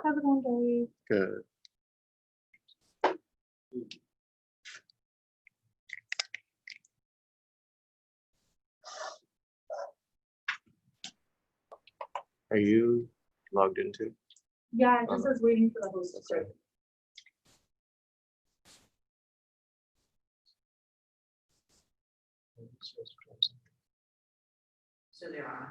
How's it going, Joyee? Good. Are you logged into? Yeah, it just says waiting for the host to start. So they're on.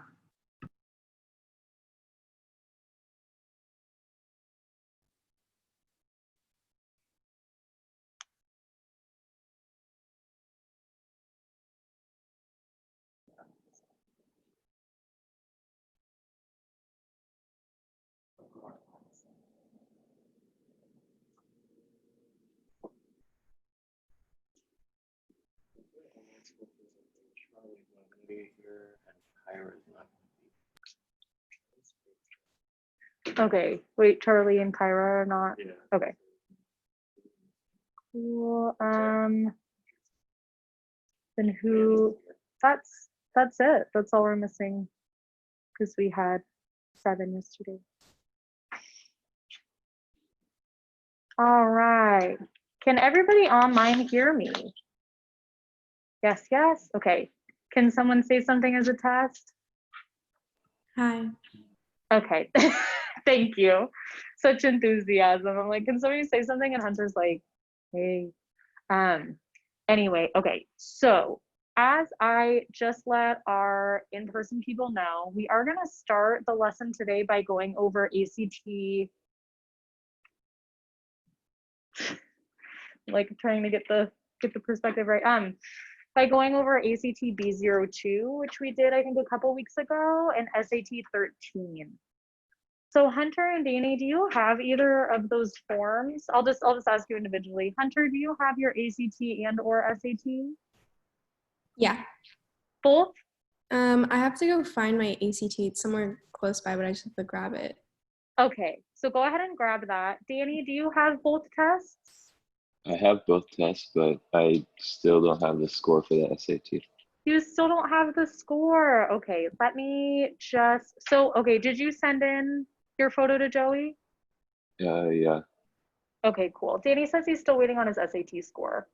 Okay, wait, Charlie and Kyra are not? Yeah. Okay. Cool. Then who, that's it. That's all we're missing because we had 7 yesterday. All right. Can everybody online hear me? Yes, yes. Okay. Can someone say something as a test? Hi. Okay. Thank you. Such enthusiasm. I'm like, can somebody say something? And Hunter's like, hey. Anyway, okay. So as I just let our in-person people know, we are going to start the lesson today by going over ACT. Like trying to get the perspective right. By going over ACT B02, which we did I think a couple weeks ago, and SAT 13. So Hunter and Danny, do you have either of those forms? I'll just ask you individually. Hunter, do you have your ACT and or SAT? Yeah. Both? I have to go find my ACT. It's somewhere close by, but I just have to grab it. Okay, so go ahead and grab that. Danny, do you have both tests? I have both tests, but I still don't have the score for the SAT. You still don't have the score. Okay, let me just, okay, did you send in your photo to Joey? Yeah. Okay, cool. Danny says he's still waiting on his SAT score.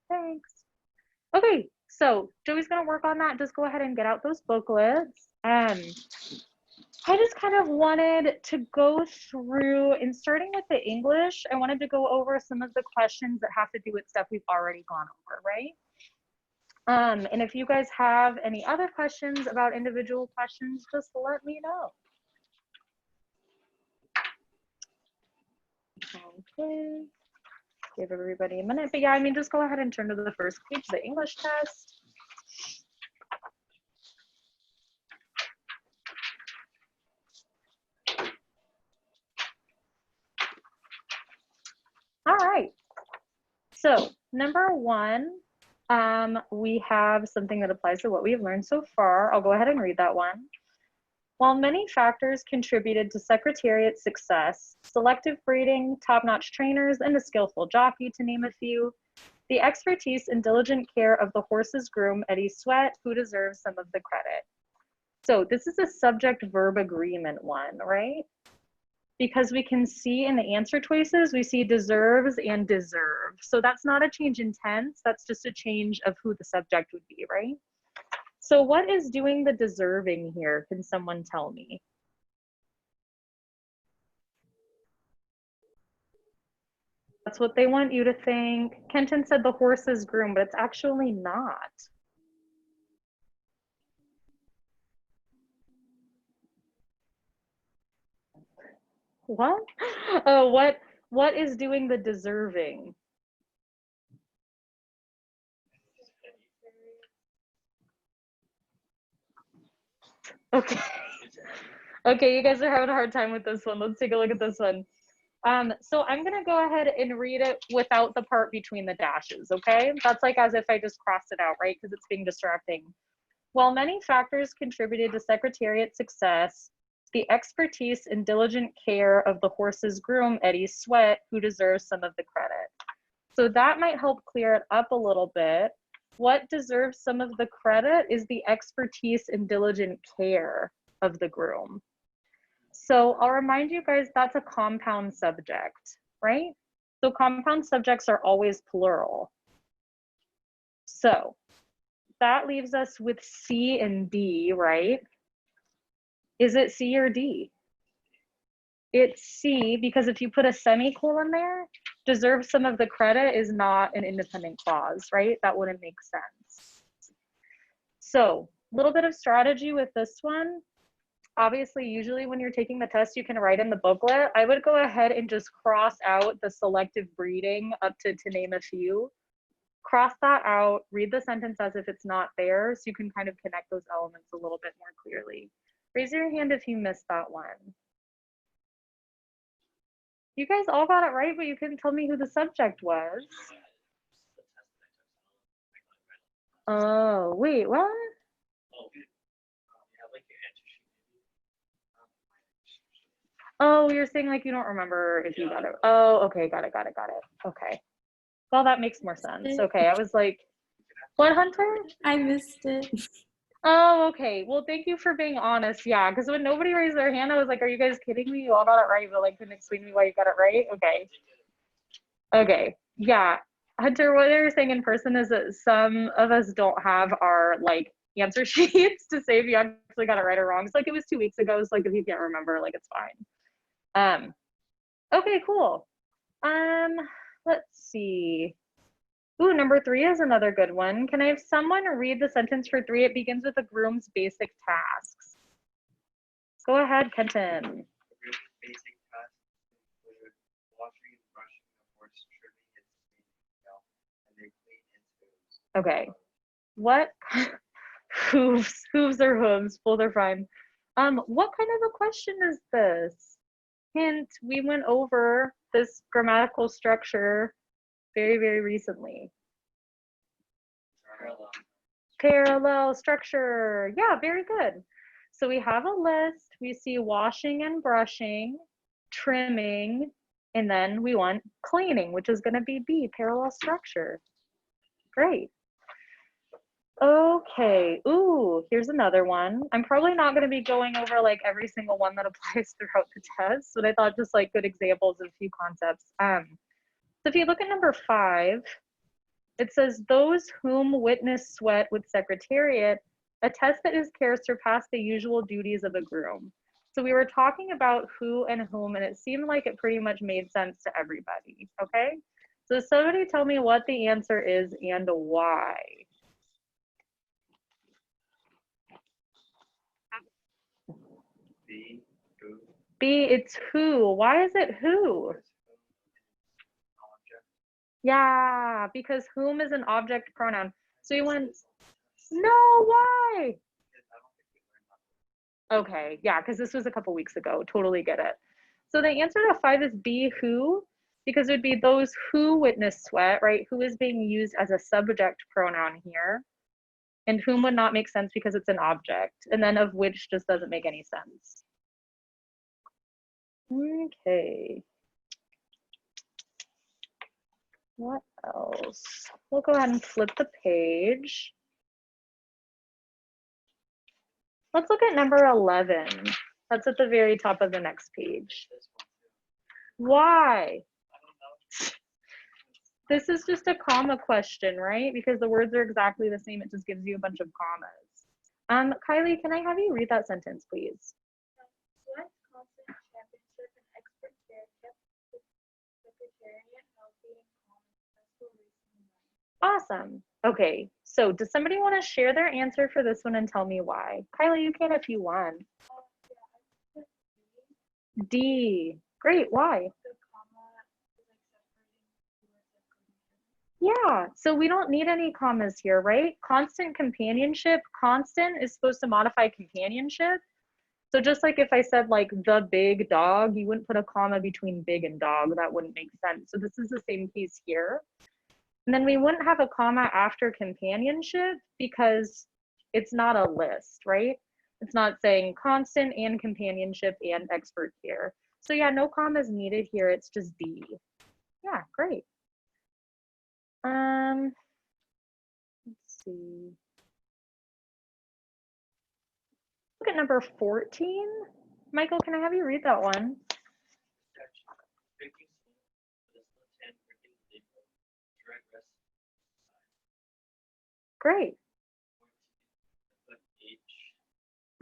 Thanks. Okay, so Joey's gonna work on that. Just go ahead and get out those booklets. I just kind of wanted to go through, and starting with the English, I wanted to go over some of the questions that have to do with stuff we've already gone over, right? And if you guys have any other questions about individual questions, just let me know. Okay, give everybody a minute. But yeah, I mean, just go ahead and turn to the first page, the English test. All right, so number 1, we have something that applies to what we have learned so far. I'll go ahead and read that one. While many factors contributed to Secretariat's success, selective breeding, top-notch trainers, and a skillful jockey, to name a few, the expertise and diligent care of the horse's groom, Eddie Sweat, who deserves some of the credit. So this is a subject-verb agreement one, right? Because we can see in the answer choices, we see deserves and deserve. So that's not a change in tense, that's just a change of who the subject would be, right? So what is doing the deserving here? Can someone tell me? That's what they want you to think. Kenton said the horse's groom, but it's actually not. What? Oh, what is doing the deserving? Okay. Okay, you guys are having a hard time with this one. Let's take a look at this one. So I'm gonna go ahead and read it without the part between the dashes, okay? That's like as if I just crossed it out, right? Because it's being distracting. While many factors contributed to Secretariat's success, the expertise and diligent care of the horse's groom, Eddie Sweat, who deserves some of the credit. So that might help clear it up a little bit. What deserves some of the credit is the expertise and diligent care of the groom. So I'll remind you guys that's a compound subject, right? So compound subjects are always plural. So that leaves us with C and D, right? Is it C or D? It's C, because if you put a semicolon there, deserve some of the credit is not an independent clause, right? That wouldn't make sense. So a little bit of strategy with this one. Obviously, usually when you're taking the test, you can write in the booklet. I would go ahead and just cross out the selective breeding up to name a few. Cross that out, read the sentence as if it's not there, so you can kind of connect those elements a little bit more clearly. Raise your hand if you missed that one. You guys all got it right, but you couldn't tell me who the subject was. Oh, wait, what? Oh, you're saying like you don't remember if you got it. Oh, okay, got it. Okay. Well, that makes more sense. Okay, I was like, what, Hunter? I missed it. Oh, okay. Well, thank you for being honest. Yeah, because when nobody raised their hand, I was like, are you guys kidding me? You all got it right, but like couldn't explain to me why you got it right? Okay. Okay. Yeah. Hunter, what you're saying in person is that some of us don't have our like answer sheets to say if you actually got it right or wrong. It's like it was 2 weeks ago. So like if you can't remember, like it's fine. Okay, cool. Let's see. Ooh, number 3 is another good one. Can I have someone read the sentence for 3? It begins with a groom's basic tasks. Go ahead, Kenton. The groom's basic tasks include washing and brushing the horse, trimming its tail, and they clean its hooves. Okay. What? Hooves or hooves, both are fine. What kind of a question is this? Hint, we went over this grammatical structure very, very recently. Parallel structure. Yeah, very good. So we have a list. We see washing and brushing, trimming, and then we want cleaning, which is going to be B, parallel structure. Great. Okay. Ooh, here's another one. I'm probably not going to be going over like every single one that applies throughout the test, but I thought just like good examples of a few concepts. So if you look at number 5, it says, those whom witness sweat with secretariat attest that his care surpassed the usual duties of a groom. So we were talking about who and whom, and it seemed like it pretty much made sense to everybody, okay? So somebody tell me what the answer is and why. B, who, B, it's who. Why is it who? object. Yeah, because whom is an object pronoun. So you went, no, why? Okay, yeah, because this was a couple weeks ago. Totally get it. So the answer to 5 is B, who, because it would be those who witness sweat, right? Who is being used as a subject pronoun here. And whom would not make sense because it's an object. And then of which just doesn't make any sense. Okay. What else? We'll go ahead and flip the page. Let's look at number 11. That's at the very top of the next page. Why? This is just a comma question, right? Because the words are exactly the same. It just gives you a bunch of commas. Kylie, can I have you read that sentence, please? Select constant championship and expert care kept the secretariat healthy and calm and successful recently. Awesome. Okay, so does somebody want to share their answer for this one and tell me why? Kylie, you can if you want. Yeah, I put D. Great, why? the comma is like separating the words of Yeah, so we don't need any commas here, right? Constant companionship, constant is supposed to modify companionship. So just like if I said like the big dog, you wouldn't put a comma between big and dog. That wouldn't make sense. So this is the same case here. And then we wouldn't have a comma after companionship because it's not a list, right? It's not saying constant and companionship and expert care. So yeah, no commas needed here. It's just D. Yeah, great. Let's see. Look at number 14. Michael, can I have you read that one? Great.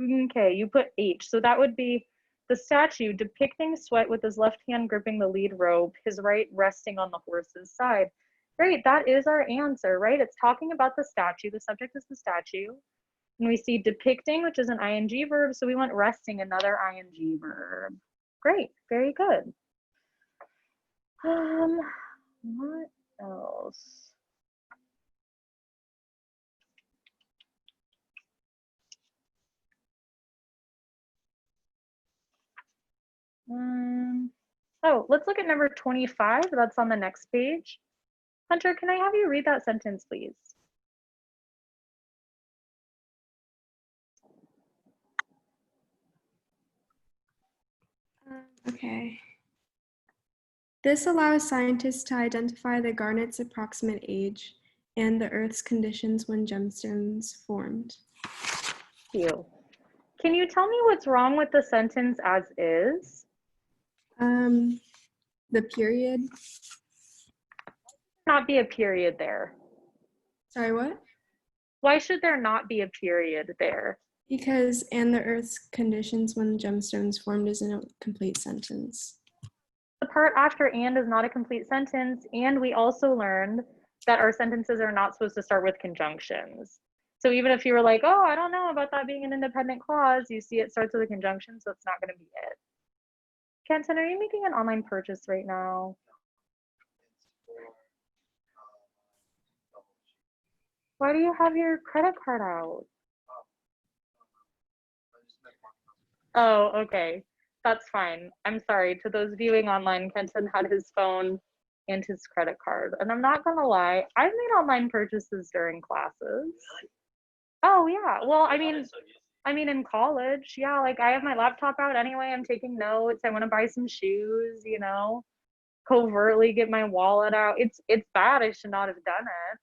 Okay, you put H. So that would be the statue depicting Sweat with his left hand gripping the lead rope, his right resting on the horse's side. Great, that is our answer, right? It's talking about the statue. The subject is the statue. And we see depicting, which is an ing verb. So we want resting, another ing verb. Great, very good. What else? Oh, let's look at number 25. That's on the next page. Hunter, can I have you read that sentence, please? Okay. This allows scientists to identify the garnet's approximate age and the Earth's conditions when gemstones formed. Thank you. Can you tell me what's wrong with the sentence as is? The period. Not be a period there. Sorry, what? Why should there not be a period there? Because and the Earth's conditions when gemstones formed isn't a complete sentence. The part after and is not a complete sentence, and we also learned that our sentences are not supposed to start with conjunctions. So even if you were like, oh, I don't know about that being an independent clause, you see it starts with a conjunction, so it's not going to be it. Kenton, are you making an online purchase right now? Why do you have your credit card out? Oh, okay. That's fine. I'm sorry. To those viewing online, Kenton had his phone and his credit card. And I'm not gonna lie, I've made online purchases during classes. Oh yeah. Well, I mean in college, yeah, like I have my laptop out anyway. I'm taking notes. I want to buy some shoes, you know, covertly get my wallet out. It's bad. I should not have done it.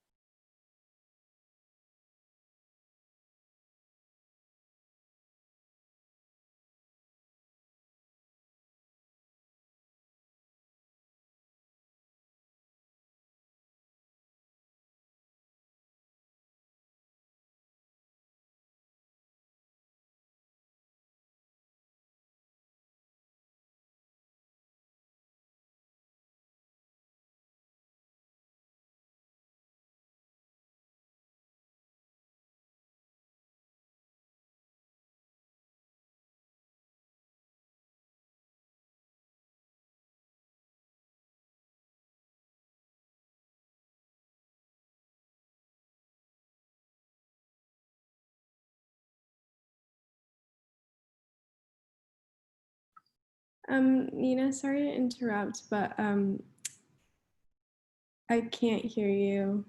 Nina, sorry to interrupt, but I can't hear you.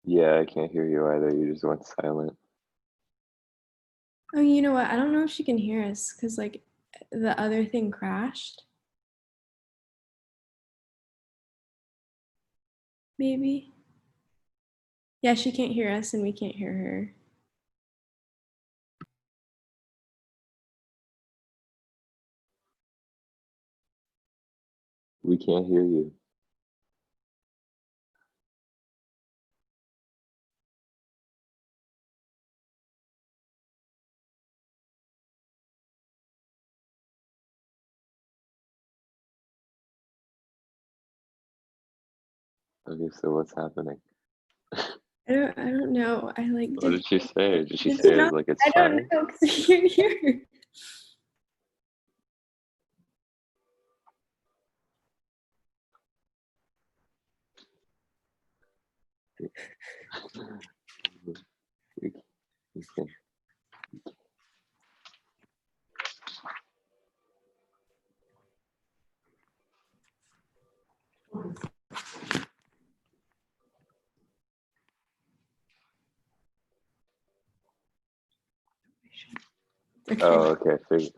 Yeah, I can't hear you either. You just went silent. Oh, you know what? I don't know if she can hear us because like the other thing crashed. Maybe. Yeah, she can't hear us and we can't hear her. We can't hear you. Okay, so what's happening? I don't know. I like What did she say? Did she It's say not- like it's I don't fine? know because I can't hear her. We can. Okay. Oh, okay. Okay.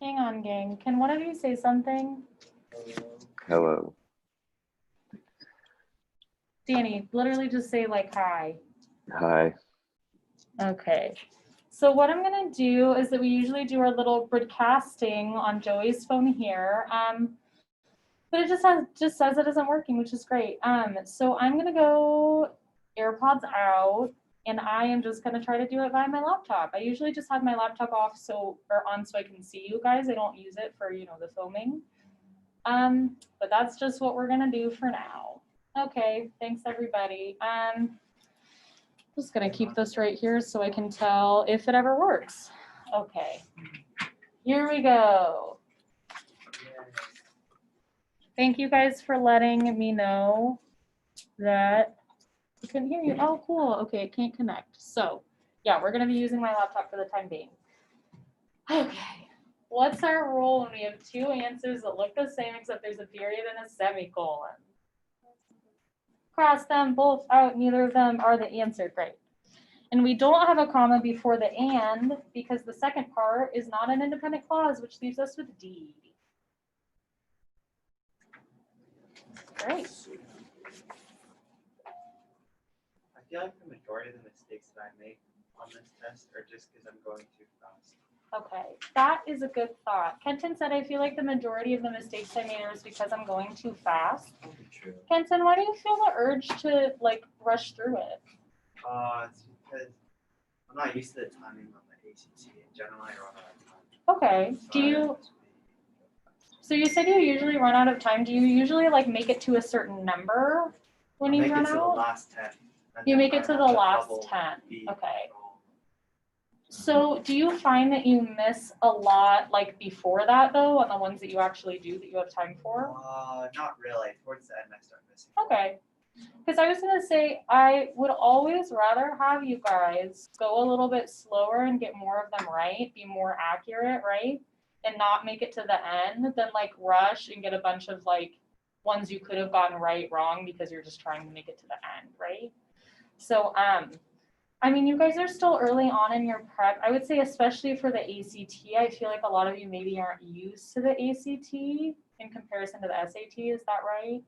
Hang on, gang. Can one of you say something? Hello. Danny, literally just say like hi. Hi. Okay. So what I'm gonna do is that we usually do our little broadcasting on Joey's phone here. But it just says it isn't working, which is great. So I'm gonna go AirPods out, and I am just gonna try to do it via my laptop. I usually just have my laptop off or on so I can see you guys. I don't use it for the filming. But that's just what we're gonna do for now. Okay, thanks everybody. Just gonna keep this right here so I can tell if it ever works. Okay, here we go. Thank you guys for letting me know that I couldn't hear you. Oh, cool. Okay, it can't connect. So yeah, we're gonna be using my laptop for the time being. Okay, what's our rule when we have two answers that look the same except there's a period and a semicolon? Cross them both out, neither of them are the answer. Great. And we don't have a comma before the and because the second part is not an independent clause, which leaves us with D. Great. I feel like the majority of the mistakes that I make on this test are just because I'm going too fast. Okay, that is a good thought. Kenton said, I feel like the majority of the mistakes I made is because I'm going too fast. True. Kenton, why do you feel the urge to like rush through it? It's because I'm not used to the timing on the ACT. In general, I run out of time. Okay, So so you said you usually run out of time. Do you usually like make it to a certain number when you make run it to the out? last 10. and You then make it I to have the last double 10. the Okay. control. So do you find that you miss a lot like before that though, on the ones that you actually do that you have time for? Not really. Towards the end, I start missing. Okay. Because I was gonna say, I would always rather have you guys go a little bit slower and get more of them right, be more accurate, right? And not make it to the end than like rush and get a bunch of like ones you could have gotten right wrong because you're just trying to make it to the end, right? So I mean, you guys are still early on in your prep. I would say especially for the ACT, I feel like a lot of you maybe aren't used to the ACT in comparison to the SAT, is that right?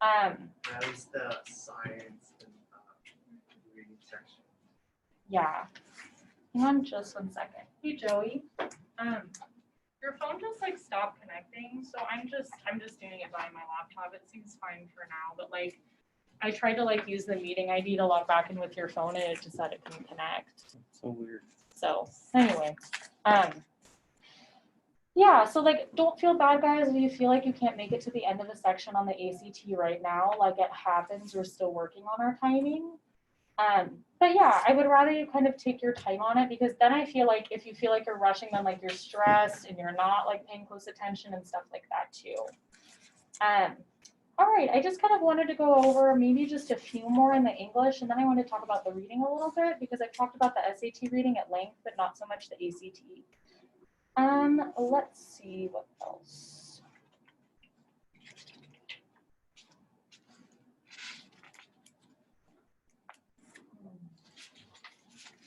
At least the science and reading section. Yeah. Hang on just 1 second. Hey Joey. Your phone just like stopped connecting, so I'm just doing it by my laptop. It seems fine for now, but like I tried to like use the meeting ID to log back in with your phone and it just said it couldn't connect. So weird. So anyway, yeah, so like don't feel bad guys if you feel like you can't make it to the end of the section on the ACT right now. Like it happens, we're still working on our timing. But yeah, I would rather you kind of take your time on it because then I feel like if you feel like you're rushing, then like you're stressed and you're not like paying close attention and stuff like that too. All right, I just kind of wanted to go over maybe just a few more in the English, and then I want to talk about the reading a little bit because I've talked about the SAT reading at length, but not so much the ACT. Let's see what else.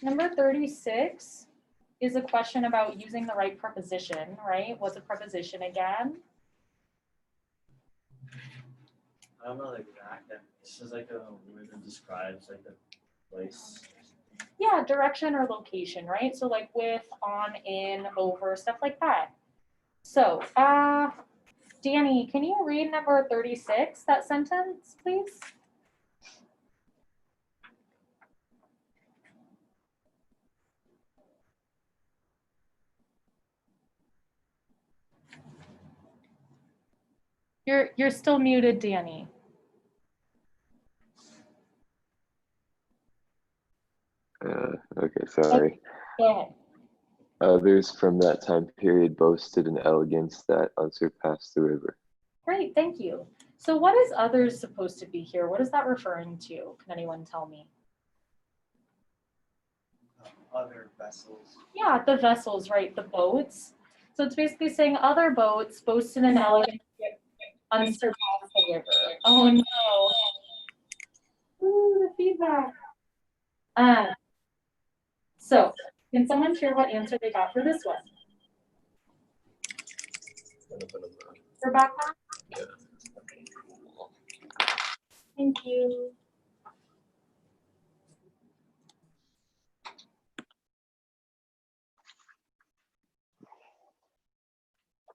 Number 36 is a question about using the right preposition, right? What's a preposition again? I don't know the exact. This is like a word that describes like the place. Yeah, direction or location, right? So like with, on, in, over, stuff like that. So, Danny, can you read number 36, that sentence, please? You're still muted, Danny. Okay, sorry. Go ahead. Others from that time period boasted an elegance that unsurpassed the river. Great, thank you. So what is others supposed to be here? What is that referring to? Can anyone tell me? Other vessels. Yeah, the vessels, right, the boats. So it's basically saying other boats boasted an elegance unsurpassed the river. Oh no. Ooh, the feedback. So can someone share what answer they got for this one? Rebecca? Yeah. Thank you.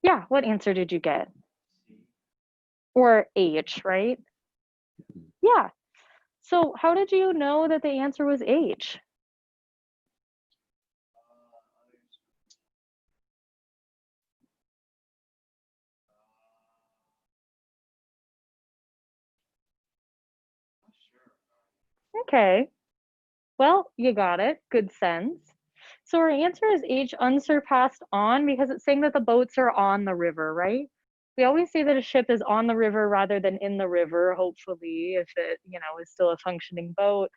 Yeah, what answer did you get? Or H, right? Yeah. So how did you know that the answer was H? Okay. Well, you got it. Good sense. So our answer is H, unsurpassed on, because it's saying that the boats are on the river, right? We always say that a ship is on the river rather than in the river, hopefully, if it, is still a functioning boat.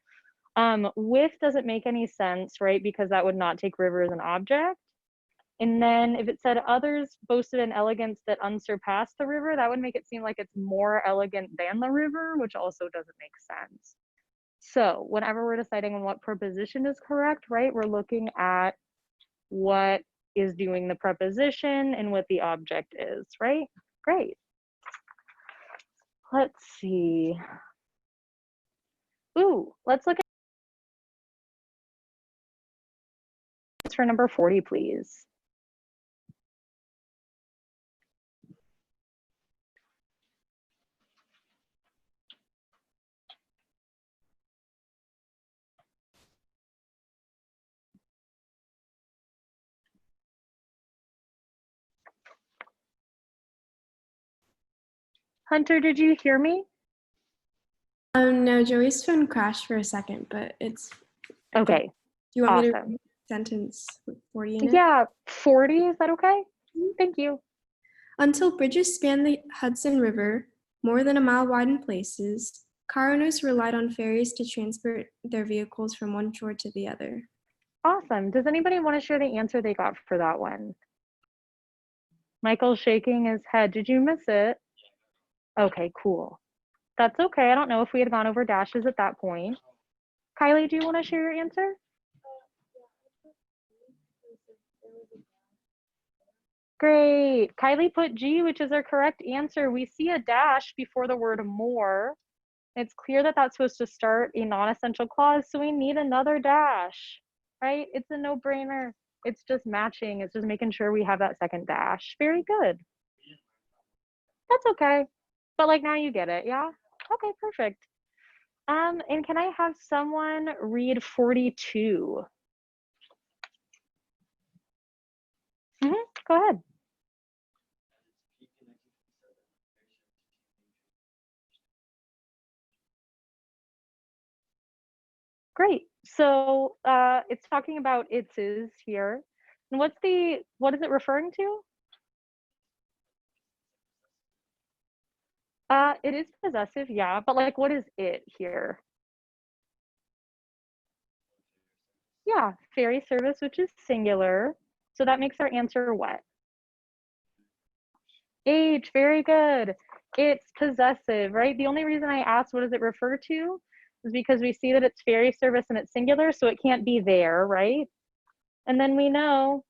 With doesn't make any sense, right? Because that would not take river as an object. And then if it said others boasted an elegance that unsurpassed the river, that would make it seem like it's more elegant than the river, which also doesn't make sense. So whenever we're deciding on what preposition is correct, right, we're looking at what is doing the preposition and what the object is, right? Great. Let's see. Ooh, let's look at for number 40, please. Hunter, did you hear me? No, Joey's phone crashed for a second, but it's Okay, do you want me to awesome. read the sentence with 40 in it? Yeah, 40, is that okay? Thank you. Until bridges spanned the Hudson River, more than a mile wide in places, car owners relied on ferries to transport their vehicles from one shore to the other. Awesome. Does anybody want to share the answer they got for that one? Michael's shaking his head. Did you miss it? Okay, cool. That's okay. I don't know if we had gone over dashes at that point. Kylie, do you want to share your answer? Great. Kylie put G, which is our correct answer. We see a dash before the word more. It's clear that that's supposed to start a non-essential clause, so we need another dash, right? It's a no-brainer. It's just matching. It's just making sure we have that second dash. Very good. That's okay. But like now you get it, yeah? Okay, perfect. And can I have someone read 42? Go ahead. Great. So it's talking about its is here. And what is it referring to? It is possessive, yeah, but like what is it here? Yeah, ferry service, which is singular. So that makes our answer what? H, very good. It's possessive, right? The only reason I asked what does it refer to is because we see that it's ferry service and it's singular, so it can't be there, right? And then we know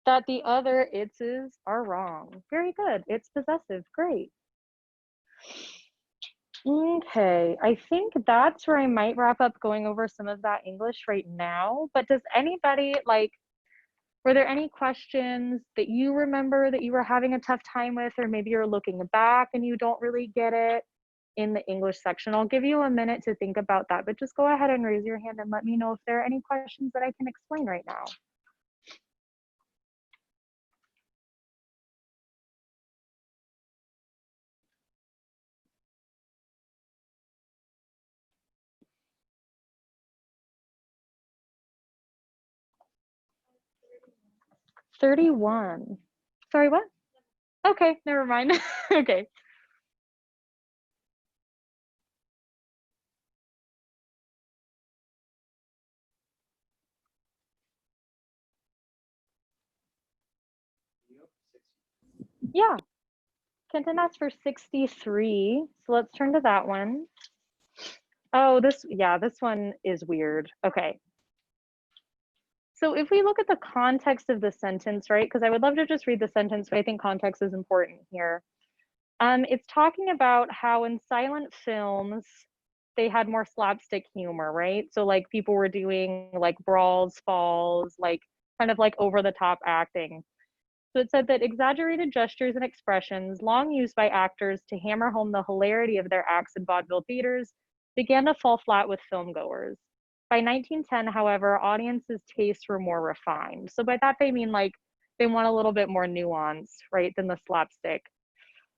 that the other itses are wrong. Very good. It's possessive. Great. Okay, I think that's where I might wrap up going over some of that English right now. But does anybody were there any questions that you remember that you were having a tough time with, or maybe you're looking back and you don't really get it in the English section? I'll give you a minute to think about that, but just go ahead and raise your hand and let me know if there are any questions that I can explain right now. $31. Sorry, what? Okay, never mind. Okay. Yeah. Kenton asked for 63. So let's turn to that one. Oh, this one is weird. Okay. So if we look at the context of the sentence, right? Because I would love to just read the sentence, but I think context is important here. It's talking about how in silent films, they had more slapstick humor, right? So like people were doing like brawls, falls, like kind of like over the top acting. So it said that exaggerated gestures and expressions, long used by actors to hammer home the hilarity of their acts in vaudeville theaters, began to fall flat with filmgoers. By 1910, however, audiences' tastes were more refined. So by that they mean like they want a little bit more nuance, right, than the slapstick.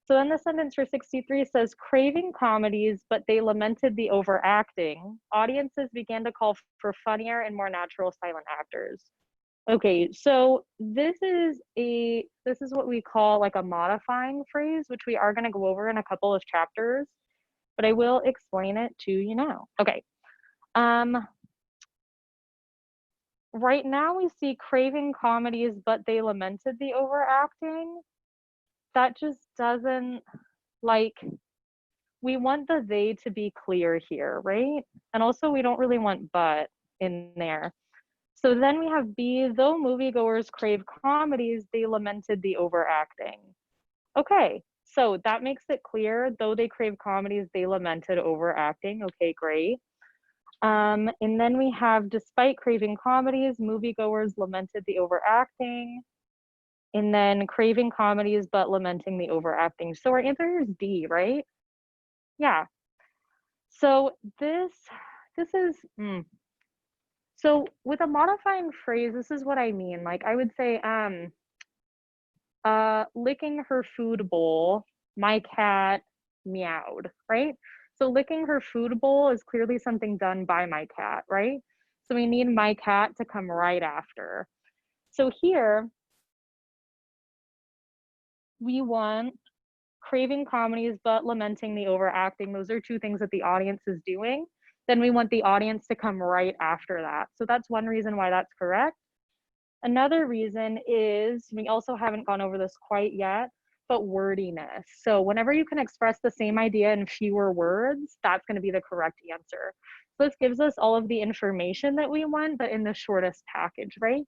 So then the sentence for 63 says, craving comedies, but they lamented the overacting. Audiences began to call for funnier and more natural silent actors. Okay, so this is what we call like a modifying phrase, which we are going to go over in a couple of chapters, but I will explain it to you now. Okay. Right now we see craving comedies, but they lamented the overacting. That just doesn't, like, we want the they to be clear here, right? And also we don't really want but in there. So then we have B, though moviegoers crave comedies, they lamented the overacting. Okay, so that makes it clear, though they crave comedies, they lamented overacting. Okay, great. And then we have, despite craving comedies, moviegoers lamented the overacting. And then craving comedies, but lamenting the overacting. So our answer is D, right? Yeah. So this is, so with a modifying phrase, this is what I mean. Like I would say, licking her food bowl, my cat meowed, right? So licking her food bowl is clearly something done by my cat, right? So we need my cat to come right after. So here, we want craving comedies, but lamenting the overacting. Those are two things that the audience is doing. Then we want the audience to come right after that. So that's one reason why that's correct. Another reason is, we also haven't gone over this quite yet, but wordiness. So whenever you can express the same idea in fewer words, that's going to be the correct answer. So this gives us all of the information that we want, but in the shortest package, right?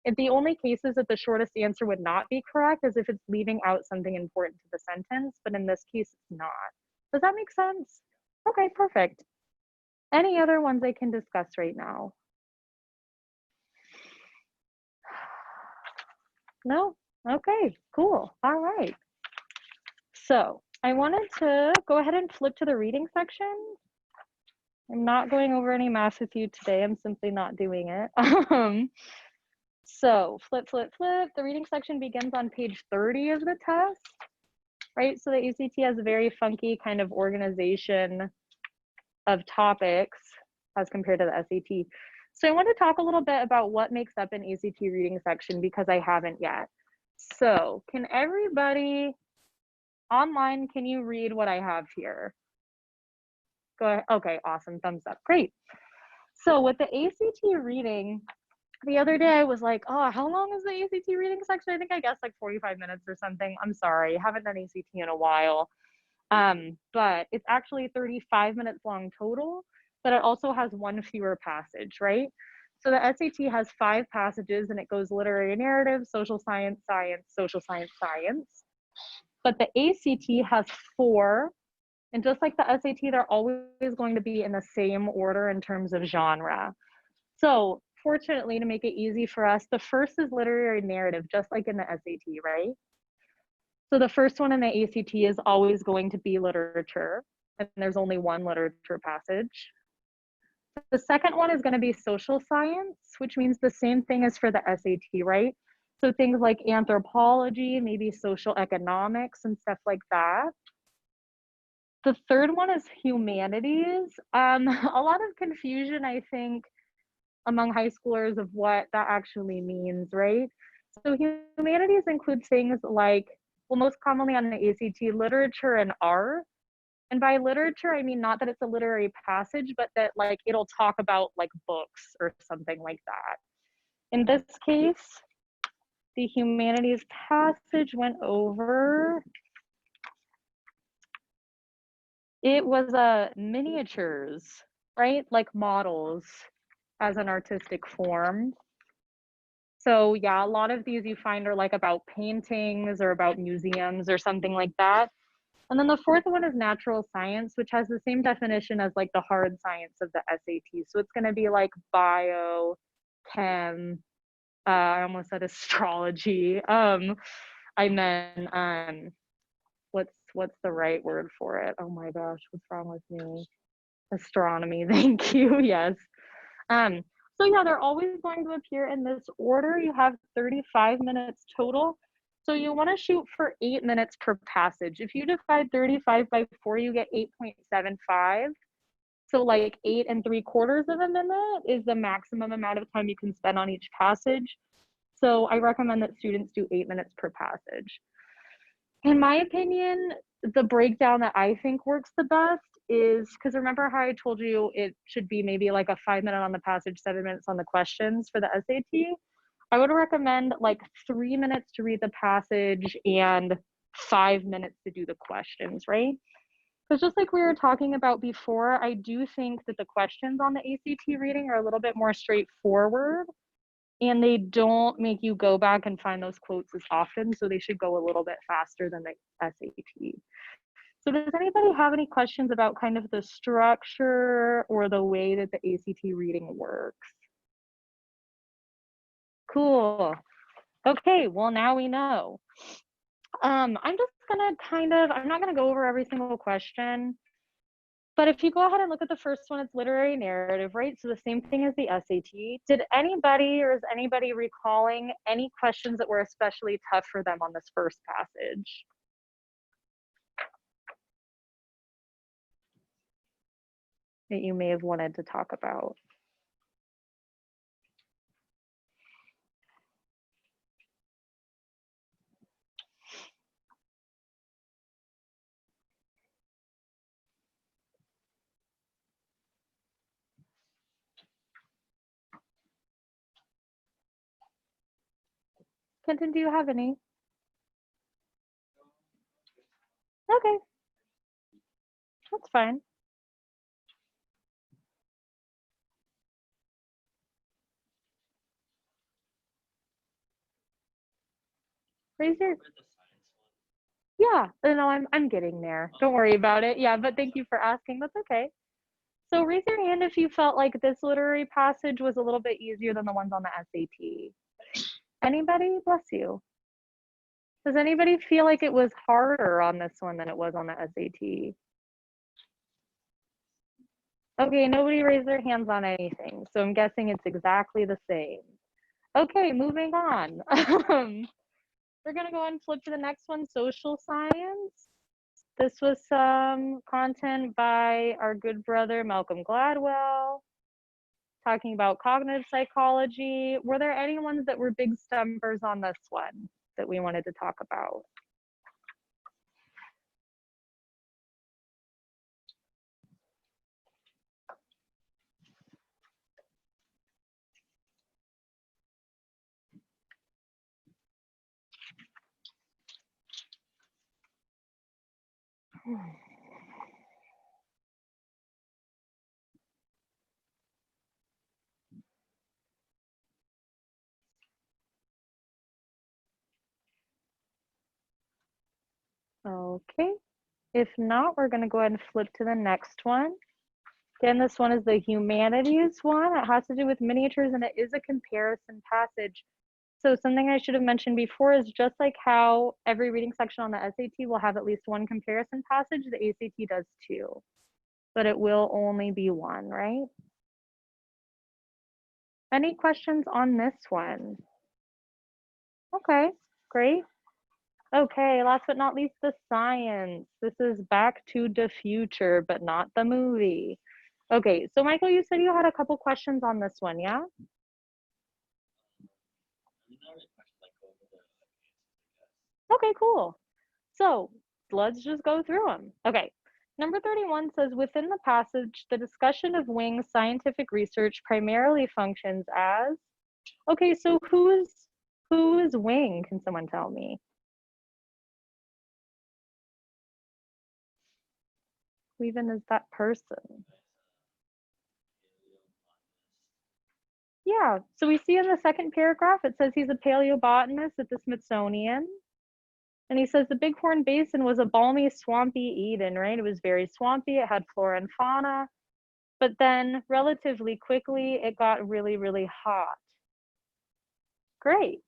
If the only cases that the shortest answer would not be correct is if it's leaving out something important to the sentence, but in this case, it's not. Does that make sense? Okay, perfect. Any other ones I can discuss right now? No? Okay, cool. All right. So I wanted to go ahead and flip to the reading section. I'm not going over any math with you today. I'm simply not doing it. So flip, flip, flip. The reading section begins on page 30 of the test, right? So the ACT has a very funky kind of organization of topics as compared to the SAT. So I want to talk a little bit about what makes up an ACT reading section because I haven't yet. So can everybody online, can you read what I have here? Go ahead. Okay, awesome. Thumbs up. Great. So with the ACT reading, the other day I was like, oh, how long is the ACT reading section? I think I guessed like 45 minutes or something. I'm sorry, I haven't done ACT in a while. But it's actually 35 minutes long total, but it also has one fewer passage, right? So the SAT has 5 passages and it goes literary narrative, social science, science, social science, science. But the ACT has 4. And just like the SAT, they're always going to be in the same order in terms of genre. So fortunately, to make it easy for us, the first is literary narrative, just like in the SAT, right? So the first one in the ACT is always going to be literature, and there's only one literature passage. The second one is going to be social science, which means the same thing as for the SAT, right? So things like anthropology, maybe social economics and stuff like that. The third one is humanities. A lot of confusion, I think, among high schoolers of what that actually means, right? So humanities includes things like, well, most commonly on the ACT, literature and art. And by literature, I mean not that it's a literary passage, but that like it'll talk about like books or something like that. In this case, the humanities passage went over, it was miniatures, right? Like models as an artistic form. So yeah, a lot of these you find are like about paintings or about museums or something like that. And then the fourth one is natural science, which has the same definition as like the hard science of the SAT. So it's going to be like bio, chem, I almost said astrology. I meant what's the right word for it? Oh my gosh, what's wrong with me? Astronomy. Thank you. Yes. Um, so yeah, they're always going to appear in this order. You have 35 minutes total. So you want to shoot for 8 minutes per passage. If you divide 35 by 4, you get 8.75. So like 8 3/4 of a minute is the maximum amount of time you can spend on each passage. So I recommend that students do 8 minutes per passage. In my opinion, the breakdown that I think works the best is because remember how I told you it should be maybe like a 5 minute on the passage, 7 minutes on the questions for the SAT. I would recommend like 3 minutes to read the passage and 5 minutes to do the questions, right? Because just like we were talking about before, I do think that the questions on the ACT reading are a little bit more straightforward and they don't make you go back and find those quotes as often. So they should go a little bit faster than the SAT. So does anybody have any questions about kind of the structure or the way that the ACT reading works? Cool. Okay, well now we know. I'm just gonna I'm not gonna go over every single question, but if you go ahead and look at the first one, it's literary narrative, right? So the same thing as the SAT. Did anybody or is anybody recalling any questions that were especially tough for them on this first passage? That you may have wanted to talk about? Kenton, do you have any? Okay, that's fine. Raise your, yeah, no, I'm getting there. Don't worry about it. Yeah, but thank you for asking. That's okay. So raise your hand if you felt like this literary passage was a little bit easier than the ones on the SAT. Anybody? Bless you. Does anybody feel like it was harder on this one than it was on the SAT? Okay, nobody raised their hands on anything, so I'm guessing it's exactly the same. Okay, moving on. We're gonna go and flip to the next one, social science. This was some content by our good brother, Malcolm Gladwell, talking about cognitive psychology. Were there any ones that were big stumpers on this one that we wanted to talk about? Okay, if not, we're going to go ahead and flip to the next one. Again, this one is the humanities one. It has to do with miniatures and it is a comparison passage. So something I should have mentioned before is just like how every reading section on the SAT will have at least one comparison passage, the ACT does too, but it will only be one, right? Any questions on this one? Okay, great. Okay, last but not least, the science. This is Back to the Future, but not the movie. Okay, so Michael, you said you had a couple questions on this one, yeah? Okay, cool. So let's just go through them. Okay, number 31 says, within the passage, the discussion of wing scientific research primarily functions as, okay, so who is Wing? Can someone tell me? Who even is that person? Yeah, so we see in the second paragraph, it says he's a paleobotanist at the Smithsonian. And he says the Bighorn Basin was a balmy, swampy Eden, right? It was very swampy, it had flora and fauna, but then relatively quickly, it got really, really hot. Great.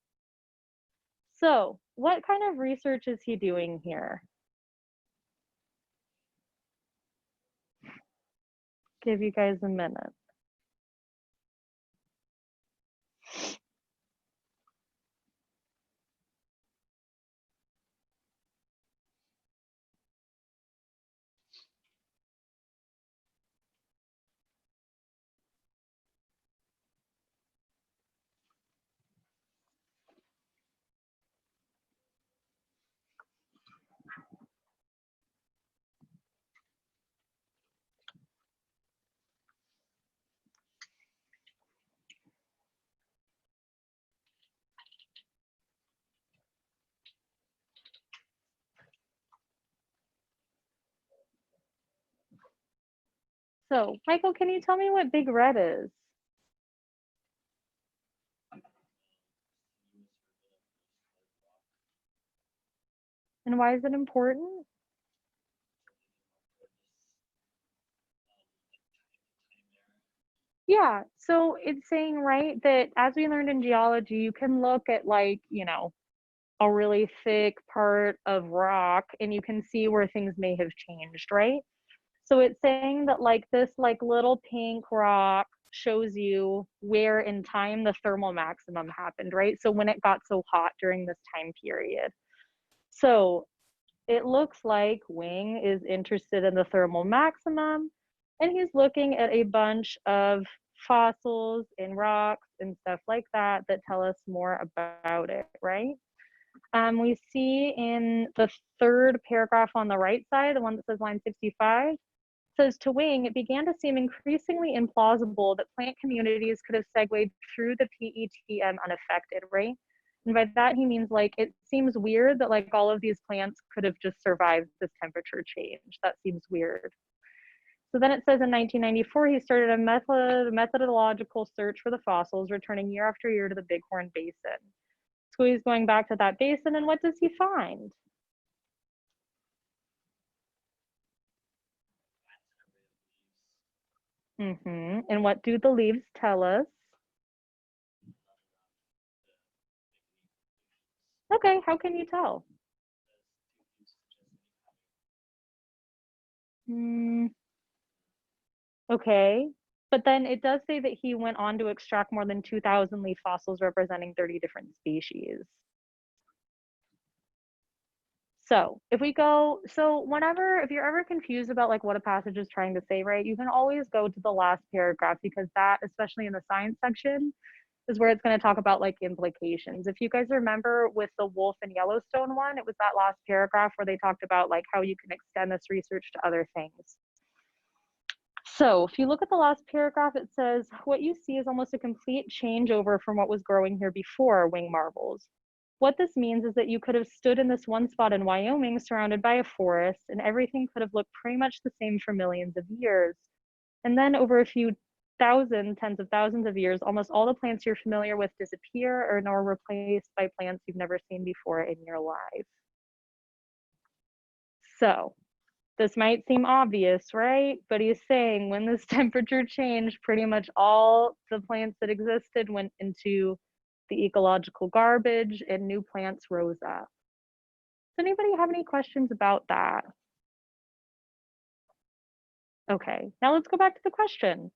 So what kind of research is he doing here? Give you guys a minute. So, Michael, can you tell me what Big Red is? And why is it important? Yeah, so it's saying, right, that as we learned in geology, you can look at like, a really thick part of rock and you can see where things may have changed, right? So it's saying that like this like little pink rock shows you where in time the thermal maximum happened, right? So when it got so hot during this time period. So it looks like Wing is interested in the thermal maximum and he's looking at a bunch of fossils and rocks and stuff like that that tell us more about it, right? We see in the third paragraph on the right side, the one that says line 65, says to Wing, it began to seem increasingly implausible that plant communities could have segued through the PETM unaffected, right? And by that he means like it seems weird that like all of these plants could have just survived this temperature change. That seems weird. So then it says in 1994 he started a methodological search for the fossils, returning year after year to the Bighorn Basin. So he's going back to that basin, and what does he find? And what do the leaves tell us? Okay, how can you tell? Okay, but then it does say that he went on to extract more than 2,000 leaf fossils representing 30 different species. So if we go, if you're ever confused about like what a passage is trying to say, right, you can always go to the last paragraph because that, especially in the science section, is where it's going to talk about like implications. If you guys remember with the wolf and Yellowstone one, it was that last paragraph where they talked about like how you can extend this research to other things. So if you look at the last paragraph, it says, what you see is almost a complete changeover from what was growing here before, Wing marvels. What this means is that you could have stood in this one spot in Wyoming surrounded by a forest and everything could have looked pretty much the same for millions of years. And then over a few tens of thousands of years, almost all the plants you're familiar with disappear or are replaced by plants you've never seen before in your life. So this might seem obvious, right? But he's saying when this temperature changed, pretty much all the plants that existed went into the ecological garbage and new plants rose up. Does anybody have any questions about that? Okay, now let's go back to the question.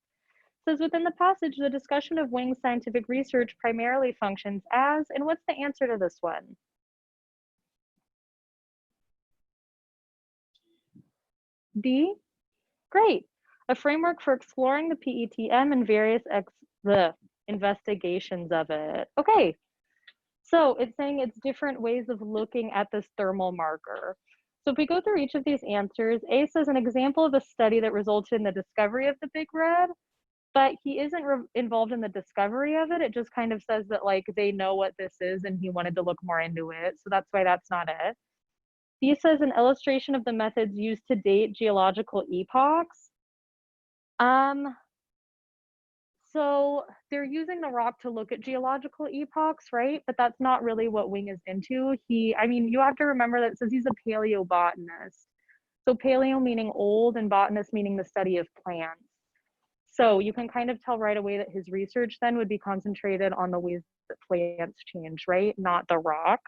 It says within the passage, the discussion of Wing's scientific research primarily functions as, and what's the answer to this one? D? Great. A framework for exploring the PETM and various investigations of it. Okay. So it's saying it's different ways of looking at this thermal marker. So if we go through each of these answers, A says an example of a study that resulted in the discovery of the Big Red, but he isn't involved in the discovery of it. It just kind of says that like they know what this is and he wanted to look more into it. So that's why that's not it. B says an illustration of the methods used to date geological epochs. So they're using the rock to look at geological epochs, right? But that's not really what Wing is into. I mean, you have to remember that it says he's a paleobotanist. So paleo meaning old and botanist meaning the study of plants. So you can kind of tell right away that his research then would be concentrated on the ways that plants change, right? Not the rock.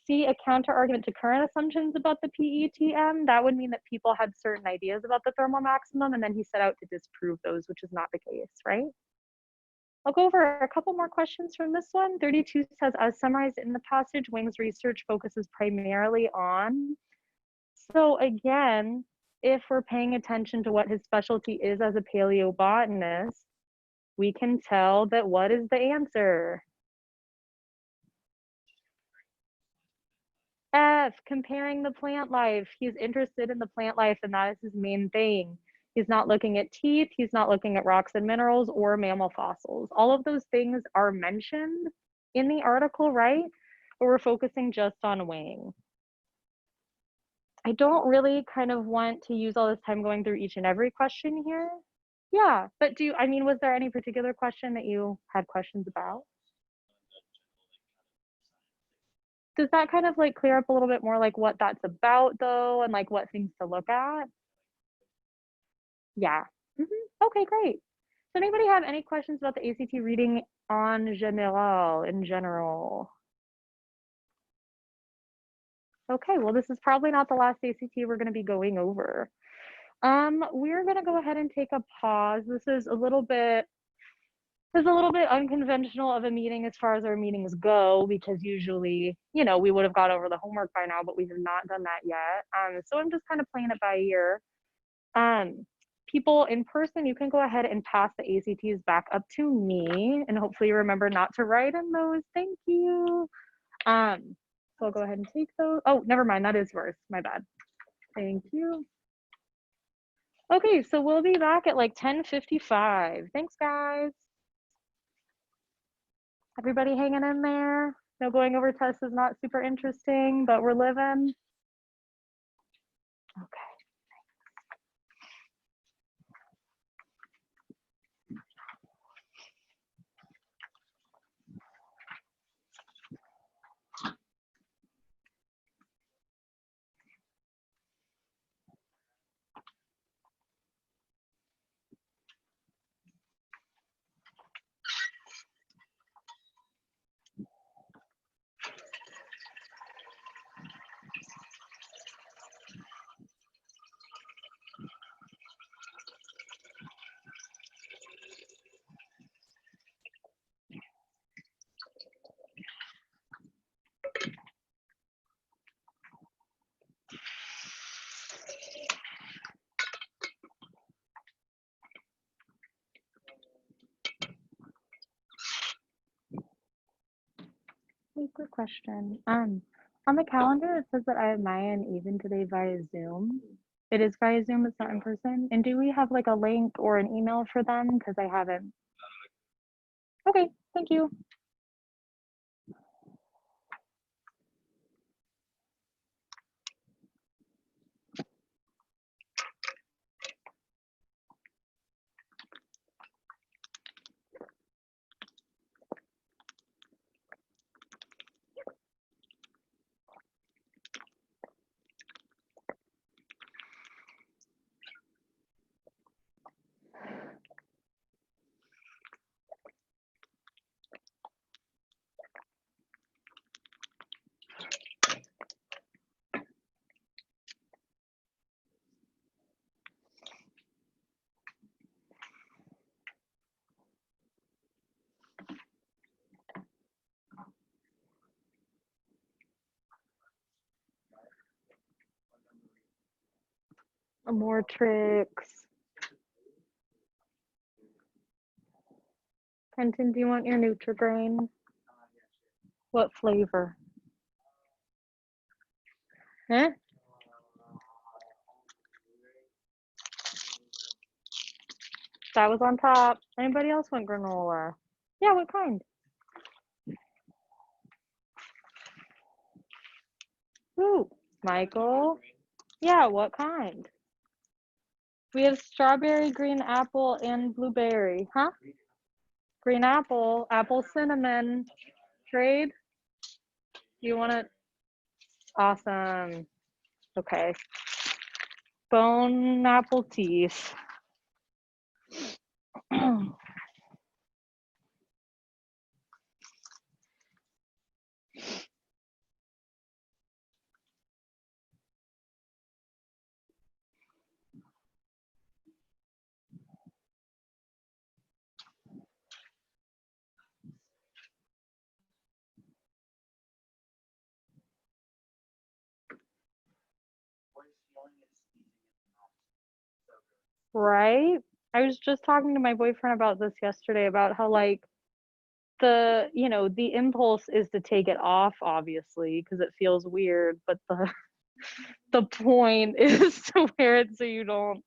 See, a counter argument to current assumptions about the PETM, that would mean that people had certain ideas about the thermal maximum and then he set out to disprove those, which is not the case, right? I'll go over a couple more questions from this one. 32 says, as summarized in the passage, Wing's research focuses primarily on. So again, if we're paying attention to what his specialty is as a paleobotanist, we can tell that what is the answer? F, comparing the plant life. He's interested in the plant life and that is his main thing. He's not looking at teeth, he's not looking at rocks and minerals or mammal fossils. All of those things are mentioned in the article, right? But we're focusing just on Wing. I don't really kind of want to use all this time going through each and every question here. Yeah, but I mean, was there any particular question that you had questions about? Does that kind of like clear up a little bit more like what that's about though, and like what things to look at? Yeah. Okay, great. Does anybody have any questions about the ACT reading en general? Okay, well, this is probably not the last ACT we're going to be going over. We're going to go ahead and take a pause. This is a little bit unconventional of a meeting as far as our meetings go, because usually, you know, we would have got over the homework by now, but we have not done that yet. So I'm just kind of playing it by ear. People in person, you can go ahead and pass the ACTs back up to me, and hopefully remember not to write in those. Thank you. So I'll go ahead and take those. Oh, never mind, that is yours. My bad. Thank you. Okay, so we'll be back at like 10:55. Thanks, guys. Everybody hanging in there? No, going over tests is not super interesting, but we're living. Okay. Quick question. On the calendar, it says that I have Maya and Even today via Zoom. It is via Zoom, it's not in person. And do we have like a link or an email for them? Because I haven't. Okay, thank you. More tricks. Kenton, do you want your Nutri-Grain? What flavor? Huh? That was on top. Anybody else want granola? Yeah, what kind? Ooh, Michael. Yeah, what kind? We have strawberry, green apple, and blueberry. Huh? Green apple, apple cinnamon. Trade? You want it? Awesome. Okay. Bone apple teeth. Right? I was just talking to my boyfriend about this yesterday about how like the impulse is to take it off obviously because it feels weird, but the point is to wear it so you don't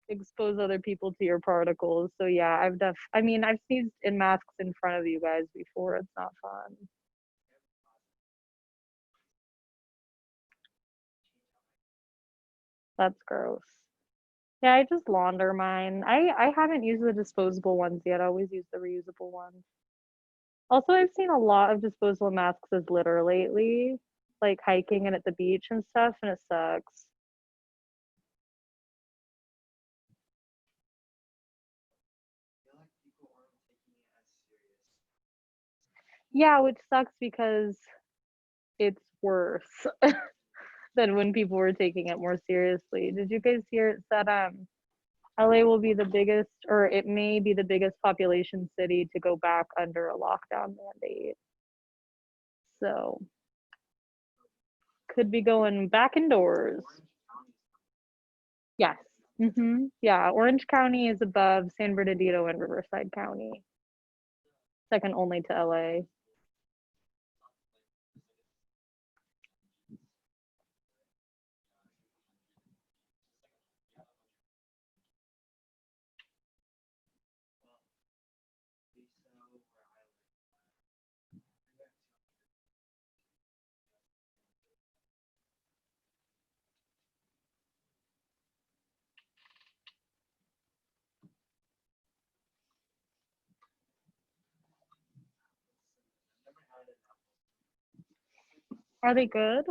expose other people to your particles. So yeah, I mean, I've sneezed in masks in front of you guys before. It's not fun. That's gross. Yeah, I just launder mine. I haven't used the disposable ones yet. I always use the reusable ones. Also, I've seen a lot of disposable masks as litter lately, like hiking and at the beach and stuff, and it sucks. I feel like people aren't taking it as serious. Yeah, which sucks because it's worse than when people were taking it more seriously. Did you guys hear it said LA will be the biggest, or it may be the biggest population city to go back under a lockdown mandate. So could be going back indoors. Yes. Yeah, Orange County is above San Bernardino and Riverside County, second only to LA. Are they good?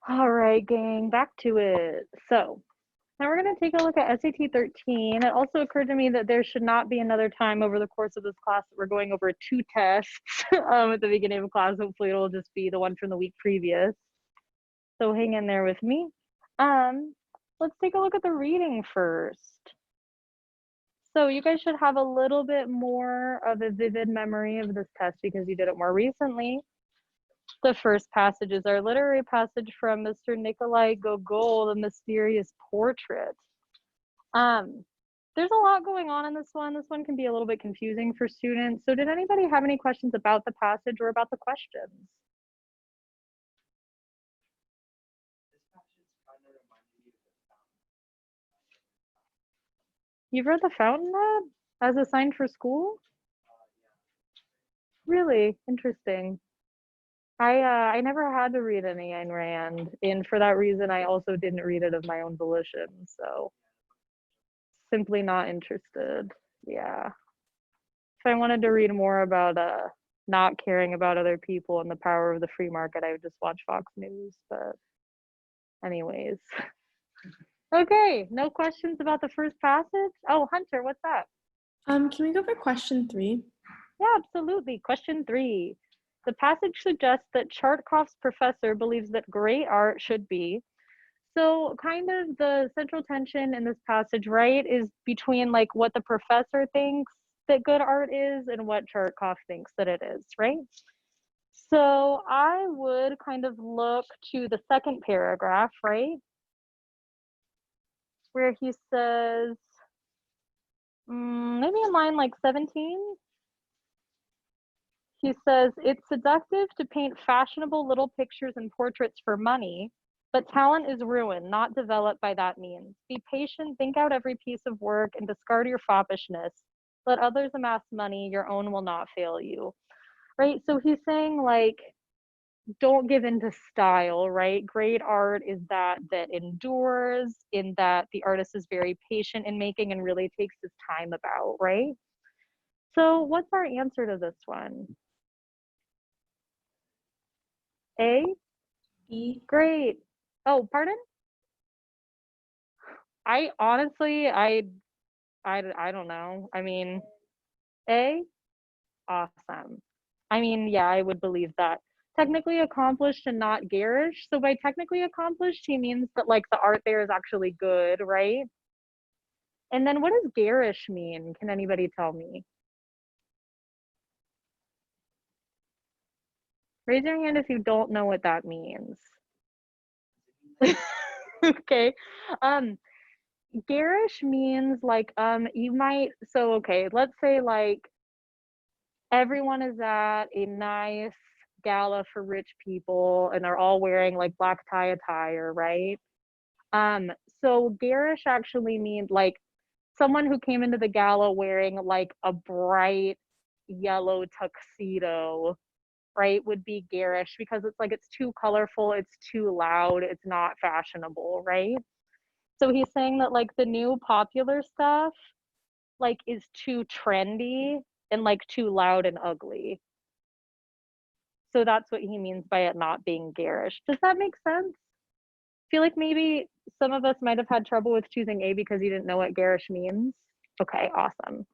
All right, gang, back to it. So now we're going to take a look at SAT 13. It also occurred to me that there should not be another time over the course of this class that we're going over 2 tests at the beginning of class. Hopefully it'll just be the one from the week previous. So hang in there with me. Let's take a look at the reading first. So you guys should have a little bit more of a vivid memory of this test because you did it more recently. The first passage is our literary passage from Mr. Nikolai Gogol, The Mysterious Portrait. There's a lot going on in this one. This one can be a little bit confusing for students. So did anybody have any questions about the passage or about the questions? This passage kind of reminded me of the fountain. You've read The Fountainhead as assigned for school? Yeah. Really interesting. I never had to read any Ayn Rand, and for that reason, I also didn't read it of my own volition. So simply not interested. Yeah. If I wanted to read more about not caring about other people and the power of the free market, I would just watch Fox News. But anyways. Okay, no questions about the first passage? Oh, Hunter, what's that? Can we go for question 3? Yeah, absolutely. Question 3. The passage suggests that Chartkov's professor believes that great art should be. So kind of the central tension in this passage, right, is between like what the professor thinks that good art is and what Chartkov thinks that it is, right? So I would kind of look to the second paragraph, right, where he says, maybe in line like 17, He says, it's seductive to paint fashionable little pictures and portraits for money, but talent is ruined, not developed by that means. Be patient, think out every piece of work, and discard your foppishness. Let others amass money, your own will not fail you. Right? So he's saying, like, don't give into style, right? Great art is that endures, in that the artist is very patient in making and really takes his time about, right? So what's our answer to this one? A? B. Great. Oh, pardon? I honestly, I don't know. I mean, A? Awesome. I mean, yeah, I would believe that. Technically accomplished and not garish. So by technically accomplished, he means that like the art there is actually good, right? And then what does garish mean? Can anybody tell me? Raise your hand if you don't know what that means. Okay. Garish means like you might, so okay, let's say like everyone is at a nice gala for rich people and they're all wearing like black tie attire, right? So garish actually means like someone who came into the gala wearing like a bright yellow tuxedo, right, would be garish because it's like it's too colorful, it's too loud, it's not fashionable, right? So he's saying that like the new popular stuff like is too trendy and like too loud and ugly. So that's what he means by it not being garish. Does that make sense? I feel like maybe some of us might have had trouble with choosing A because you didn't know what garish means. Okay, awesome.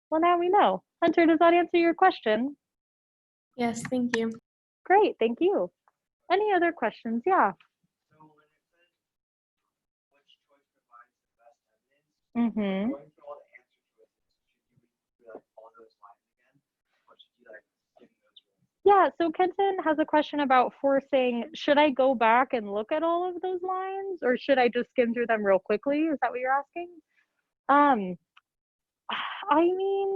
Well, now we know. Hunter, does that answer your question? Yes, thank you. Great, thank you. Any other questions? Yeah. So when it says which choice provides the best evidence, Mm-hmm. going through all the answer choices, should you read through like all those lines again? Or should you like give those rules? Yeah, so Kenton has a question about forcing, should I go back and look at all of those lines or should I just skim through them real quickly? Is that what you're asking? Um, I mean,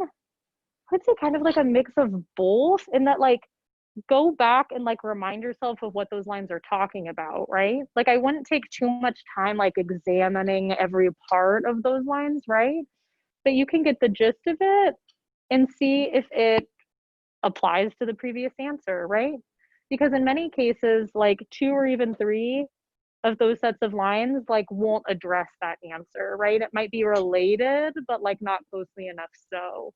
I'd say kind of like a mix of both in that like go back and like remind yourself of what those lines are talking about, right? Like I wouldn't take too much time like examining every part of those lines, right? But you can get the gist of it and see if it applies to the previous answer, right? Because in many cases, like 2 or even 3 of those sets of lines like won't address that answer, right? It might be related, but like not closely enough so.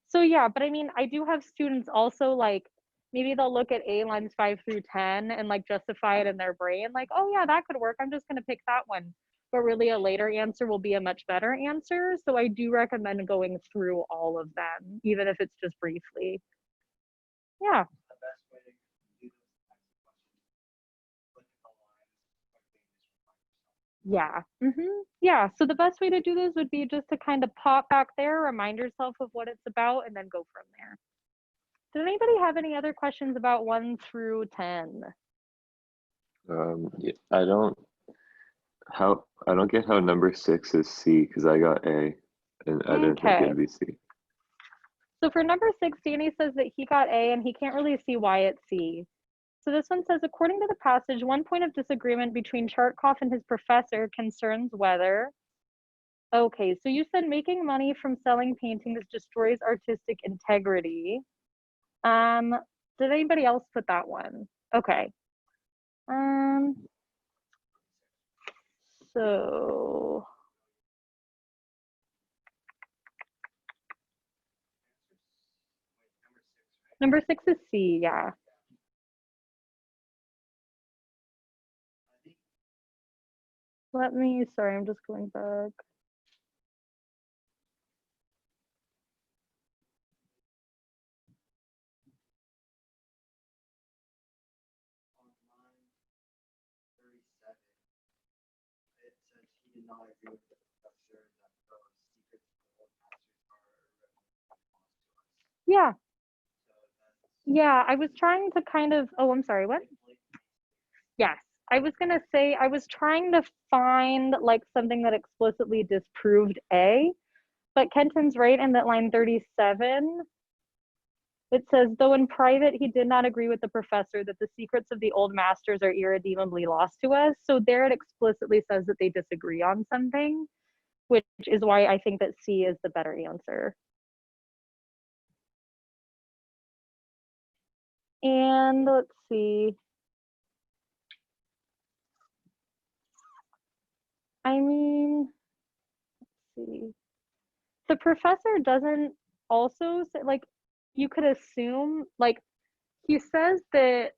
So yeah, but I mean, I do have students also like maybe they'll look at A lines 5 through 10 and like justify it in their brain, like, oh yeah, that could work. I'm just gonna pick that one. But really a later answer will be a much better answer. So I do recommend going through all of them, even if it's just briefly. Yeah. The best way to do those types of questions, look at the lines quickly and just remind yourself. Yeah. Yeah. So the best way to do this would be just to kind of pop back there, remind yourself of what it's about, and then go from there. Did anybody have any other questions about 1 through 10? Yeah, I don't get how number 6 is C because I got A and I didn't think Okay. it'd be C. So for number 6, Danny says that he got A and he can't really see why it's C. So this one says, according to the passage, one point of disagreement between Chartkoff and his professor concerns whether. Okay, so you said making money from selling paintings destroys artistic integrity. Did anybody else put that one? Okay. So number 6 is C, yeah. Let me, sorry, I'm just going back. On line 37, it says he did not agree with the professor that the secrets of the old masters are irrevocably lost to us. Yeah, So that's yeah, I was trying to kind of, oh, I'm sorry, what? Yes, I was gonna say, I was trying to find like something that explicitly disproved A, but Kenton's right in that line 37 It says, though in private, he did not agree with the professor that the secrets of the old masters are irredeemably lost to us. So there it explicitly says that they disagree on something, which is why I think that C is the better answer. And let's see. I mean, let's see. The professor doesn't also say, like, you could assume, like, he says that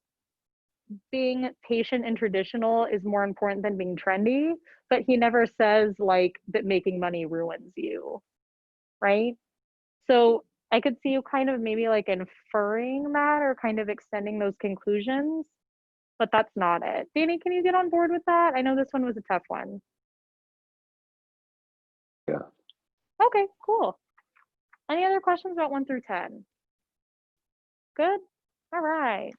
being patient and traditional is more important than being trendy, but he never says, like, that making money ruins you, right? So I could see you kind of maybe like inferring that or kind of extending those conclusions, but that's not it. Danny, can you get on board with that? I know this one was a tough one. Yeah. Okay, cool. Any other questions about 1 through 10? Good? All right.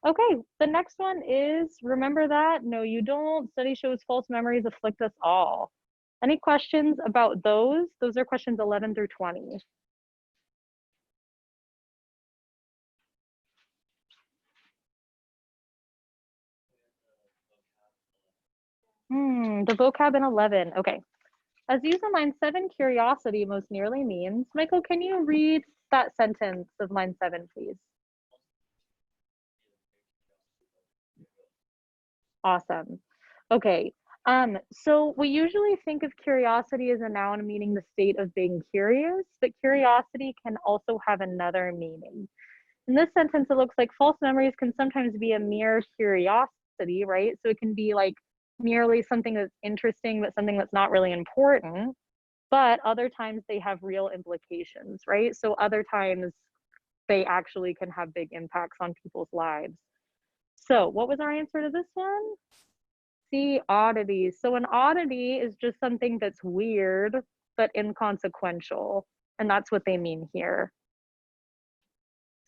Okay, the next one is, remember that? No, you don't. Study shows false memories afflict us all. Any questions about those? Those are questions 11 through 20. The vocab in 11. Okay. As used in line 7, curiosity most nearly means. Michael, can you read that sentence of line 7, please? Awesome. Okay. So we usually think of curiosity as a noun meaning the state of being curious, but curiosity can also have another meaning. In this sentence, it looks like false memories can sometimes be a mere curiosity, right? So it can be like merely something that's interesting, but something that's not really important. But other times they have real implications, right? So other times they actually can have big impacts on people's lives. So what was our answer to this one? C, oddities. So an oddity is just something that's weird, but inconsequential. And that's what they mean here.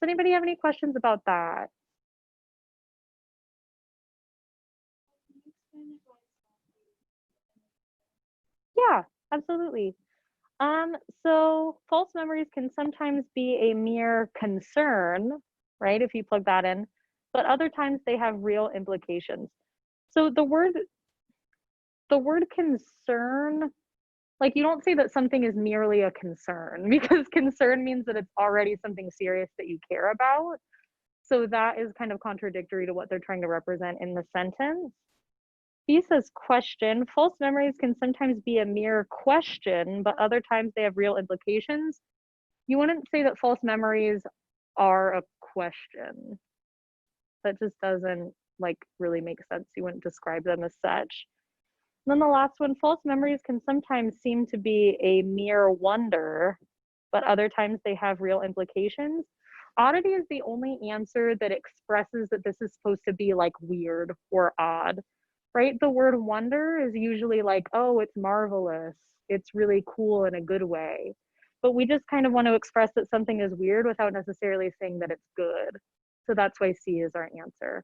Does anybody have any questions about that? Yeah, absolutely. So false memories can sometimes be a mere concern, right? If you plug that in, but other times they have real implications. So the word concern, like you don't say that something is merely a concern because concern means that it's already something serious that you care about. So that is kind of contradictory to what they're trying to represent in the sentence. B says question. False memories can sometimes be a mere question, but other times they have real implications. You wouldn't say that false memories are a question. That just doesn't like really make sense. You wouldn't describe them as such. And then the last one, false memories can sometimes seem to be a mere wonder, but other times they have real implications. Oddity is the only answer that expresses that this is supposed to be like weird or odd, right? The word wonder is usually like, oh, it's marvelous. It's really cool in a good way. But we just kind of want to express that something is weird without necessarily saying that it's good. So that's why C is our answer.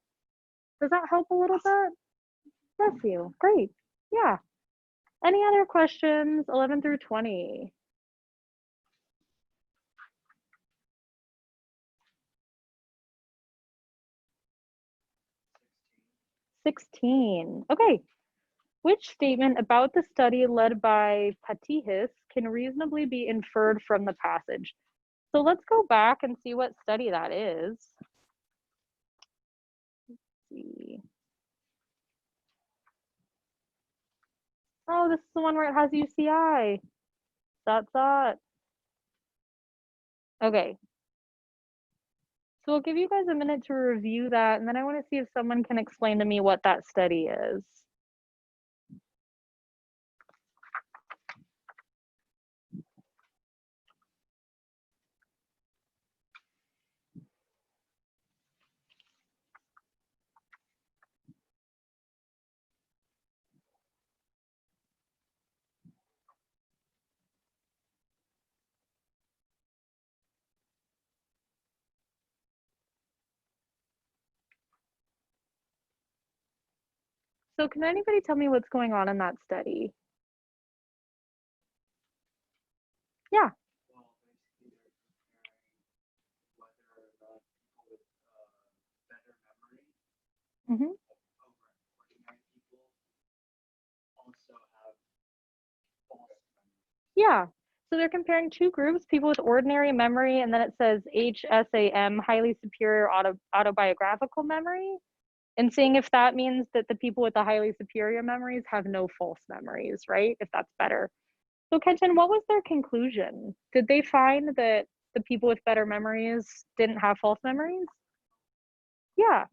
Does that help a little bit? Bless you. Great. Yeah. Any other questions? 11 through 20. 16. Okay. Which statement about the study led by Patihis can reasonably be inferred from the passage? So let's go back and see what study that is. Let's see. Oh, this is the one where it has UCI. Dot. Okay. So I'll give you guys a minute to review that, and then I want to see if someone can explain to me what that study is. So can anybody tell me what's going on in that study? Yeah. Well, basically they're comparing whether Mhm. ordinary people also have false memories. Yeah. So they're comparing two groups, people with ordinary memory, and then it says HSAM, highly superior autobiographical memory, and seeing if that means that the people with the highly superior memories have no false memories, right? If that's better. So Kenton, what was their conclusion? Did they find that the people with better memories didn't have false memories? Yeah.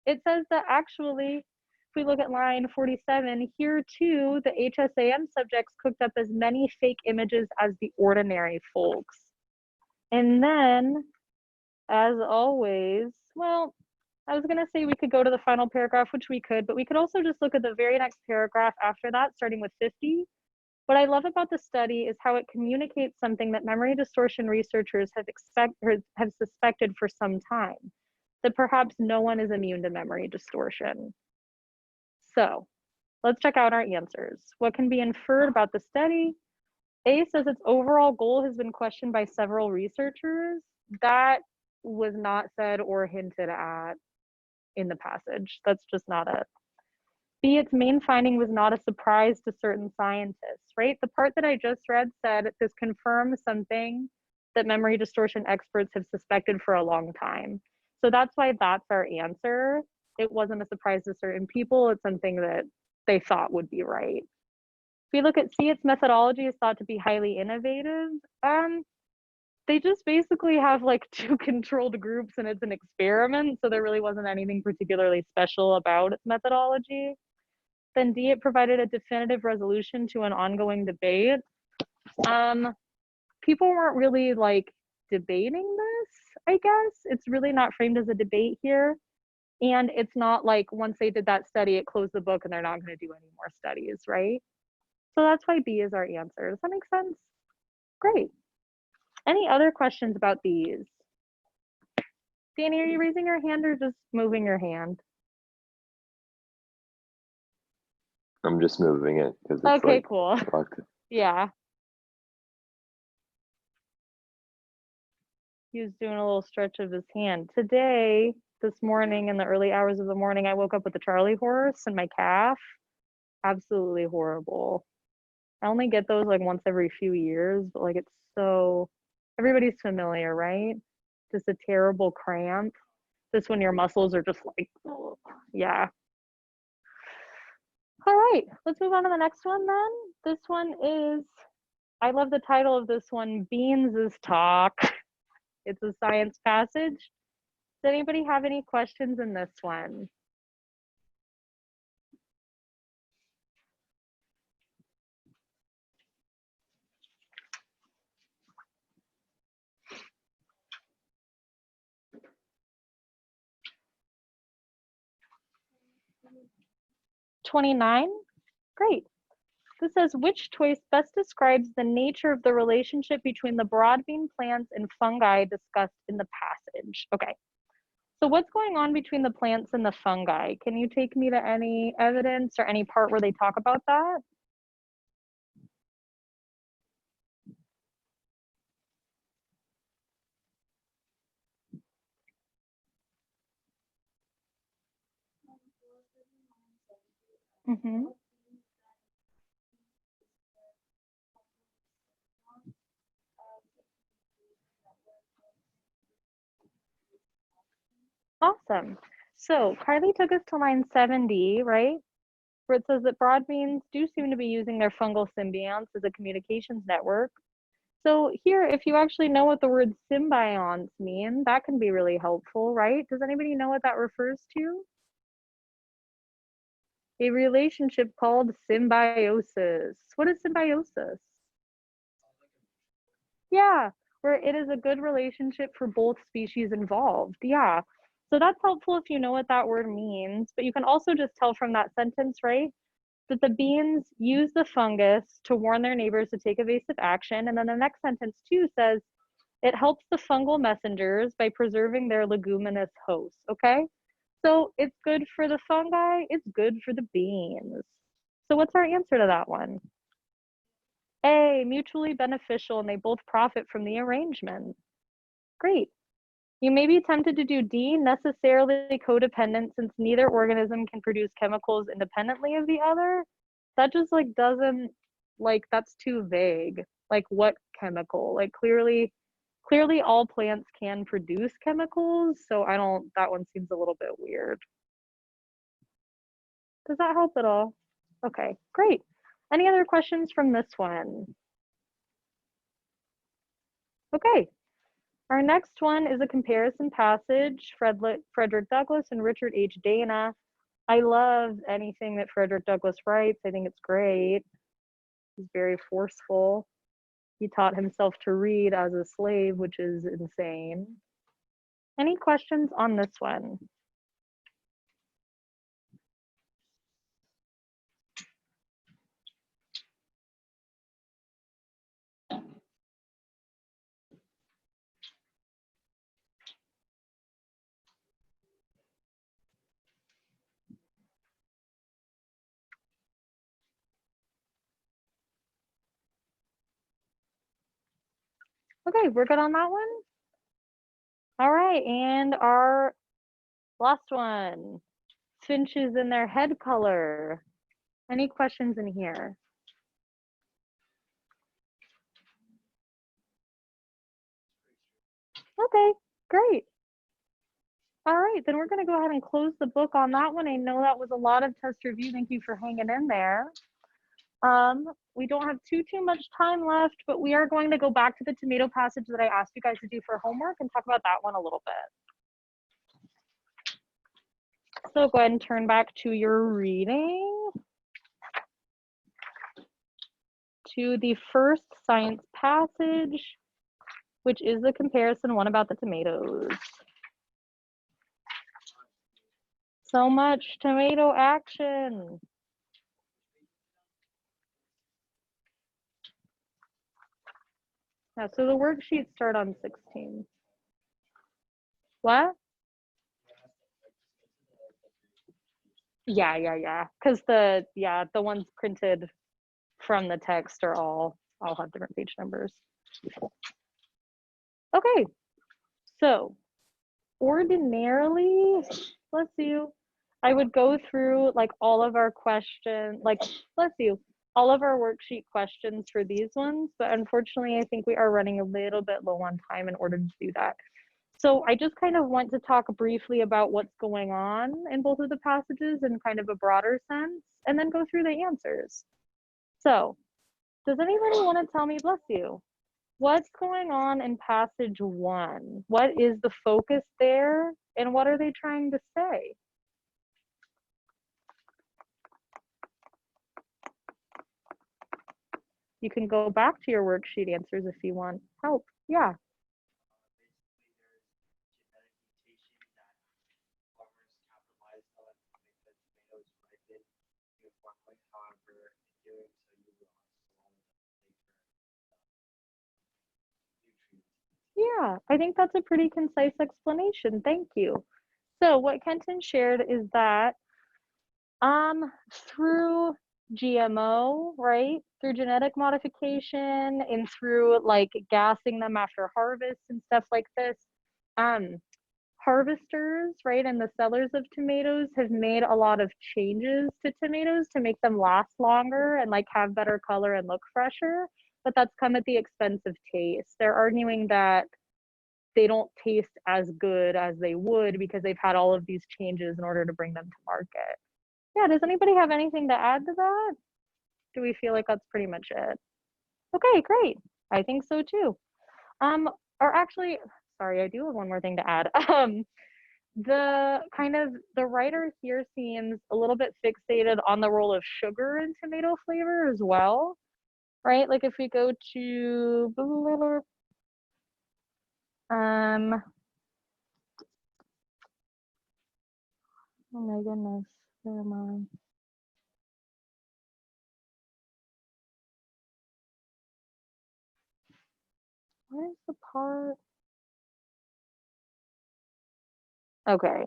It says that actually, if we look at line 47, here too, the HSAM subjects cooked up as many fake images as the ordinary folks. And then, as always, well, I was going to say we could go to the final paragraph, which we could, but we could also just look at the very next paragraph after that, starting with 50. What I love about the study is how it communicates something that memory distortion researchers have suspected for some time, that perhaps no one is immune to memory distortion. So let's check out our answers. What can be inferred about the study? A says its overall goal has been questioned by several researchers. That was not said or hinted at in the passage. That's just not it. B, its main finding was not a surprise to certain scientists, right? The part that I just read said this confirms something that memory distortion experts have suspected for a long time. So that's why that's our answer. It wasn't a surprise to certain people. It's something that they thought would be right. If we look at C, its methodology is thought to be highly innovative. They just basically have like two controlled groups and it's an experiment. So there really wasn't anything particularly special about its methodology. Then D, it provided a definitive resolution to an ongoing debate. People weren't really like debating this, I guess. It's really not framed as a debate here. And it's not like once they did that study, it closed the book and they're not going to do any more studies, right? So that's why B is our answer. Does that make sense? Great. Any other questions about these? Danny, are you raising your hand or just moving your hand? I'm just moving it because it's Okay, like cool. locked. Yeah. He was doing a little stretch of his hand. Today, this morning, in the early hours of the morning, I woke up with a Charlie horse in my calf. Absolutely horrible. I only get those like once every few years, but like it's so, everybody's familiar, right? Just a terrible cramp. Just when your muscles are just like, oh, yeah. All right, let's move on to the next one then. This one is, I love the title of this one, Beans is Talk. It's a science passage. Does anybody have any questions in this one? $29? Great. This says, which choice best describes the nature of the relationship between the broadbean plants and fungi discussed in the passage? Okay. So what's going on between the plants and the fungi? Can you take me to any evidence or any part where they talk about that? Mm-hmm. Awesome. So Carly took us to line 70, right? Where it says that broadbeans do seem to be using their fungal symbionts as a communications network. So here, if you actually know what the word symbionts mean, that can be really helpful, right? Does anybody know what that refers to? A relationship called symbiosis. What is symbiosis? Yeah, where it is a good relationship for both species involved. Yeah. So that's helpful if you know what that word means, but you can also just tell from that sentence, right? That the beans use the fungus to warn their neighbors to take evasive action. And then the next sentence too says, it helps the fungal messengers by preserving their leguminous hosts, okay? So it's good for the fungi, it's good for the beans. So what's our answer to that one? A, mutually beneficial, and they both profit from the arrangement. Great. You may be tempted to do D, necessarily codependent, since neither organism can produce chemicals independently of the other. That just like doesn't, like, that's too vague. Like, what chemical? Like, clearly all plants can produce chemicals, so I don't, that one seems a little bit weird. Does that help at all? Okay, great. Any other questions from this one? Okay, our next one is a comparison passage, Frederick Douglass and Richard H. Dana. I love anything that Frederick Douglass writes. I think it's great. He's very forceful. He taught himself to read as a slave, which is insane. Any questions on this one? Okay, we're good on that one? All right, and our last one, finches in their head color. Any questions in here? Okay, great. All right, then we're gonna go ahead and close the book on that one. I know that was a lot of test review. Thank you for hanging in there. We don't have too much time left, but we are going to go back to the tomato passage that I asked you guys to do for homework and talk about that one a little bit. So go ahead and turn back to your reading. To the first science passage, which is the comparison one about the tomatoes. So much tomato action. Yeah, so the worksheets start on 16. What? Yeah. Because the ones printed from the text are all have different page numbers. Okay, so ordinarily, let's see, I would go through like all of our questions, like let's see, all of our worksheet questions for these ones, but unfortunately I think we are running a little bit low on time in order to do that. So I just kind of want to talk briefly about what's going on in both of the passages in kind of a broader sense, and then go through the answers. So does anybody want to tell me, bless you, what's going on in passage 1? What is the focus there, and what are they trying to say? You can go back to your worksheet answers if you want help. Yeah. Basically, there's genetic mutation that farmers capitalized on to make the tomatoes ripen uniformly. However, in doing so, you lost a lot of the nutrients. Yeah, I think that's a pretty concise explanation. Thank you. So what Kenton shared is that through GMO, right, through genetic modification and through like gassing them after harvest and stuff like this, harvesters, right, and the sellers of tomatoes have made a lot of changes to tomatoes to make them last longer and like have better color and look fresher, but that's come at the expense of taste. They're arguing that they don't taste as good as they would because they've had all of these changes in order to bring them to market. Yeah, does anybody have anything to add to that? Do we feel like that's pretty much it? Okay, great. I think so too. Or actually, sorry, I do have one more thing to add. The writer here seems a little bit fixated on the role of sugar in tomato flavor as well, right? Like if we go to oh my goodness, where am I? Where's the part? Okay.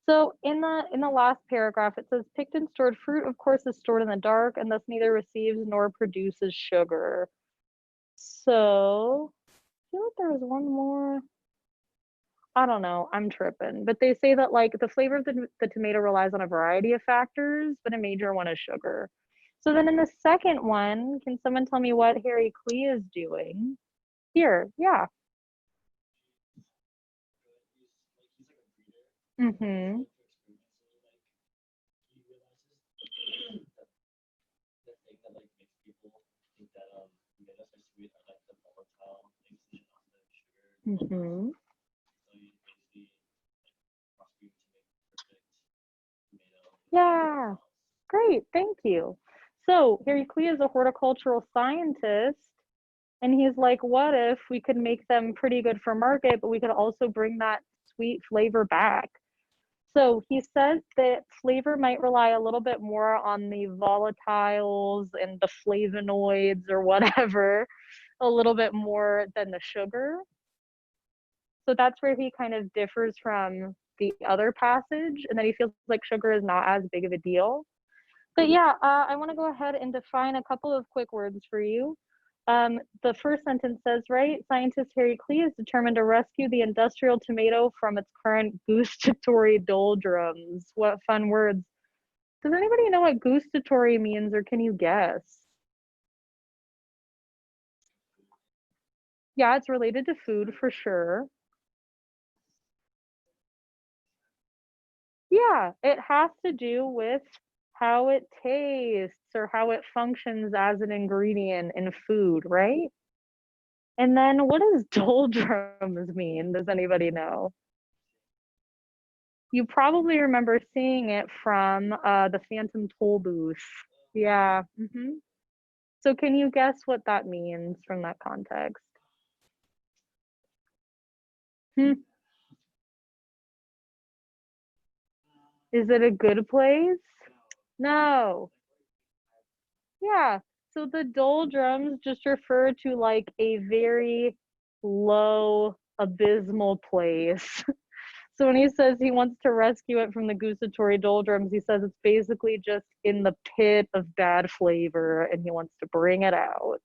So in the last paragraph, it says picked and stored fruit, of course, is stored in the dark and thus neither receives nor produces sugar. So I feel like there was one more. I don't know, I'm tripping. But they say that like the flavor of the tomato relies on a variety of factors, but a major one is sugar. So then in the second one, can someone tell me what Harry Klee is doing? Here, yeah. Mm-hmm. The thing that like makes people think that tomatoes are sweet are like the volatile things in the sugar. Mm-hmm. So you basically like crossbreed to make perfect tomato. Yeah. Great, thank you. So Harry Klee is a horticultural scientist, and he's like, what if we could make them pretty good for market, but we could also bring that sweet flavor back? So he says that flavor might rely a little bit more on the volatiles and the flavonoids or whatever, a little bit more than the sugar. So that's where he kind of differs from the other passage, and that he feels like sugar is not as big of a deal. But yeah, I want to go ahead and define a couple of quick words for you. The first sentence says, right, scientist Harry Klee is determined to rescue the industrial tomato from its current gustatory doldrums. What fun words. Does anybody know what gustatory means, or can you guess? Yeah, it's related to food for sure. Yeah, it has to do with how it tastes or how it functions as an ingredient in food, right? And then what does doldrums mean? Does anybody know? You probably remember seeing it from the Phantom Toll booth. Yeah. So can you guess what that means from that context? Hmm. Is it a good place? No. Yeah. So the doldrums just refer to like a very low, abysmal place. So when he says he wants to rescue it from the gustatory doldrums, he says it's basically just in the pit of bad flavor and he wants to bring it out.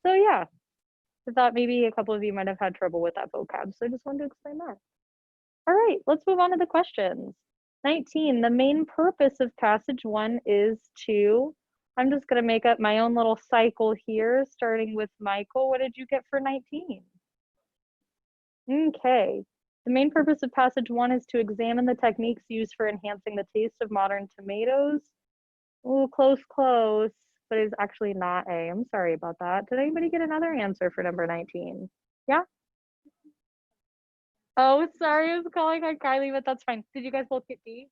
So yeah, I thought maybe a couple of you might have had trouble with that vocab, so I just wanted to explain that. All right, let's move on to the questions. 19, the main purpose of passage 1 is to, I'm just going to make up my own little cycle here, starting with Michael. What did you get for 19? Okay. The main purpose of passage 1 is to examine the techniques used for enhancing the taste of modern tomatoes. Ooh, close, close, but it's actually not A. I'm sorry about that. Did anybody get another answer for number 19? Yeah? Oh, sorry, I was calling on Kylie, but that's fine. Did you guys both get D?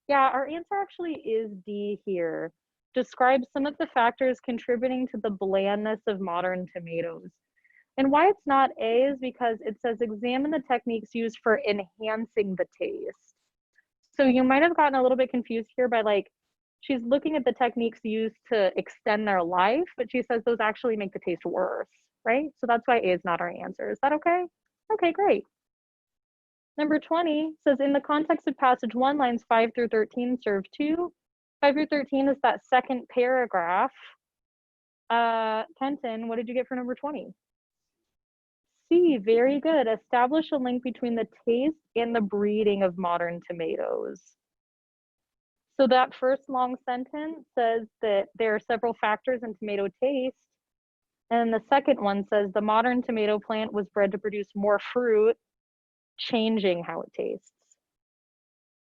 Yeah, our answer actually is D here. Describe some of the factors contributing to the blandness of modern tomatoes. And why it's not A is because it says examine the techniques used for enhancing the taste. So you might have gotten a little bit confused here by like, she's looking at the techniques used to extend their life, but she says those actually make the taste worse, right? So that's why A is not our answer. Is that okay? Okay, great. Number 20 says, in the context of passage 1, lines 5 through 13 serve 2. 5 through 13 is that second paragraph. Kenton, what did you get for number 20? C, very good. Establish a link between the taste and the breeding of modern tomatoes. So that first long sentence says that there are several factors in tomato taste. And the second one says the modern tomato plant was bred to produce more fruit, changing how it tastes.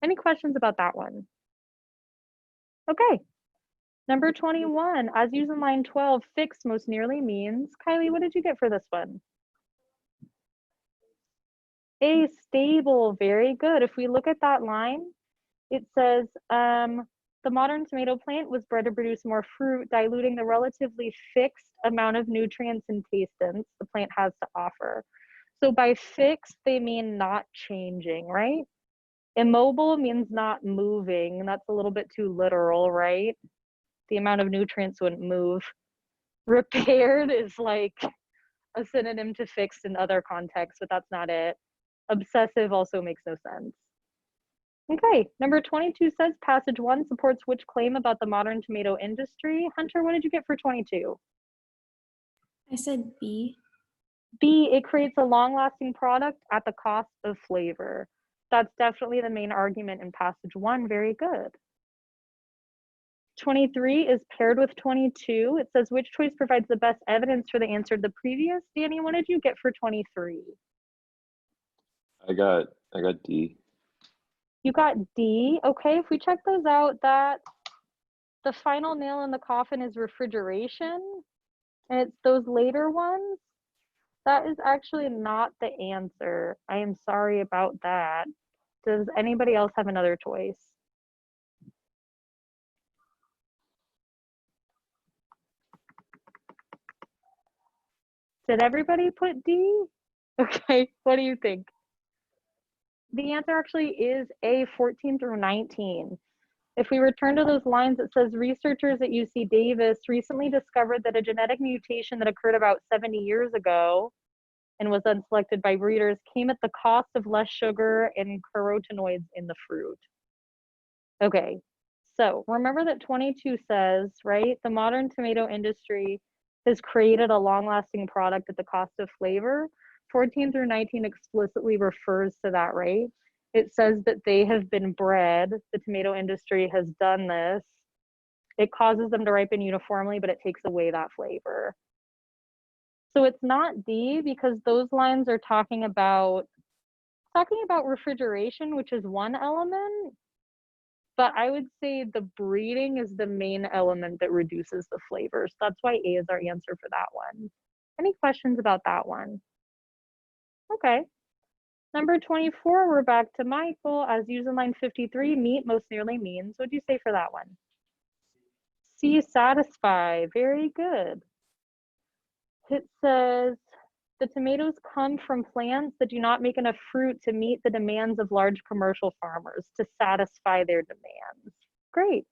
Any questions about that one? Okay. Number 21, as used in line 12, fixed most nearly means. Kylie, what did you get for this one? A, stable, very good. If we look at that line, it says the modern tomato plant was bred to produce more fruit, diluting the relatively fixed amount of nutrients and tastants the plant has to offer. So by fixed, they mean not changing, right? Immobile means not moving. That's a little bit too literal, right? The amount of nutrients wouldn't move. Repaired is like a synonym to fixed in other contexts, but that's not it. Obsessive also makes no sense. Okay, number 22 says passage 1 supports which claim about the modern tomato industry? Hunter, what did you get for 22? I said B. B, it creates a long-lasting product at the cost of flavor. That's definitely the main argument in passage 1. Very good. 23 is paired with 22. It says, which choice provides the best evidence for the answer to the previous? Danny, what did you get for 23? I got D. You got D. Okay, if we check those out, that the final nail in the coffin is refrigeration, and it's those later ones. That is actually not the answer. I am sorry about that. Does anybody else have another choice? Did everybody put D? Okay, what do you think? The answer actually is A, 14 through 19. If we return to those lines, it says researchers at UC Davis recently discovered that a genetic mutation that occurred about 70 years ago and was unselected by breeders came at the cost of less sugar and carotenoids in the fruit. Okay, so remember that 22 says, right, the modern tomato industry has created a long-lasting product at the cost of flavor. 14 through 19 explicitly refers to that, right? It says that they have been bred, the tomato industry has done this. It causes them to ripen uniformly, but it takes away that flavor. So it's not D, because those lines are talking about refrigeration, which is one element, but I would say the breeding is the main element that reduces the flavors. That's why A is our answer for that one. Any questions about that one? Okay. Number 24, we're back to Michael. As used in line 53, meet most nearly means. What'd you say for that one? C, satisfy. Very good. It says, the tomatoes come from plants that do not make enough fruit to meet the demands of large commercial farmers to satisfy their demands. Great.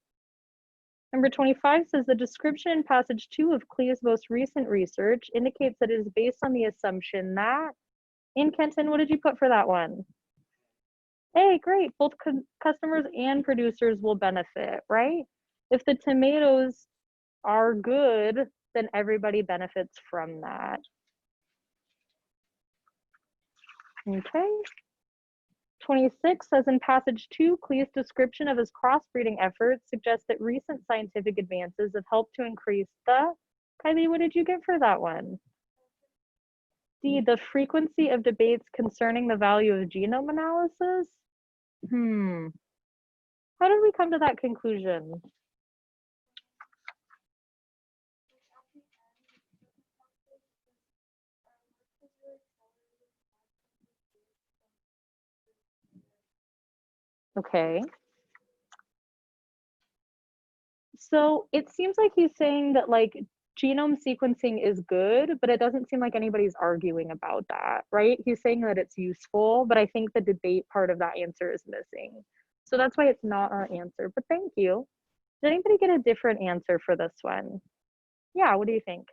Number 25 says the description in passage 2 of Clea's most recent research indicates that it is based on the assumption that, in Kenton, what did you put for that one? Hey, great. Both customers and producers will benefit, right? If the tomatoes are good, then everybody benefits from that. Okay. 26 says in passage 2, Clea's description of his crossbreeding efforts suggests that recent scientific advances have helped to increase the, Kylie, what did you get for that one? D, the frequency of debates concerning the value of genome analysis. How did we come to that conclusion? Okay. So it seems like he's saying that like genome sequencing is good, but it doesn't seem like anybody's arguing about that, right? He's saying that it's useful, but I think the debate part of that answer is missing. So that's why it's not our answer, but thank you. Did anybody get a different answer for this one? Yeah, what do you think?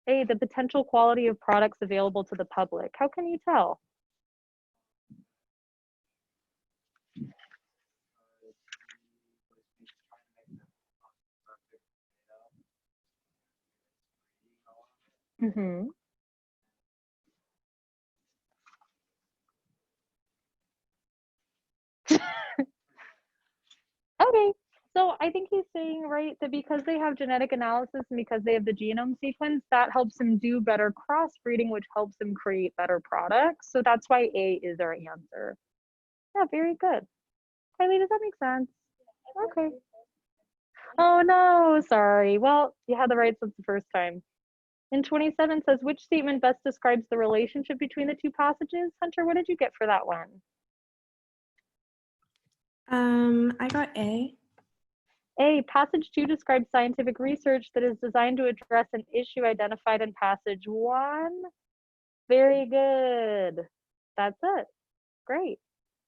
A, the potential quality of products available to the public. How can you tell? Mm-hmm. Okay, so I think he's saying, right, that because they have genetic analysis and because they have the genome sequence, that helps them do better crossbreeding, which helps them create better products. So that's why A is our answer. Yeah, very good. Kylie, does that make sense? Okay. Oh no, sorry. Well, you had the right sense the first time. And 27 says, which statement best describes the relationship between the two passages? Hunter, what did you get for that one? I got A. A, passage 2 describes scientific research that is designed to address an issue identified in passage 1. Very good. That's it. Great.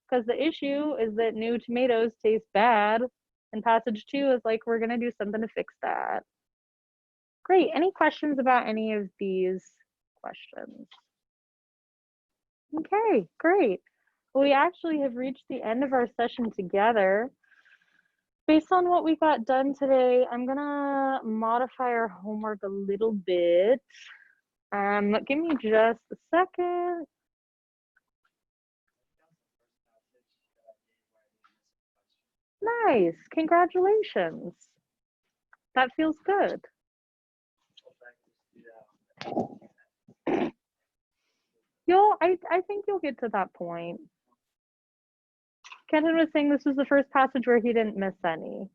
Because the issue is that new tomatoes taste bad, and passage 2 is like, we're going to do something to fix that. Great. Any questions about any of these questions? Okay, great. Well, we actually have reached the end of our session together. Based on what we got done today, I'm gonna modify our homework a little bit. Give me just a second. Nice, congratulations. That feels good. I think you'll get to that point. Kenton was saying this was the first passage where he didn't miss any.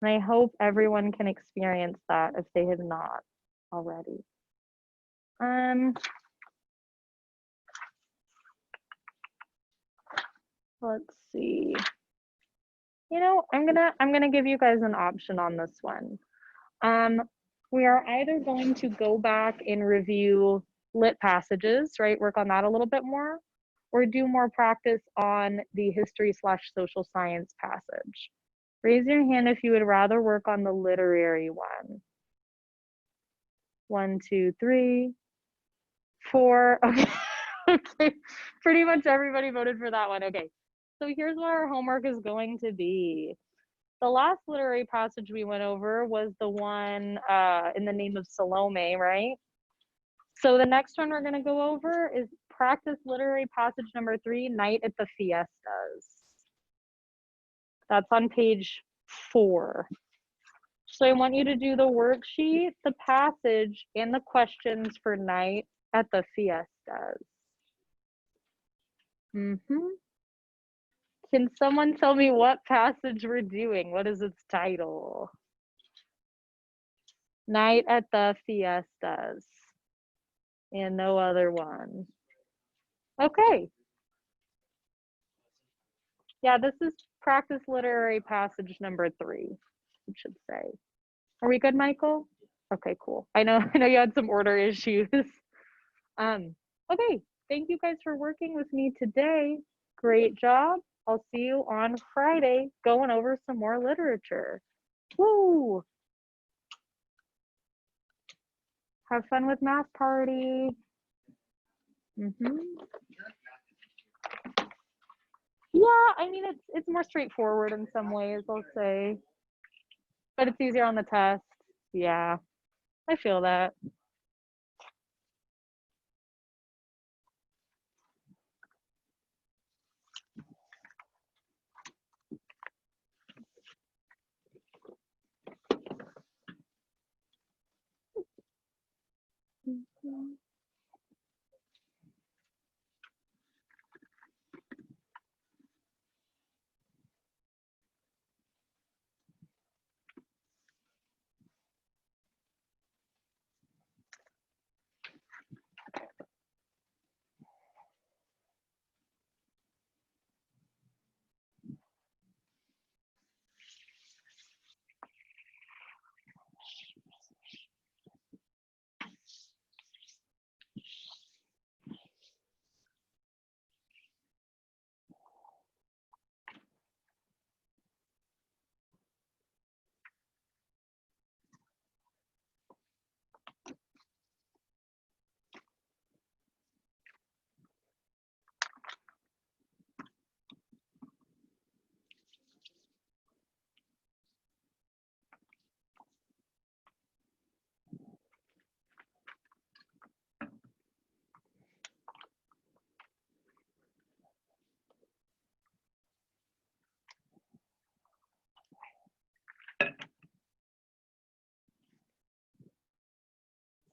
And I hope everyone can experience that if they have not already. Let's see. You know, I'm gonna give you guys an option on this one. We are either going to go back and review lit passages, right? Work on that a little bit more, or do more practice on the history/social science passage. Raise your hand if you would rather work on the literary one. 1, 2, 3, 4. Okay. Okay. Pretty much everybody voted for that one. Okay. So here's what our homework is going to be. The last literary passage we went over was the one in the name of Salome, right? So the next one we're going to go over is practice literary passage number 3, Night at the Fiestas. That's on page 4. So I want you to do the worksheet, the passage, and the questions for Night at the Fiestas. Can someone tell me what passage we're doing? What is its title? Night at the Fiestas. And no other one. Okay. Yeah, this is practice literary passage number 3, it should say. Are we good, Michael? Okay, cool. I know you had some order issues. Okay, thank you guys for working with me today. Great job. I'll see you on Friday going over some more literature. Woo! Have fun with math party. Yeah, I mean it's more straightforward in some ways, I'll say. But it's easier on the test. Yeah, I feel that.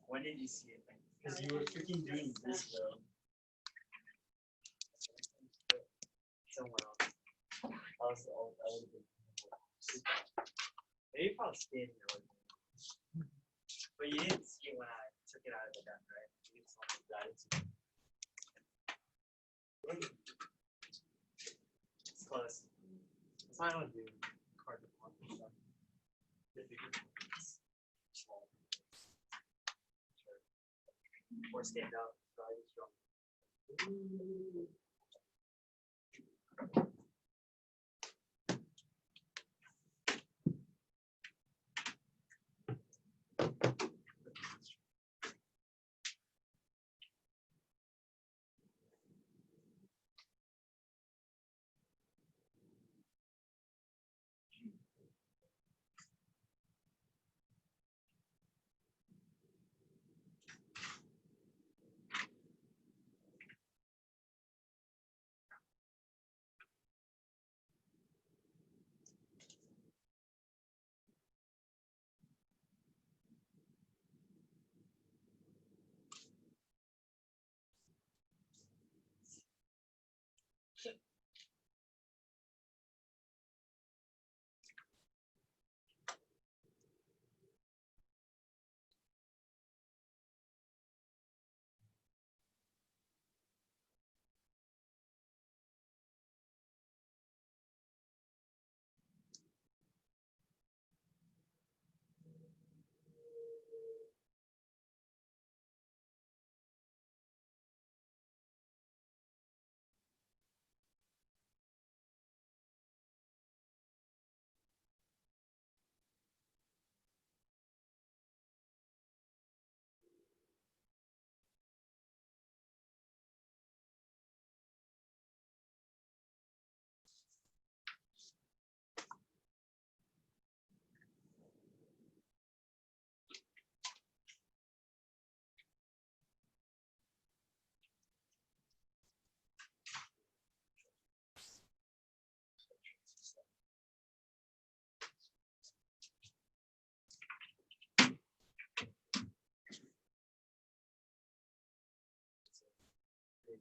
When did you see it? Because you were freaking doing this though. Somewhere else. I was maybe probably stayed here with me. But you didn't see it when I took it out of the gun, right? You just want to got it. It's close. That's why I don't do card stuff. Small. Or stand up. So I just don't. I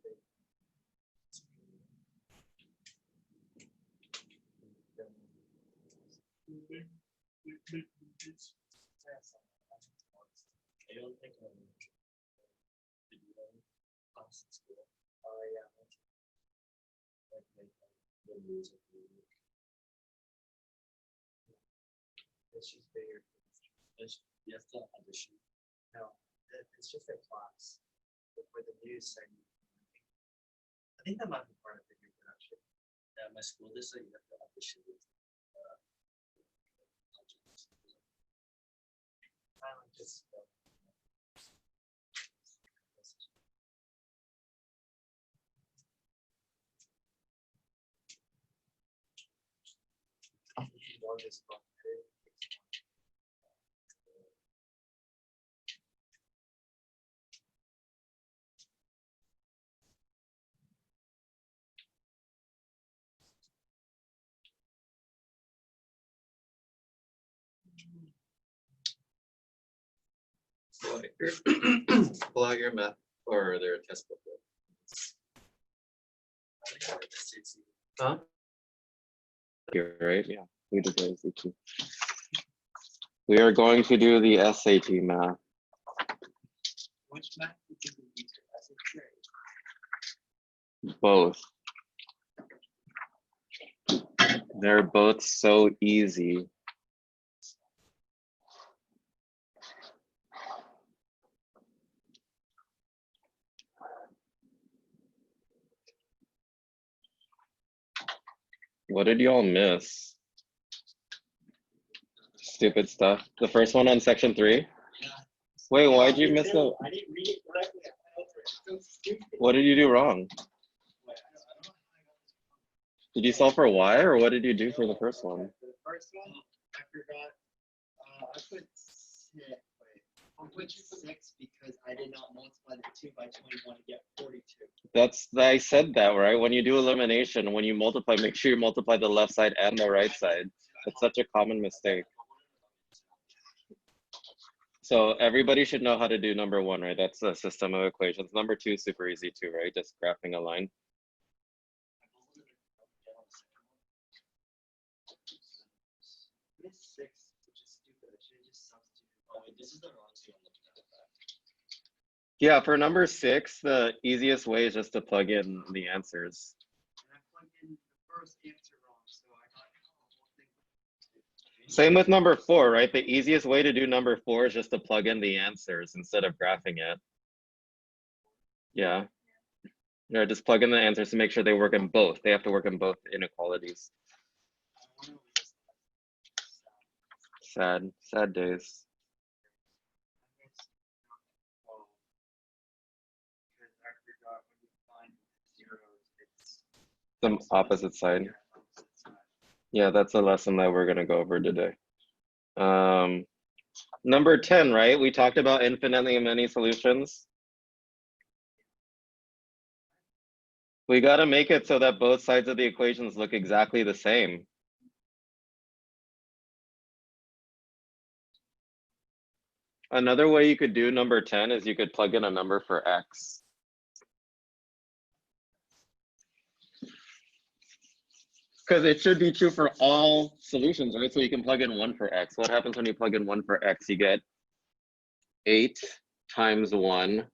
don't think did you class in school? Yeah. Like the music. It's just bigger. You have to audition. No, it's just a class. But for the news segment, I think that might be part of the new production. Yeah, my school district, you have to audition with Just more just fun. Pull out your math or their test book. Huh? You're right. Yeah, we did the SAT. We are going to do the SAT math. Which math did you use as a grade? Both. They're both so easy. What did y'all miss? Stupid stuff. The first one on section 3? Wait, why'd you miss the? I didn't read it correctly. I fell for it. It's so stupid. What did you do wrong? I don't know how I got this wrong. Did you solve for y, or what did you do for the first one? The first one, I forgot. I put 6. Wait, I put 6 because I did not multiply the 2 by 21 to get 42. I said that, right? When you do elimination, when you multiply, make sure you multiply the left side and the right side. It's such a common mistake. So everybody should know how to do number 1, right? That's the system of equations. Number 2 is super easy too, right? Just graphing a line. This 6, which is stupid. I should have just substituted. Oh wait, this is the wrong two I'm looking at. Yeah, for number 6, the easiest way is just to plug in the answers. And I plugged in the first answer wrong, so I got the whole thing. Same with number 4, right? The easiest way to do number 4 is just to plug in the answers instead of graphing it. Yeah. Or just plug in the answers to make sure they work in both. They have to work in both inequalities. Sad, sad days. The opposite side. Yeah, that's a lesson that we're gonna go over today. Number 10, right? We talked about infinitely many solutions. We gotta make it so that both sides of the equations look exactly the same. Another way you could do number 10 is you could plug in a number for x. Because it should be true for all solutions, right? So you can plug in 1 for x. What happens when you plug in 1 for x? You get 8 times 1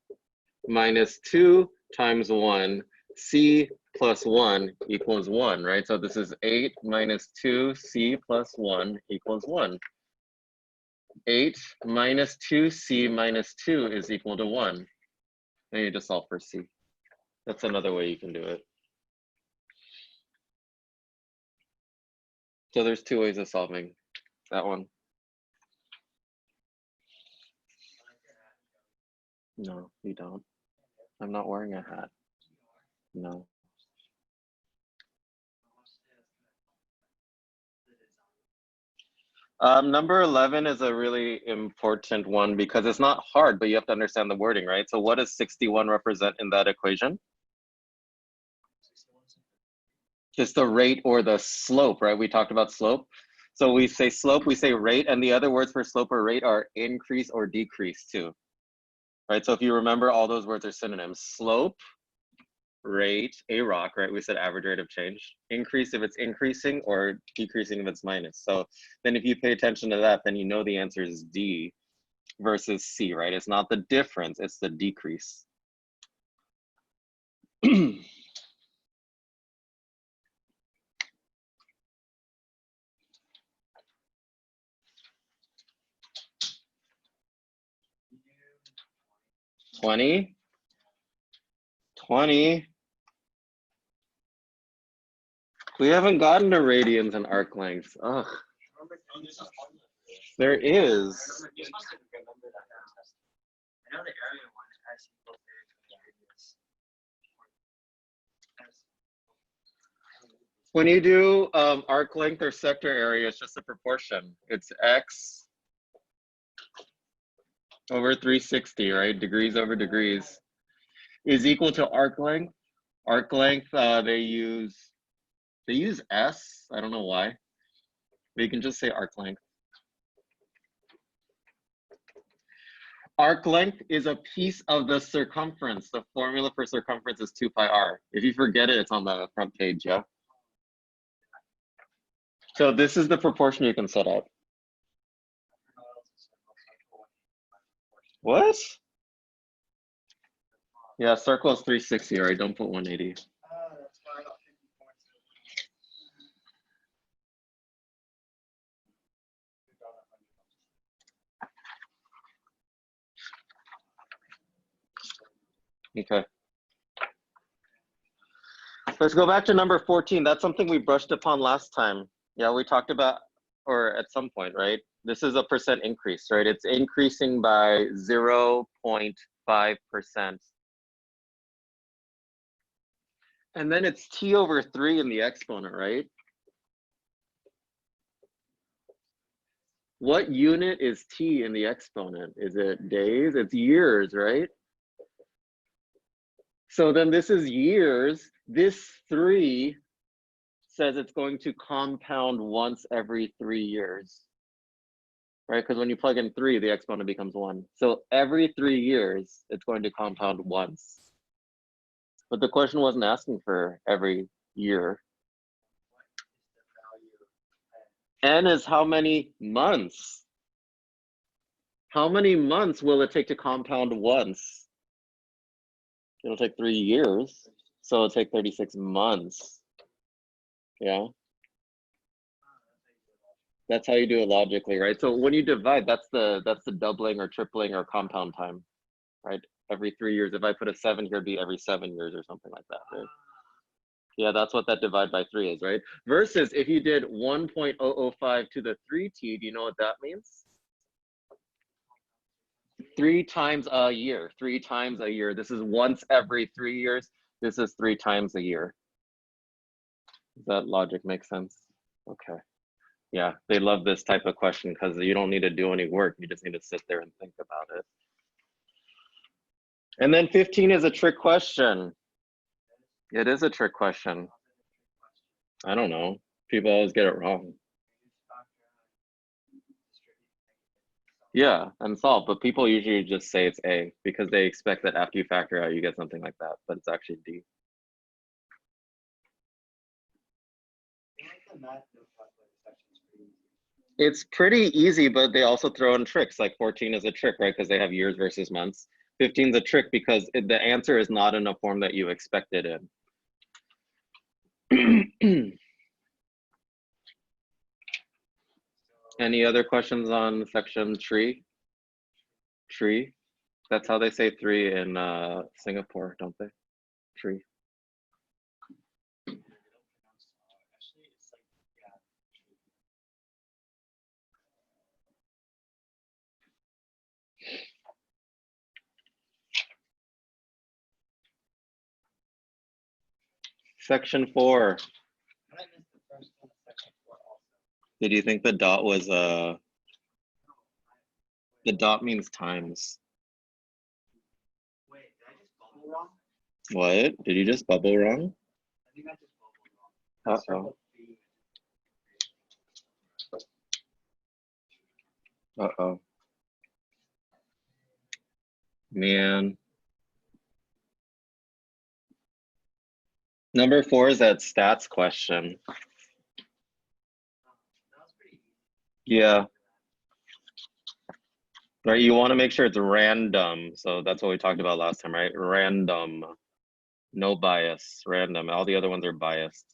minus 2 times 1, c plus 1 equals 1, right? So this is 8 minus 2, c plus 1 equals 1. 8 minus 2c minus 2 is equal to 1. And you just solve for c. That's another way you can do it. So there's 2 ways of solving that one. No, you don't. I'm not wearing a hat. No. Number 11 is a really important one because it's not hard, but you have to understand the wording, right? So what does 61 represent in that equation? It's the rate or the slope, right? We talked about slope. So we say slope, we say rate, and the other words for slope or rate are increase or decrease too. Right, so if you remember, all those words are synonyms. Slope rate, AROC, right? We said average rate of change. Increase if it's increasing or decreasing if it's minus. So then if you pay attention to that, then you know the answer is D versus C, right? It's not the difference, it's the decrease. 20. We haven't gotten to radians and arc lengths. Ugh. There is. You must have remembered that test. I know the area one has equal area to the radius. When you do arc length or sector area, it's just a proportion. It's x over 360, right? Degrees over degrees is equal to arc length. Arc length, they use S. I don't know why. But you can just say arc length. Arc length is a piece of the circumference. The formula for circumference is 2 pi r. If you forget it, it's on the front page, yeah? So this is the proportion you can set up. What? Yeah, circle is 360, right? Don't put 180. That's why I got 50 points. Okay. Let's go back to number 14. That's something we brushed upon last time. Yeah, we talked about, or at some point, right? This is a percent increase, right? It's increasing by 0.5%. And then it's t over 3 in the exponent, right? What unit is t in the exponent? Is it days? It's years, right? So then this is years. This 3 says it's going to compound once every 3 years, right? Because when you plug in 3, the exponent becomes 1. So every 3 years, it's going to compound once. But the question wasn't asking for every year. N is how many months? How many months will it take to compound once? It'll take 3 years. So it'll take 36 months. Yeah. That's how you do it logically, right? So when you divide, that's the doubling or tripling or compound time, right? Every 3 years. If I put a 7 here, it'd be every 7 years or something like that, right? Yeah, that's what that divide by 3 is, right? Versus if you did 1.005 to the 3t, do you know what that means? 3 times a year, 3 times a year. This is once every 3 years. This is 3 times a year. Does that logic make sense? Okay. Yeah, they love this type of question because you don't need to do any work. You just need to sit there and think about it. And then 15 is a trick question. It is a trick question. I don't know. People always get it wrong. Yeah, and solve, but people usually just say it's A because they expect that after you factor out, you get something like that, but it's actually D. It's pretty easy, but they also throw in tricks. Like 14 is a trick, right? Because they have years versus months. 15 is a trick because the answer is not in a form that you expect it in. Any other questions on section tree? Tree. That's how they say 3 in Singapore, don't they? Tree. Section 4. Did you think the dot was the dot means times? Wait, did I just bubble wrong? What? Did you just bubble wrong? I think I just bubbled wrong. Uh-oh. Uh-oh. Man. Number 4 is that stats question. That was pretty easy. Yeah. Right, you want to make sure it's random. So that's what we talked about last time, right? Random. No bias, random. All the other ones are biased.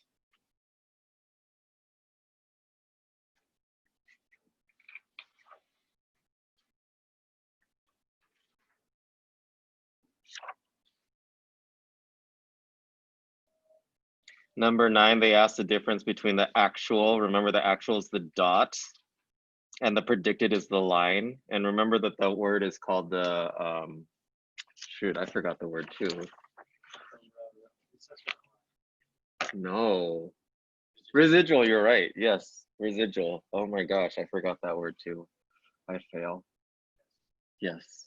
Number 9, they asked the difference between the actual. Remember, the actual is the dot, and the predicted is the line. And remember that the word is called the, shoot, I forgot the word too. No. Residual, you're right. Yes, residual. Oh my gosh, I forgot that word too. I fail. Yes.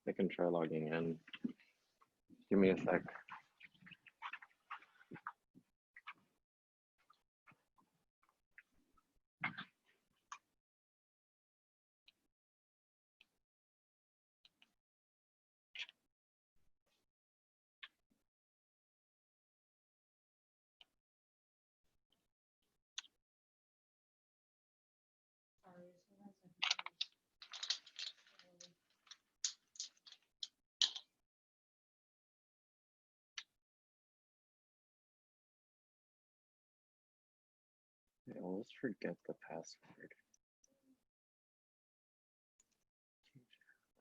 I can try logging in. Give me a sec. I always forget the password.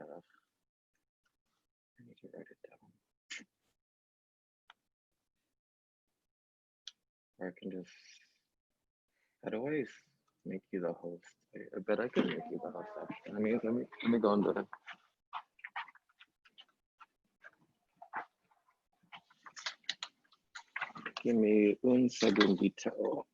I need to write it down. Or I can just, how do I make you the host? I bet I can make you the host actually. Let me go and do it. Give me un segundito.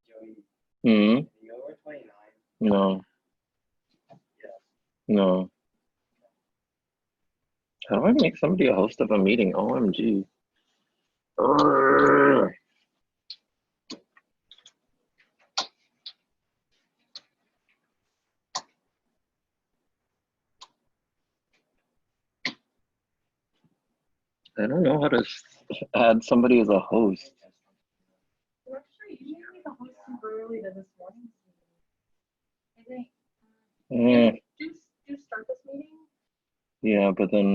Joey, Hmm? you over 29? No, Yes. no. How do I make somebody a host of a meeting? OMG. Urgh. I don't know how to add somebody as a host. Actually, you made me the host super early to this morning's meeting. I Mm, think. Do start this meeting? yeah, but then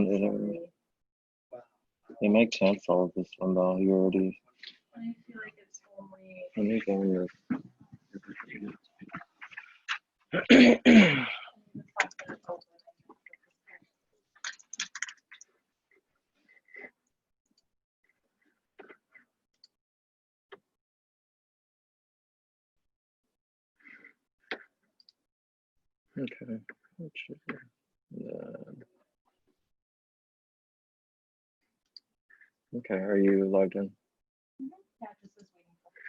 Sorry. it might cancel this one though. You already. I feel like it's only. Let me go in this. Okay. Okay, are you logged in? Yeah, just this waiting for.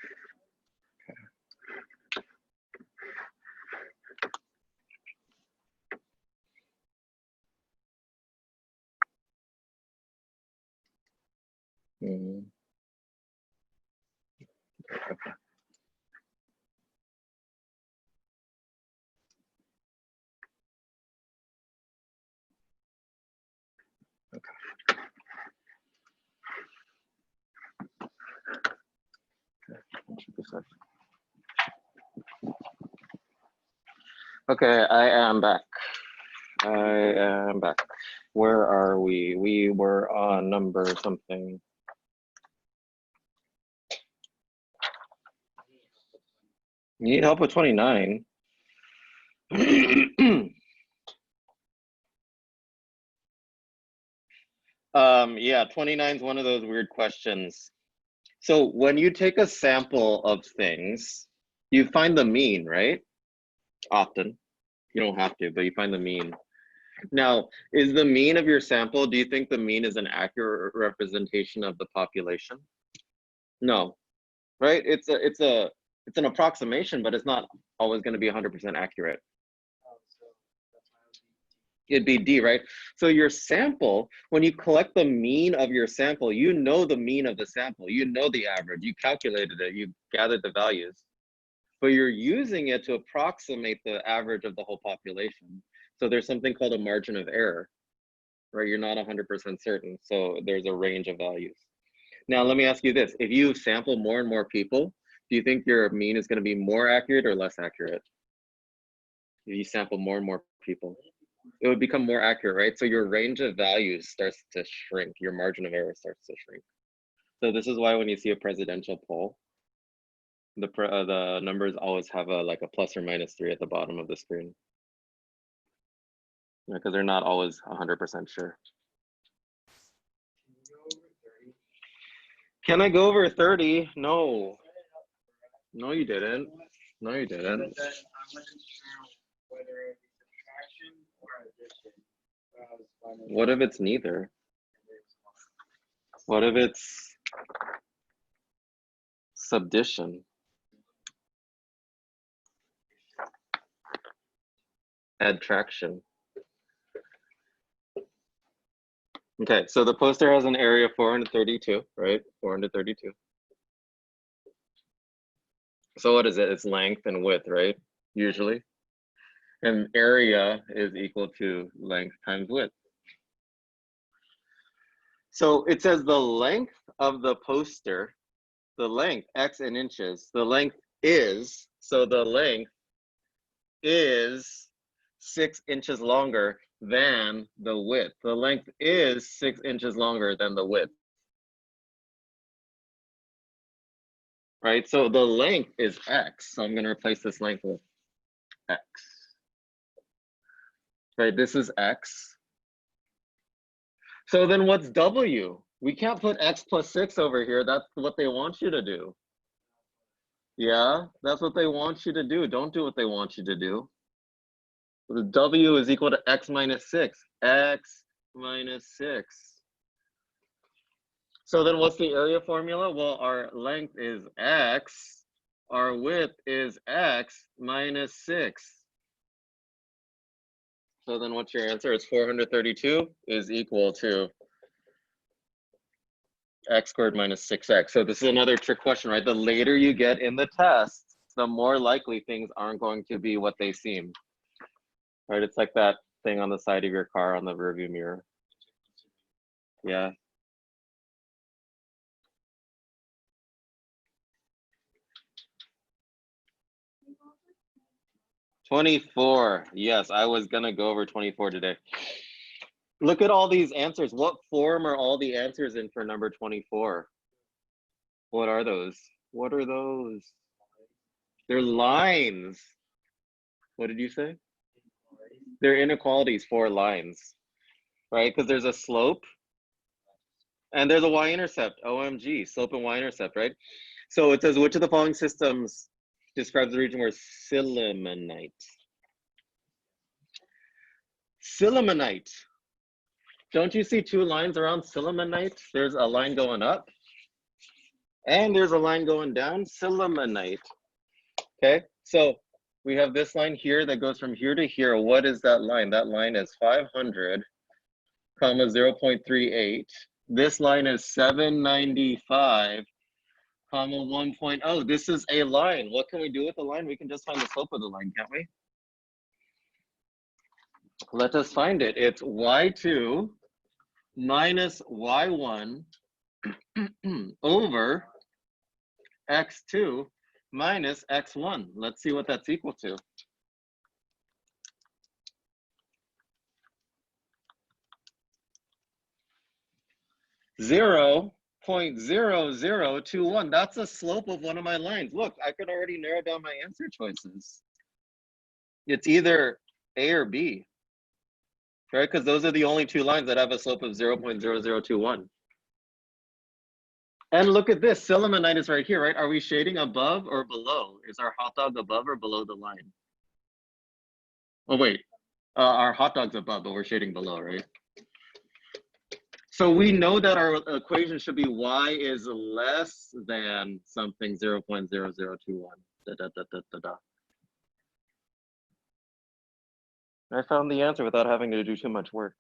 Mm. Okay. Okay, I am back. Where are we? We were on number something. You need help with 29. Yeah, 29 is one of those weird questions. So when you take a sample of things, you find the mean, right? Often. You don't have to, but you find the mean. Now, is the mean of your sample, do you think the mean is an accurate representation of the population? No, right? It's an approximation, but it's not always going to be 100% accurate. So that's why it would be It'd be D, right? So your sample, when you collect the mean of your sample, you know the mean of the sample, you know the average, you calculated it, you gathered the values, but you're using it to approximate the average of the whole population. So there's something called a margin of error, right? You're not 100% certain. So there's a range of values. Now, let me ask you this. If you sample more and more people, do you think your mean is going to be more accurate or less accurate? If you sample more and more people, it would become more accurate, right? So your range of values starts to shrink. Your margin of error starts to shrink. So this is why when you see a presidential poll, the numbers always have like a plus or minus 3 at the bottom of the screen. Because they're not always 100% sure. Can I go over 30? No. No, you didn't. No, you But didn't. then I wasn't sure whether it be subtraction or addition. So I was finding What if it's neither? there's one. What if it's subdition? Adtraction. Okay, so the poster has an area of 432, right? 432. So what is it? It's length and width, right? Usually. And area is equal to length times width. So it says the length of the poster, the length, X in inches, the length is, so the length is 6 inches longer than the width. The length is 6 inches longer than the width. Right, so the length is X. So I'm going to replace this length with X. Right, this is X. So then what's W? We can't put X plus 6 over here. That's what they want you to do. Yeah, that's what they want you to do. Don't do what they want you to do. The W is equal to X minus 6. X minus 6. So then what's the area formula? Well, our length is X. Our width is X minus 6. So then what's your answer? It's 432 is equal to X squared minus 6X. So this is another trick question, right? The later you get in the test, the more likely things aren't going to be what they seem. Right? It's like that thing on the side of your car on the rearview mirror. Yeah. '24. Yes, I was gonna go over 24 today. Look at all these answers. What form are all the answers in for number 24? What are those? What are those? They're lines. What did you say? They're inequalities for lines, right? Because there's a slope and there's a y-intercept. OMG, slope and y-intercept, right? So it says, which of the following systems describes the region where sillimanite? Sillimanite. Don't you see two lines around sillimanite? There's a line going up and there's a line going down. Sillimanite. Okay, so we have this line here that goes from here to here. What is that line? That line is 500, comma 0.38. This line is 795, comma 1.0. This is a line. What can we do with the line? We can just find the slope of the line, can't we? Let us find it. It's y2 minus y1 over x2 minus x1. Let's see what that's equal to. Zero 0.0021. That's the slope of one of my lines. Look, I could already narrow down my answer choices. It's either A or B, right? Because those are the only two lines that have a slope of 0.0021. And look at this, sillimanite is right here, right? Are we shading above or below? Is our hot dog above or below the line? Oh, wait. Our hot dog's above, but we're shading below, right? So we know that our equation should be y is less than something 0.0021. Da, da, da, da, da, da. I found the answer without having to do too much work.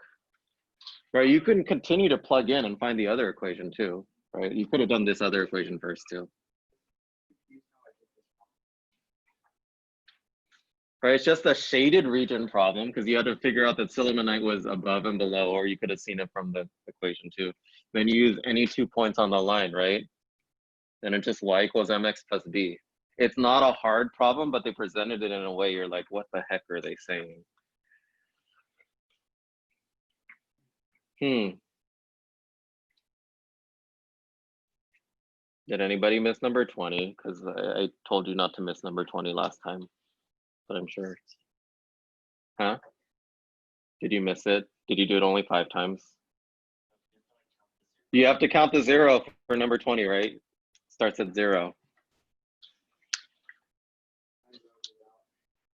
Right, you can continue to plug in and find the other equation too, right? You could have done this other equation first too. Right, it's just a shaded region problem because you had to figure out that sillimanite was above and below, or you could have seen it from the equation too. Then you use any 2 points on the line, right? Then it's just y equals mx plus b. It's not a hard problem, but they presented it in a way you're like, what the heck are they saying? Did anybody miss number 20? Because I told you not to miss number 20 last time, but I'm sure. Huh? Did you miss it? Did you do it only 5 times? You have to count the 0 for number 20, right? Starts at 0.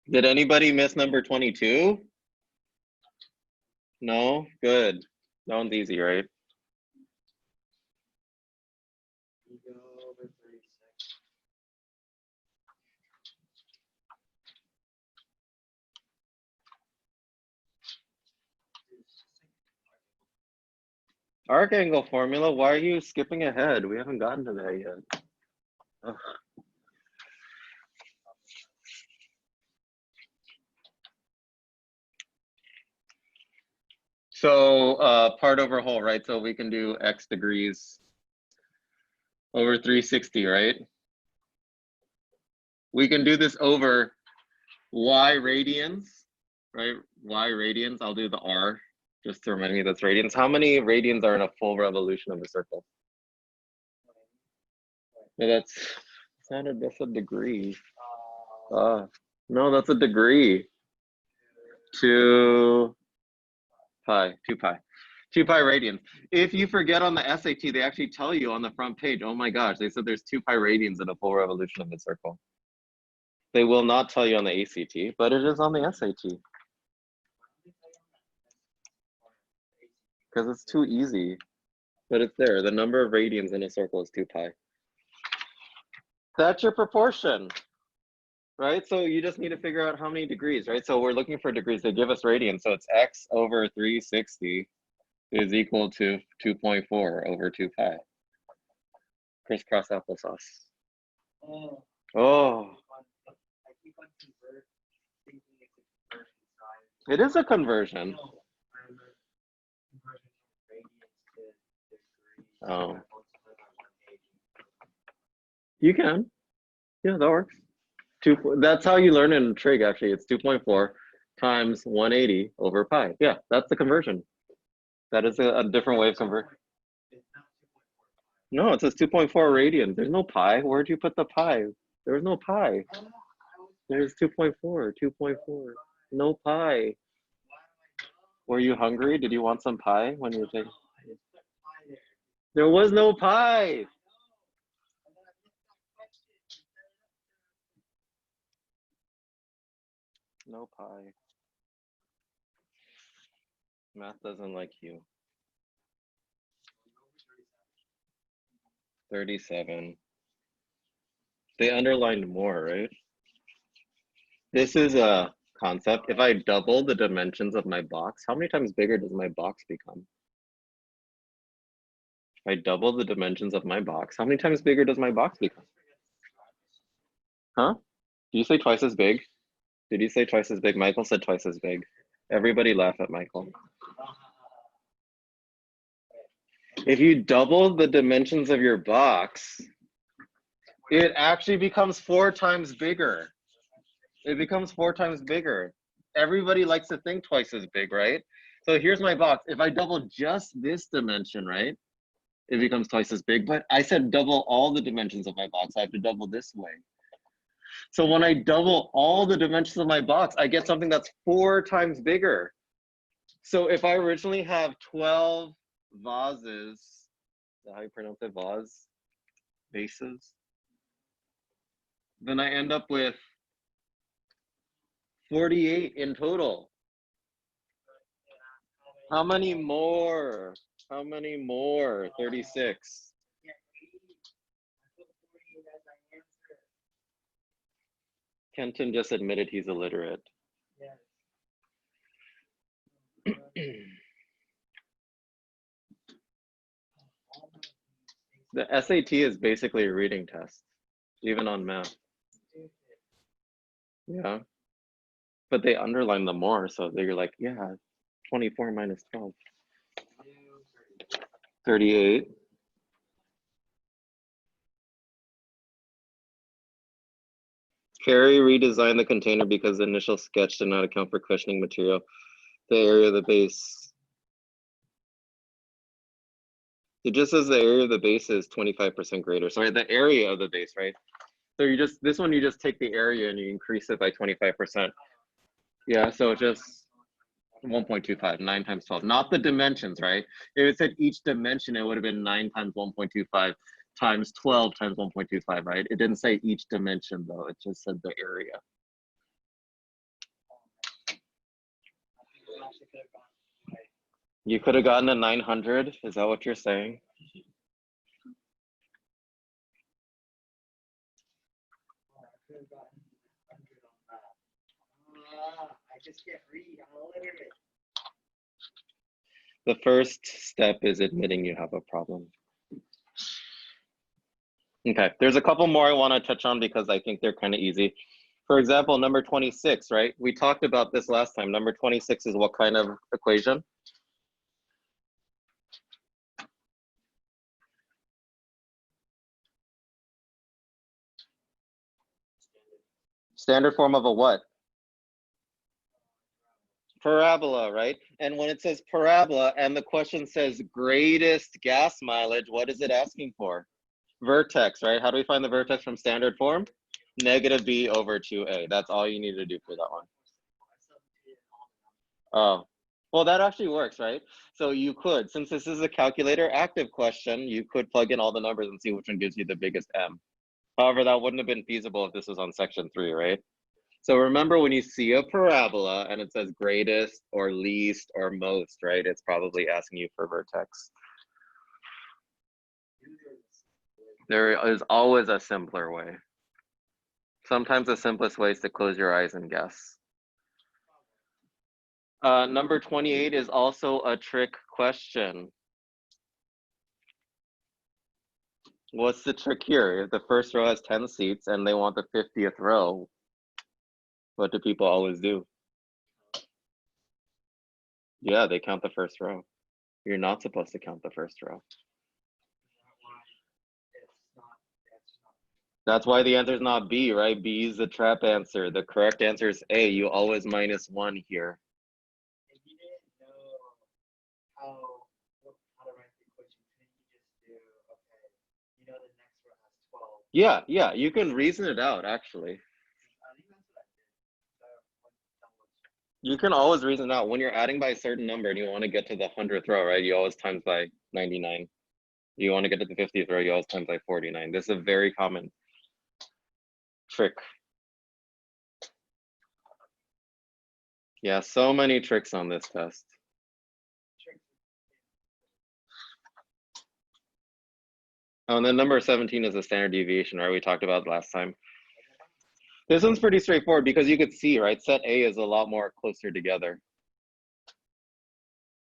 Did anybody miss number 22? No? Good. That one's easy, right? You go over 36. Arc angle formula, why are you skipping ahead? We haven't gotten to that yet. Ugh. So part over whole, right? So we can do x degrees over 360, right? We can do this over y radians, right? Y radians, I'll do the r, just to remind me that's radians. How many radians are in a full revolution of a circle? No, that's a degree. No, that's a degree. 2 pi radians. If you forget on the SAT, they actually tell you on the front page, oh my gosh, they said there's 2 pi radians in a full revolution of the circle. They will not tell you on the ACT, but it is on the SAT. Because it's too easy, but it's there. The number of radians in a circle is 2 pi. That's your proportion, right? So you just need to figure out how many degrees, right? So we're looking for degrees. They give us radians. So it's x over 360 is equal to 2.4 over 2 pi. Crisscross applesauce. Oh. I keep on thinking it's a conversion sign. It is a conversion. No, I'm a conversion from radians to degrees. Oh. I multiply by 180. You can. Yeah, that works. That's how you learn in trig, actually. It's 2.4 times 180 over pi. Yeah, that's the conversion. That is a different way of converting. It's not 2.4. No, it says 2.4 radians. There's no pi. Where'd you put the pi? There was no pi. There's 2.4, 2.4. No pi. Were you hungry? Did you want some pie when you were taking? There was no pie. No pie. Math doesn't like you. 37. They underlined more, right? This is a concept. If I double the dimensions of my box, how many times bigger does my box become? If I double the dimensions of my box, how many times bigger does my box become? Huh? Did you say twice as big? Did you say twice as big? Michael said twice as big. Everybody laugh at Michael. If you double the dimensions of your box, it actually becomes 4 times bigger. It becomes 4 times bigger. Everybody likes to think twice as big, right? So here's my box. If I double just this dimension, right, it becomes twice as big. But I said double all the dimensions of my box. I have to double this way. So when I double all the dimensions of my box, I get something that's 4 times bigger. So if I originally have 12 vases, is that how you pronounce it? Vase? Vases? Then I end up with 48 in total. How many more? How many more? 36. Yeah, 80. I put 40 as my answer. Kenton just admitted he's illiterate. Yes. The SAT is basically a reading test, even on math. Yeah. But they underline them more, so they're like, yeah, 24 minus 12. 38. Carrie redesigned the container because the initial sketch did not account for cushioning material. The area of the base. It just says the area of the base is 25% greater. Sorry, the area of the base, right? So you just, this one, you just take the area and you increase it by 25%. Yeah, so just 1.25, 9 times 12, not the dimensions, right? If it said each dimension, it would have been 9 times 1.25 times 12 times 1.25, right? It didn't say each dimension though, it just said the area. You could have gotten a 900, is that what you're saying? I just can't read. I'm illiterate. The first step is admitting you have a problem. Okay, there's a couple more I want to touch on because I think they're kind of easy. For example, number 26, right? We talked about this last time. Number 26 is what kind of equation? Standard form of a what? Parabola, right? And when it says parabola and the question says greatest gas mileage, what is it asking for? Vertex, right? How do we find the vertex from standard form? Negative b over 2a. That's all you need to do for that one. Oh, well, that actually works, right? So you could, since this is a calculator active question, you could plug in all the numbers and see which one gives you the biggest m. However, that wouldn't have been feasible if this was on section 3, right? So remember, when you see a parabola and it says greatest or least or most, right? It's probably asking you for vertex. There is always a simpler way. Sometimes the simplest way is to close your eyes and guess. Number 28 is also a trick question. What's the trick here? If the first row has 10 seats and they want the 50th row, what do people always do? Yeah, they count the first row. You're not supposed to count the first row. That's why the answer is not B, right? B is the trap answer. The correct answer is A. You always minus 1 here. If you didn't know how to write the equation, couldn't you just do, okay, you know the next row has 12. Yeah, you can reason it out, actually. I think that's what I did. You can always reason it out. When you're adding by a certain number and you want to get to the 100th row, right? You always times by 99. You want to get to the 50th row, you always times by 49. This is a very common trick. Yeah, so many tricks on this test. Oh, and then number 17 is the standard deviation, right? We talked about last time. This one's pretty straightforward because you could see, right? Set A is a lot more closer together.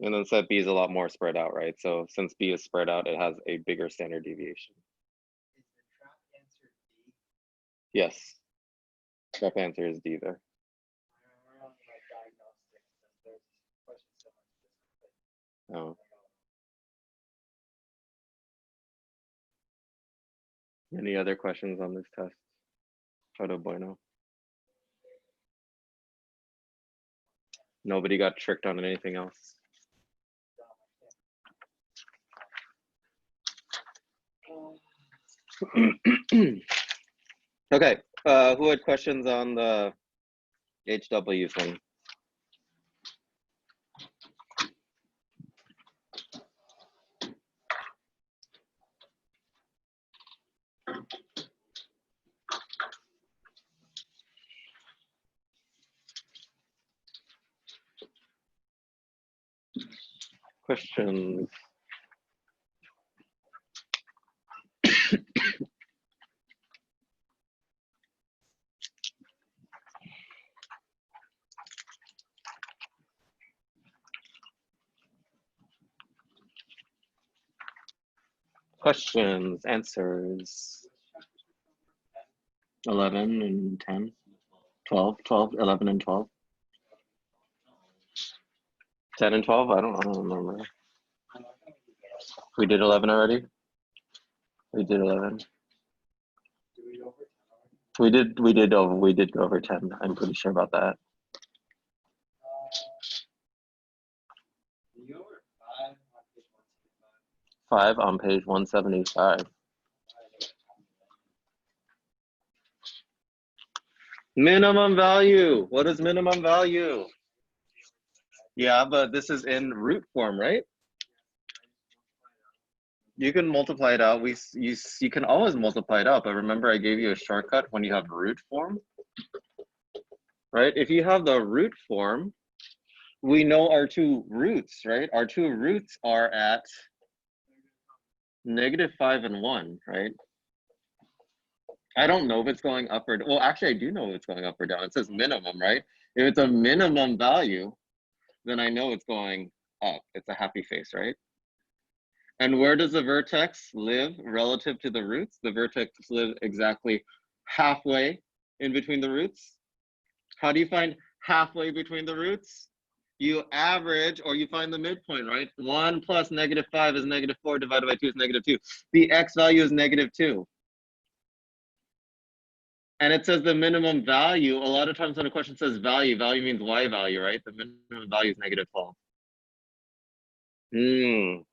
And then set B is a lot more spread out, right? So since B is spread out, it has a bigger standard deviation. Is the trap answer D? Yes. Trap answer is D there. We're on like diagnostics, and there's questions so much. Oh. Any other questions on this test? Todo bueno. Nobody got tricked on anything else. Okay, who had questions on the HW thing? Questions? Questions, answers. 11 and 10, 12, 12, 11 and 12. 10 and 12, I don't remember. We did 11 already? We did 11. We did go over 10. I'm pretty sure about that. You go over 5 on page 175. 5 on page 175. Minimum value. What is minimum value? Yeah, but this is in root form, right? You can multiply it out. You can always multiply it out, but remember I gave you a shortcut when you have root form, right? If you have the root form, we know our two roots, right? Our two roots are at -5 and 1, right? I don't know if it's going up or down. Well, actually, I do know if it's going up or down. It says minimum, right? If it's a minimum value, then I know it's going up. It's a happy face, right? And where does the vertex live relative to the roots? The vertex lives exactly halfway in between the roots. How do you find halfway between the roots? You average, or you find the midpoint, right? 1 plus -5 is -4 divided by 2 is -2. The x value is -2. And it says the minimum value. A lot of times when a question says value, value means y value, right? The minimum value is -12.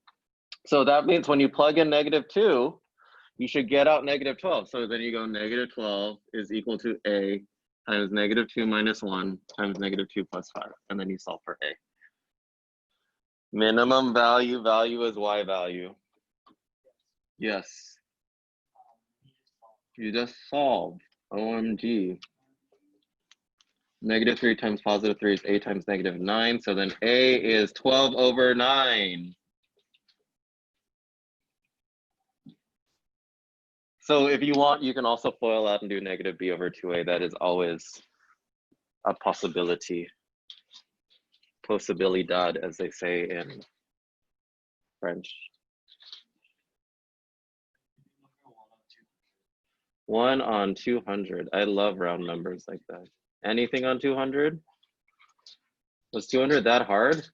So that means when you plug in -2, you should get out -12. So then you go -12 is equal to a times -2 minus 1 times -2 plus 5. And then you solve for a. Minimum value, value is y value. Yes. You just solved. OMG. -3 times +3 is a times -9. So then a is 12 over 9. So if you want, you can also FOIL out and do -b over 2a. That is always a possibility. Posibilidad, as they say in French. 1 on 200. I love round numbers like that. Anything on 200? Was 200 that hard?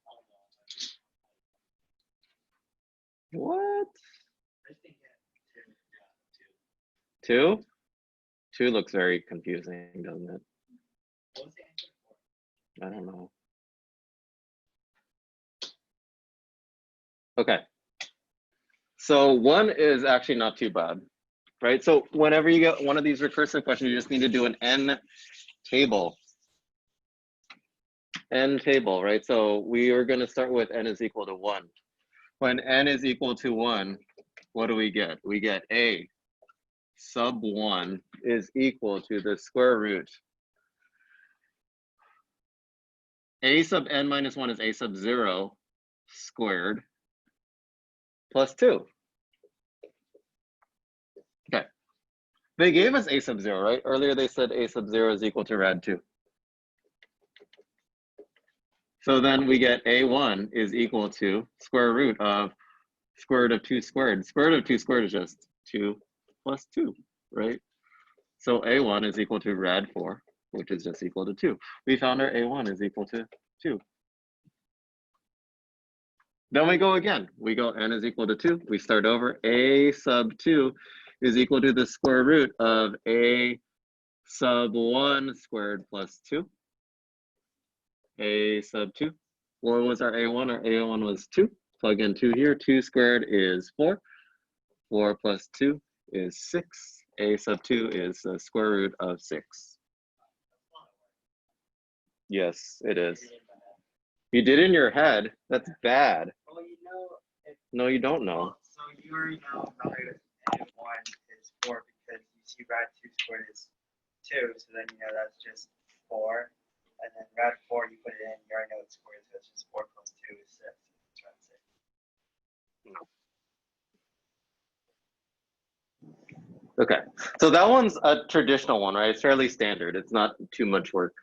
What? I think yeah, 2? 2 looks very confusing, doesn't it? what was the answer for? I don't know. Okay. So 1 is actually not too bad, right? So whenever you get one of these recursive questions, you just need to do an n table. N table, right? So we are going to start with n is equal to 1. When n is equal to 1, what do we get? We get a sub 1 is equal to the square root. A sub n minus 1 is a sub 0 squared plus 2. Okay. They gave us a sub 0, right? Earlier they said a sub 0 is equal to rad 2. So then we get a1 is equal to square root of square root of 2 squared. Square root of 2 squared is just 2 plus 2, right? So a1 is equal to rad 4, which is just equal to 2. We found our a1 is equal to 2. Then we go again. We go n is equal to 2. We start over. A sub 2 is equal to the square root of a sub 1 squared plus 2. A sub 2. What was our a1? Our a1 was 2. Plug in 2 here. 2 squared is 4. 4 plus 2 is 6. A sub 2 is the square root of 6. Yes, it is. You did in your head. That's bad. Well, you know, if, No, you don't know. well, so you already know value of n1 is 4 because you see rad 2 squared is 2, so then you know that's just 4. And then rad 4, you put it in, you already know it's squared, so it's just 4 plus 2 is 6. That's what I'm saying. Okay, so that one's a traditional one, right? It's fairly standard. It's not too much work.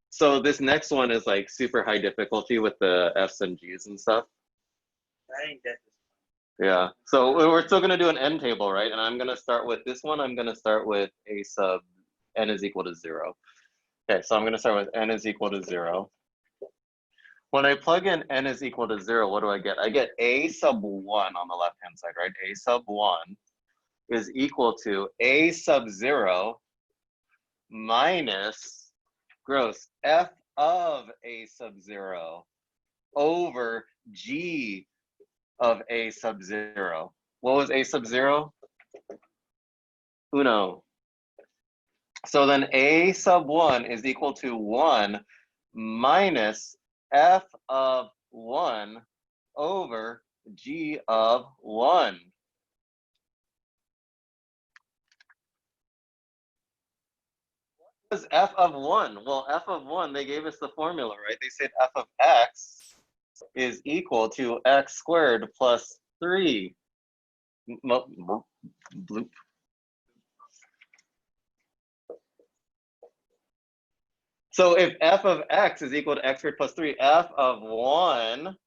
So this next one is like super high difficulty with the F's and G's and stuff. I didn't get this. Yeah, so we're still gonna do an n table, right? And I'm gonna start with this one. I'm gonna start with a sub n is equal to 0. Okay, so I'm gonna start with n is equal to 0. When I plug in n is equal to 0, what do I get? I get a sub 1 on the left-hand side, right? A sub 1 is equal to a sub 0 minus gross f of a sub 0 over g of a sub 0. What was a sub 0? Uno. So then a sub 1 is equal to 1 minus f of 1 over g of 1. What is f of 1? Well, f of 1, they gave us the formula, right? They said f of x is equal to x squared plus 3. Bloop. So if f of x is equal to x squared plus 3, f of 1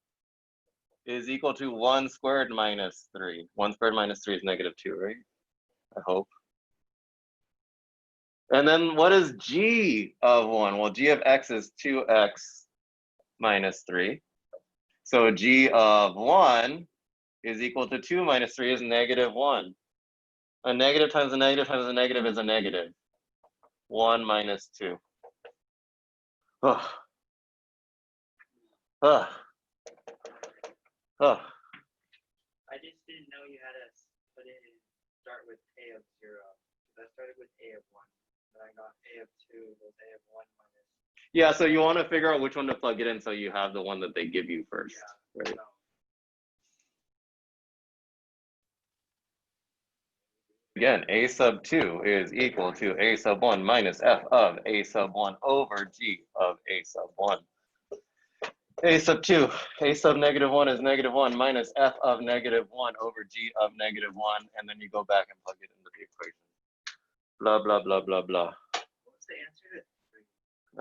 is equal to 1 squared minus 3. 1 squared minus 3 is negative 2, right? I hope. And then what is g of 1? Well, g of x is 2x minus 3. So g of 1 is equal to 2 minus 3 is negative 1. A negative times a negative times a negative is a negative. 1 minus 2. Ugh. Ugh. Ugh. I just didn't know you had to put it in, start with a of 0. I started with a of 1. Then I got a of 2 was a of 1 minus. Yeah, so you want to figure out which one to plug it in so you have the one that they give you first. Yeah. Right. So, Again, a sub 2 is equal to a sub 1 minus f of a sub 1 over g of a sub 1. A sub 2, a sub negative 1 is negative 1 minus f of negative 1 over g of negative 1, and then you go back and plug it into the equation. Blah, blah, blah, blah, blah. what was the answer?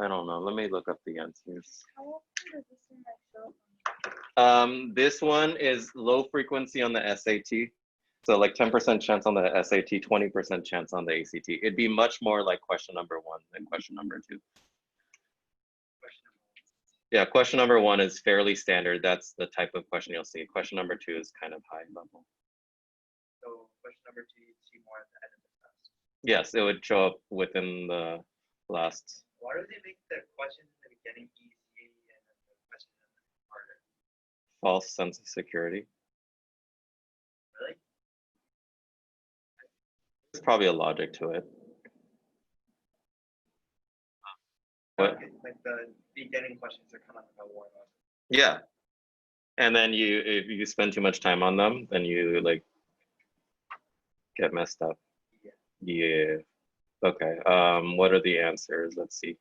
I don't know. Let me look up the answers. How often does this one like show up? This one is low frequency on the SAT. So like 10% chance on the SAT, 20% chance on the ACT. It'd be much more like question number 1 than question number 2. Yeah, question number 1 is fairly standard. That's the type of question you'll see. Question number 2 is kind of high level. So question number 2, you'd see more at the end of the test. Yes, it would show up within the last. Why do they make the questions in the beginning easy and then the questions in the end harder? False sense of security. Really? There's probably a logic to it. What? Okay, like the beginning questions are kind of like a warm up. Yeah. And then if you spend too much time on them, then you like get messed up. Yeah. Okay. What are the answers? Let's see.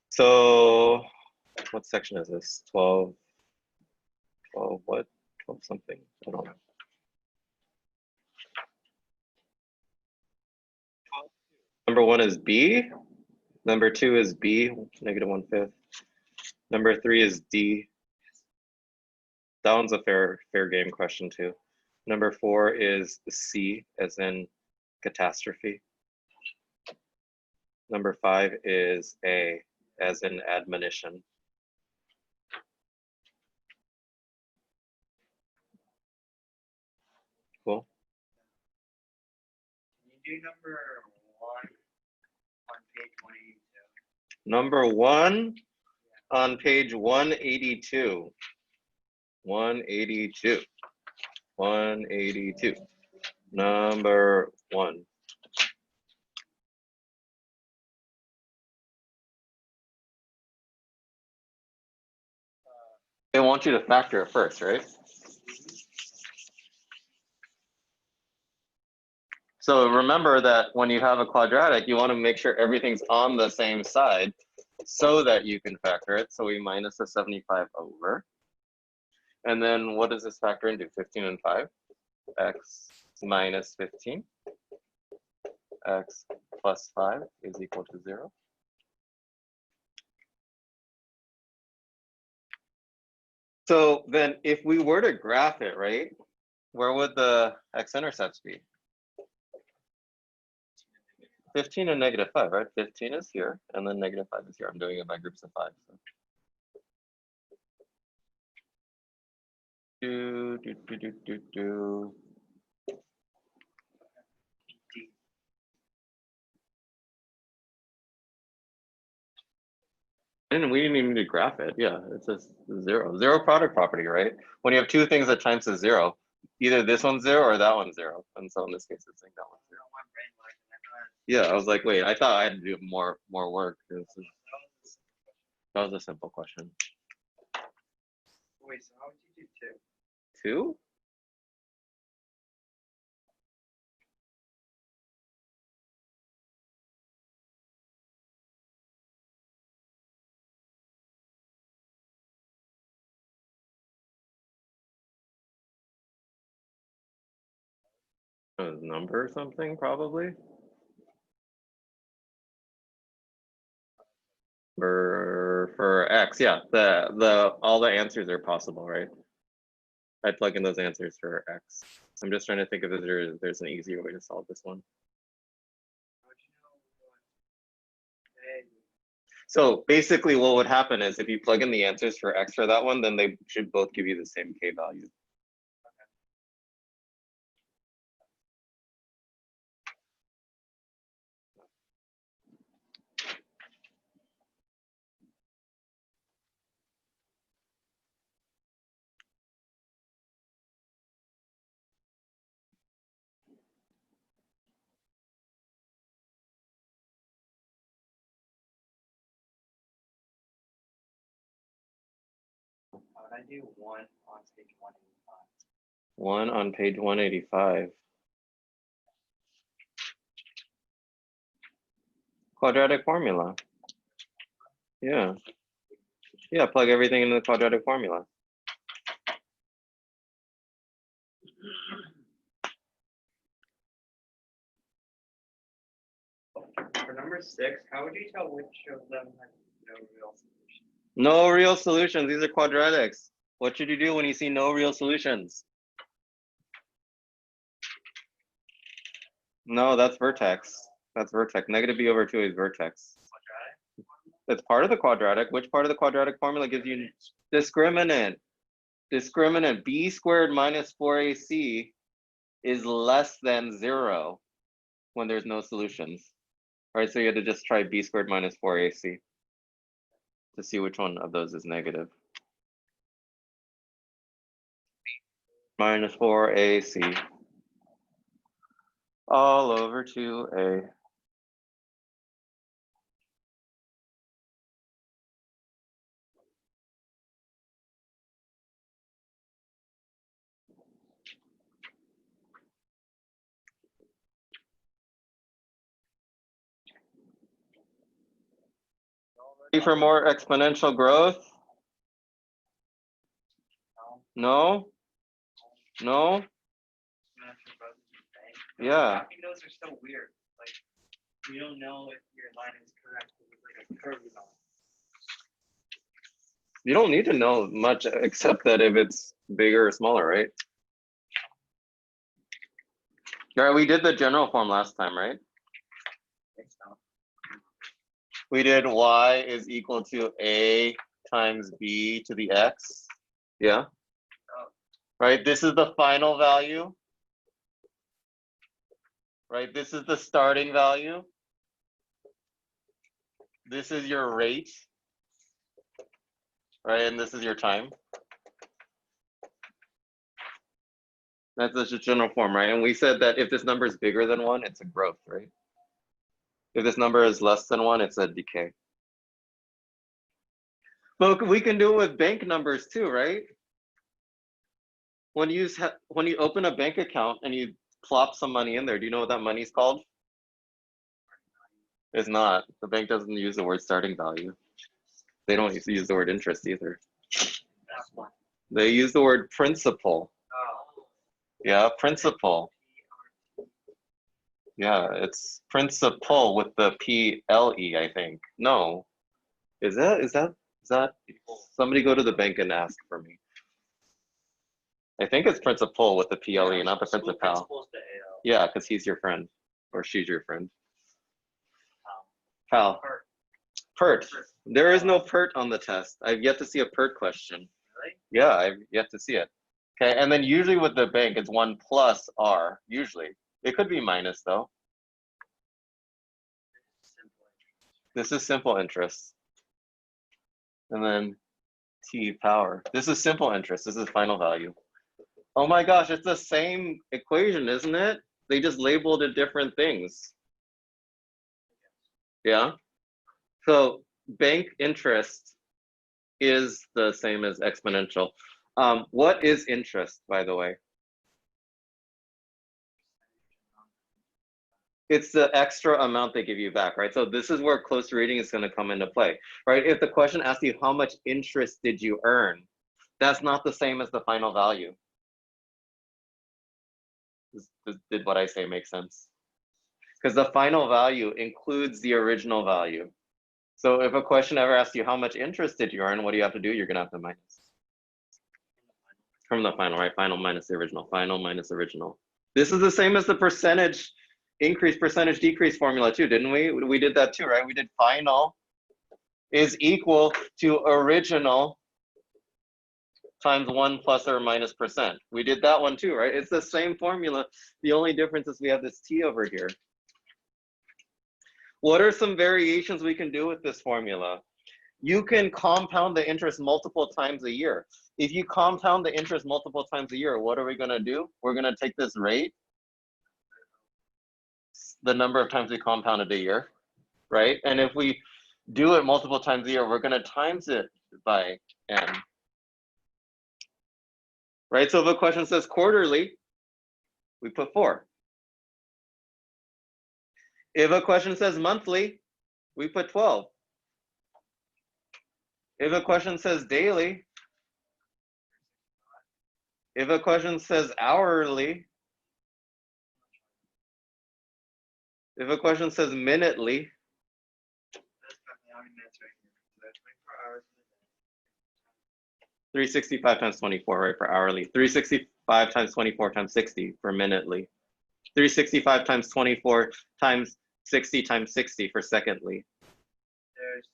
So what section is this? 12 what? 12 something. I don't know. Number 1 is B. Number 2 is B, negative 1/5. Number 3 is D. That one's a fair game question too. Number 4 is C, as in catastrophe. Number 5 is A, as in admonition. Cool. Can you do number 1 on page 182? Number 1 on page 182. 182. 182. Number 1. They want you to factor it first, right? So remember that when you have a quadratic, you want to make sure everything's on the same side so that you can factor it. So we minus the 75 over. And then what does this factor into? 15 and 5? X minus 15. X plus 5 is equal to 0. So then if we were to graph it, right, where would the x-intercepts be? 15 and negative 5, right? 15 is here, and then negative 5 is here. I'm doing it by groups of 5. So. And we didn't even need to graph it. Yeah, it's just 0. Zero product property, right? When you have two things that times is 0, either this one's 0 or that one's 0. And so in this case, it's saying that one's 0. Yeah, I was like, wait, I thought I had to do more work. That was a simple question. Wait, so how would you do 2? 2? A number or something, probably. For X, yeah, all the answers are possible, right? I plug in those answers for X. I'm just trying to think if there's an easier way to solve this one. So basically what would happen is if you plug in the answers for X for that one, then they should both give you the same K value. How would I do 1 on page 185? 1 on page 185. Quadratic formula. Yeah. Yeah, plug everything into the quadratic formula. For number 6, how would you tell which of them has no real solution? No real solutions. These are quadratics. What should you do when you see no real solutions? No, that's vertex. That's vertex. Negative b over 2 is vertex. It's part of the quadratic. Which part of the quadratic formula gives you discriminant? Discriminant b squared minus 4ac is less than 0 when there's no solutions. All right, so you had to just try b squared minus 4ac to see which one of those is negative. Minus 4ac all over 2a. Ready for more exponential growth? No? No? Yeah. I think those are so weird. Like, you don't know if your line is correct. It's like a curve on. You don't need to know much except that if it's bigger or smaller, right? All right, we did the general form last time, right? We did y is equal to a times b to the x. Yeah. Right, this is the final value. Right, this is the starting value. This is your rate. Right, and this is your time. That's the general form, right? And we said that if this number is bigger than 1, it's a growth, right? If this number is less than 1, it's a decay. But we can do it with bank numbers too, right? When you open a bank account and you plop some money in there, do you know what that money is called? It's not. The bank doesn't use the word starting value. They don't use the word interest either. They use the word principal. Yeah, principal. Yeah, it's principal with the PLE, I think. No. Is that somebody go to the bank and ask for me. I think it's principal with the PLE, not the principal. Principal's the AL. Yeah, because he's your friend or she's your friend. Pal. PERT. There is no PERT on the test. I've yet to see a PERT question. Really? Yeah, I've yet to see it. Okay, and then usually with the bank, it's 1 plus R, usually. It could be minus though. This is simple interest. And then T power. This is simple interest. This is final value. Oh my gosh, it's the same equation, isn't it? They just labeled it different things. Yeah. So bank interest is the same as exponential. What is interest, by the way? It's the extra amount they give you back, right? So this is where close reading is going to come into play, right? If the question asks you how much interest did you earn, that's not the same as the final value. Did what I say make sense? Because the final value includes the original value. So if a question ever asks you how much interest did you earn, what do you have to do? You're going to have to minus. From the final, right? Final minus the original. Final minus original. This is the same as the percentage increase, percentage decrease formula too, didn't we? We did that too, right? We did final is equal to original times 1 plus or minus percent. We did that one too, right? It's the same formula. The only difference is we have this T over here. What are some variations we can do with this formula? You can compound the interest multiple times a year. If you compound the interest multiple times a year, what are we going to do? We're going to take this rate, the number of times we compounded a year, right? And if we do it multiple times a year, we're going to times it by n. Right? So if a question says quarterly, we put 4. If a question says monthly, we put 12. If a question says daily, if a question says hourly, if a question says minutely, 365 times 24, right, for hourly. 365 times 24 times 60 for minutely. 365 times 24 times 60 times 60 for secondly. There's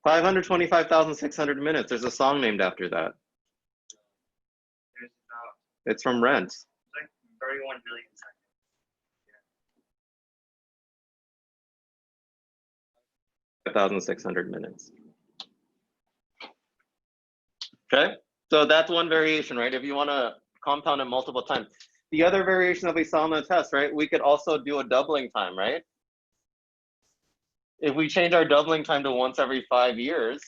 525,600 minutes. There's a song named after that. There's about It's from Rent. like 31 million seconds. 5,600 minutes. Okay, so that's one variation, right? If you want to compound it multiple times. The other variation that we saw in the test, right? We could also do a doubling time, right? If we change our doubling time to once every 5 years,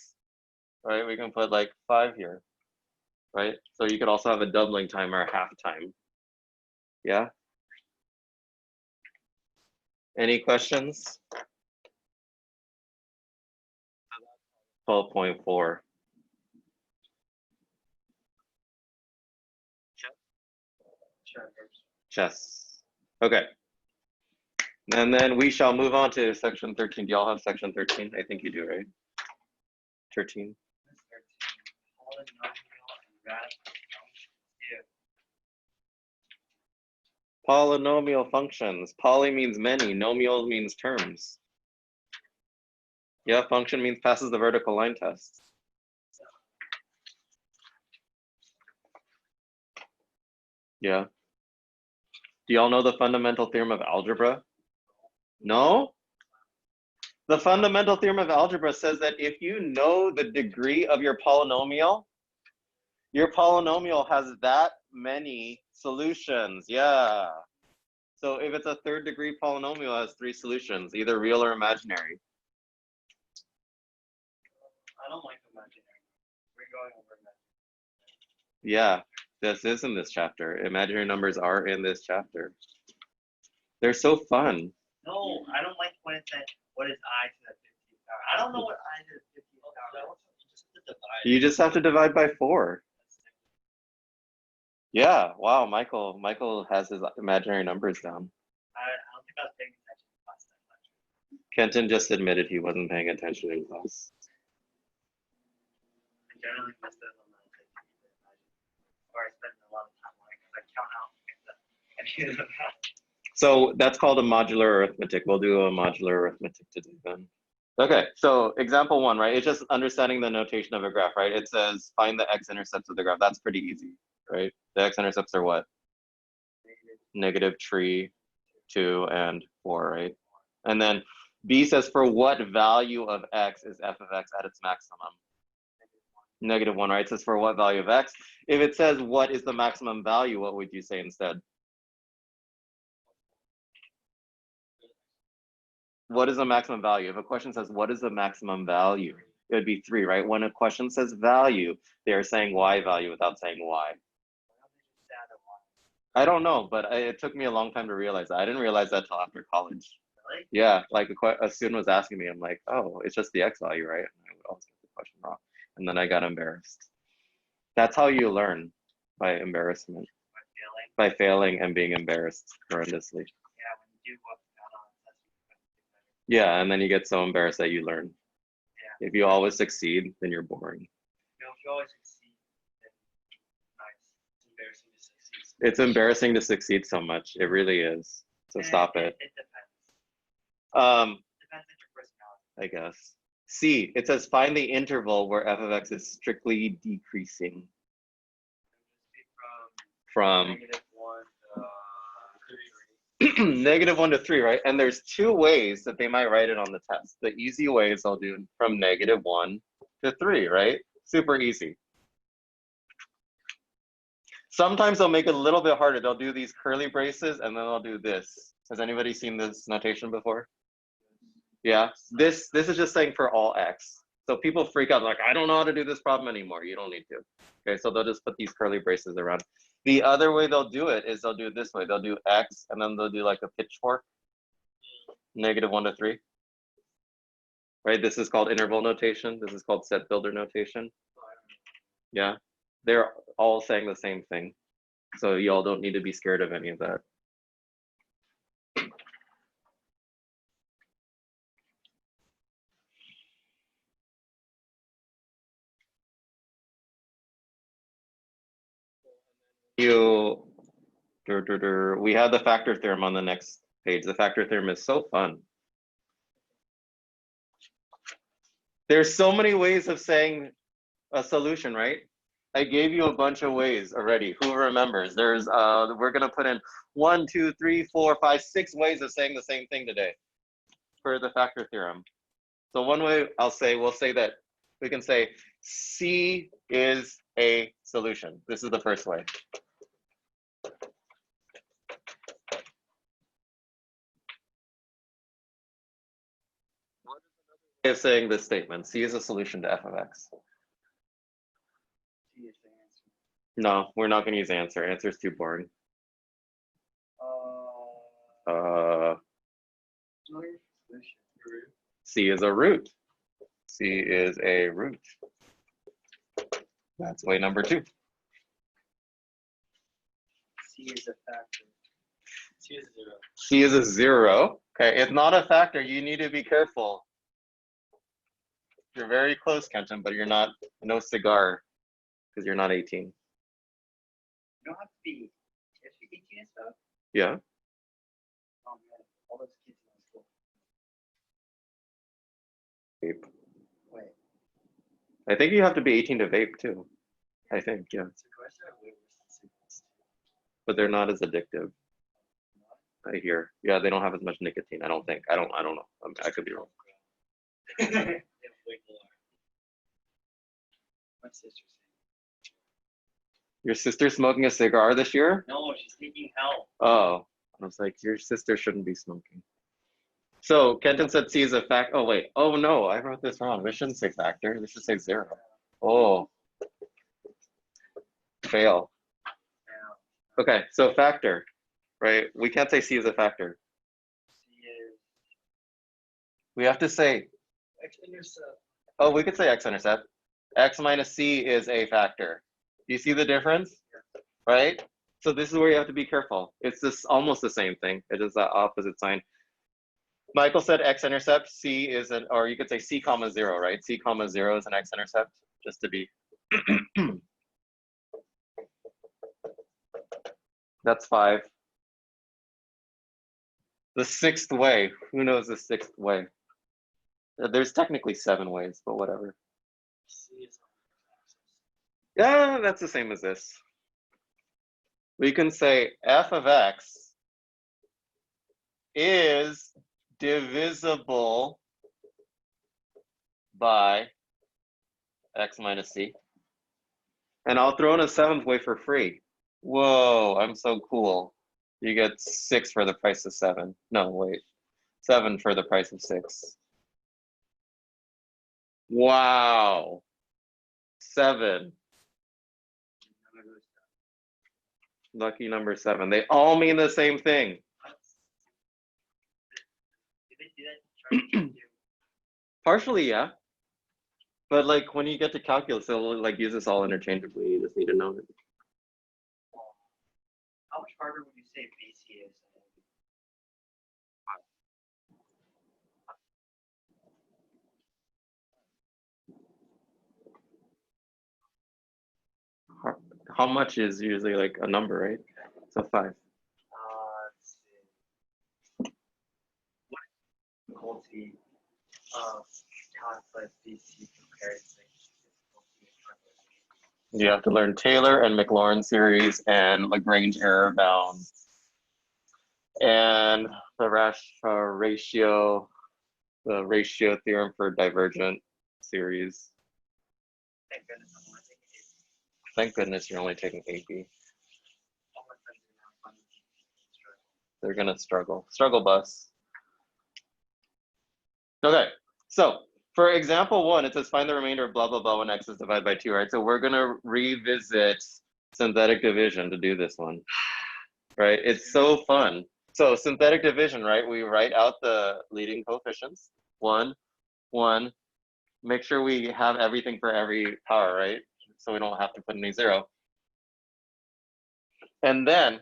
right? We can put like 5 here, right? So you could also have a doubling time or a half time. Yeah. Any questions? 12.4. Chess. Okay. And then we shall move on to section 13. Do y'all have section 13? I think you do, right? 13. Polynomial functions. Poly means many. Nomial means terms. Yeah, function means passes the vertical line test. Yeah. Do y'all know the fundamental theorem of algebra? No? The fundamental theorem of algebra says that if you know the degree of your polynomial has that many solutions. Yeah. So if it's a third degree polynomial, it has 3 solutions, either real or imaginary. I don't like imaginary. We're going over imaginary. Yeah, this is in this chapter. Imaginary numbers are in this chapter. They're so fun. No, I don't like when it says, what is I to the 15th power? I don't know what I to the 15th power is. divide. You just have to divide by 4. Yeah, wow, Michael has his imaginary numbers down. I don't think I was paying attention last time. Kenton just admitted he wasn't paying attention in class. I generally messed it up on the or I spend a lot of time on it because I count out the So that's called a modular arithmetic. We'll do a modular arithmetic today then. Okay, so example 1, right? It's just understanding the notation of a graph, right? It says find the x-intercepts of the graph. That's pretty easy, right? The x-intercepts are what? -3, 2, and 4, right? And then B says for what value of x is f of x at its maximum? -1, right? It says for what value of x. If it says what is the maximum value, what would you say instead? What is the maximum value? If a question says what is the maximum value, it would be 3, right? When a question says value, they are saying y value without saying y. I don't know, but it took me a long time to realize that. I didn't realize that till after college. Really? Yeah, like a student was asking me, I'm like, oh, it's just the x value, right? And I would always get the question wrong. And then I got embarrassed. That's how you learn, by embarrassment. By failing and being embarrassed horrendously. Yeah, when you do what Yeah, and then you get so embarrassed that you learn. Yeah. If you always succeed, then you're boring. if you always succeed, then nice. It's embarrassing to succeed. It's embarrassing to succeed so much. It really is. So stop it. It depends. Depends on your personality. I guess. C, it says find the interval where f of x is strictly decreasing from -1 to 3, right? And there's 2 ways that they might write it on the test. The easy way is they'll do from -1 to 3, right? Super easy. Sometimes they'll make it a little bit harder. They'll do these curly braces and then they'll do this. Has anybody seen this notation before? Yeah, this is just saying for all x. So people freak out like, I don't know how to do this problem anymore. You don't need to. Okay, so they'll just put these curly braces around. The other way they'll do it is they'll do it this way. They'll do x and then they'll do like a pitchfork, -1 to 3. Right, this is called interval notation. This is called set builder notation. Yeah, they're all saying the same thing. So y'all don't need to be scared of any of that. We have the factor theorem on the next page. The factor theorem is so fun. There's so many ways of saying a solution, right? I gave you a bunch of ways already. Who remembers? There's we're gonna put in 1, 2, 3, 4, 5, 6 ways of saying the same thing today for the factor theorem. So one way we'll say that we can say C is a solution. This is the first way. Way of saying this statement, C is a solution to f of x. C is the answer. No, we're not going to use answer. Answer is too boring. C is a root. C is a root. That's way number 2. C is a factor. C is 0. C is a 0. Okay, it's not a factor. You need to be careful. You're very close, Kenton, but you're not, no cigar, because you're not 18. You don't have to be 18 and stuff. Yeah. Oh man, all those kids in my school. Vape. Wait, I think you have to be 18 to vape too. I think, yeah. cigarettes are way worse than cigarettes. But they're not as addictive. I hear. Yeah, they don't have as much nicotine. I don't think. I don't know. I could be wrong. They have way more. My sister's saying. Your sister smoking a cigar this year? No, she's taking help. Oh, I was like, your sister shouldn't be smoking. So Kenton said C is a fact. Oh wait. Oh no, I wrote this wrong. This shouldn't say factor. This should say 0. Oh. Fail. Okay, so factor, right? We can't say C is a factor. C is We have to say, x-intercept. oh, we could say x-intercept. X minus C is a factor. You see the difference, right? So this is where you have to be careful. It's this almost the same thing. It is the opposite sign. Michael said x-intercept, C is an, or you could say C comma 0, right? C comma 0 is an x-intercept, just to be. That's 5. The sixth way, who knows the sixth way? There's technically 7 ways, but whatever. Yeah, that's the same as this. We can say f of x is divisible by x minus c. And I'll throw in a 7th way for free. Whoa, I'm so cool. You get 6 for the price of 7. No, wait. 7 for the price of 6. Wow. 7. Lucky number 7. They all mean the same thing. Did they do that? Partially, yeah. But like when you get to calculus, they'll like use this all interchangeably. You just need to know it. How much harder would you say BC is? How much is usually like a number, right? So 5. Let's see. What difficulty of calculus BC compared to the difficulty of calculus? You have to learn Taylor and Maclaurin series and Lagrange error bound. And the ratio theorem for divergent series. Thank goodness I'm only taking AP. Thank goodness you're only taking AP. All my friends are now funding struggle. They're gonna struggle. Struggle bus. Okay, so for example 1, it says find the remainder of blah blah blah when x is divided by 2, right? So we're gonna revisit synthetic division to do this one, right? It's so fun. So synthetic division, right? We write out the leading coefficients, 1, 1. Make sure we have everything for every power, right? So we don't have to put any 0. And then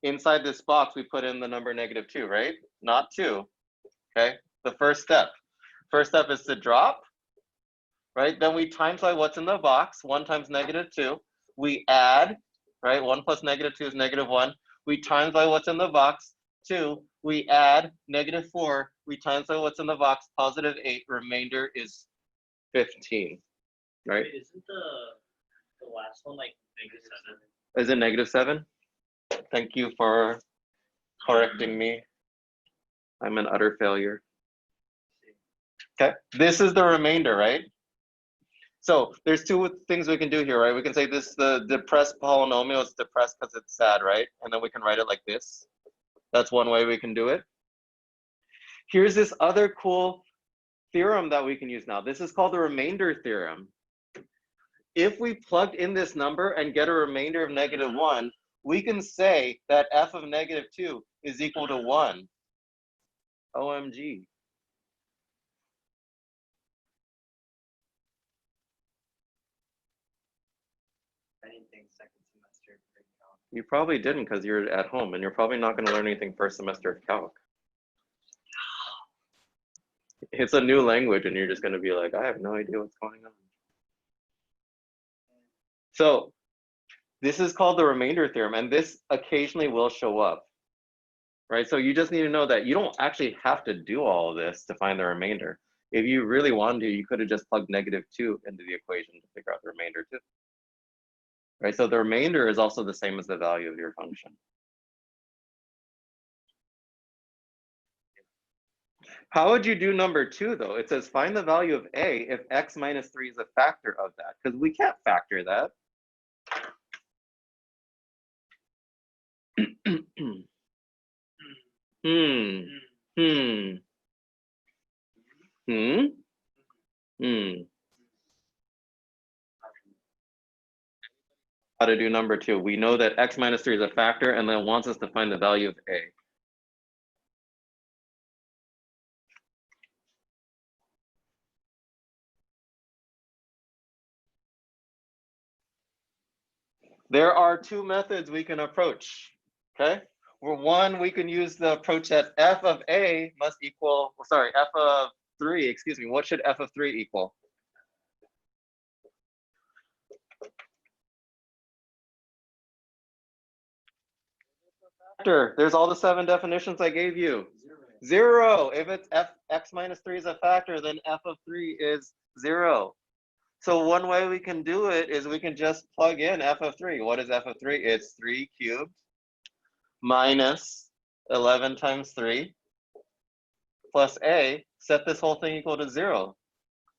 inside this box, we put in the number -2, right? Not 2, okay? The first step. First step is to drop, right? Then we times by what's in the box, 1 times -2. We add, right? 1 plus -2 is -1. We times by what's in the box, 2. We add -4. We times by what's in the box, +8. Remainder is 15, right? Wait, isn't the last one like -7? Is it -7? Thank you for correcting me. I'm an utter failure. Okay, this is the remainder, right? So there's 2 things we can do here, right? We can say this, the depressed polynomial is depressed because it's sad, right? And then we can write it like this. That's one way we can do it. Here's this other cool theorem that we can use now. This is called the remainder theorem. If we plugged in this number and get a remainder of -1, we can say that f of -2 is equal to 1. OMG. Anything second semester grade calc. You probably didn't because you're at home and you're probably not going to learn anything first semester of calc. It's a new language and you're just going to be like, I have no idea what's going on. So this is called the remainder theorem, and this occasionally will show up, right? So you just need to know that you don't actually have to do all of this to find the remainder. If you really wanted to, you could have just plugged -2 into the equation to figure out the remainder too. Right, so the remainder is also the same as the value of your function. How would you do number 2 though? It says find the value of a if x minus 3 is a factor of that, because we can't factor that. How to do number 2? We know that x minus 3 is a factor and then wants us to find the value of a. There are two methods we can approach, okay? Well, one, we can use the approach that f of a must equal, sorry, f of 3, excuse me, what should f of 3 equal? There's all the 7 definitions I gave you. 0. If it's x minus 3 is a factor, then f of 3 is 0. So one way we can do it is we can just plug in f of 3. What is f of 3? It's 3 cubed minus 11 times 3 plus a. Set this whole thing equal to 0.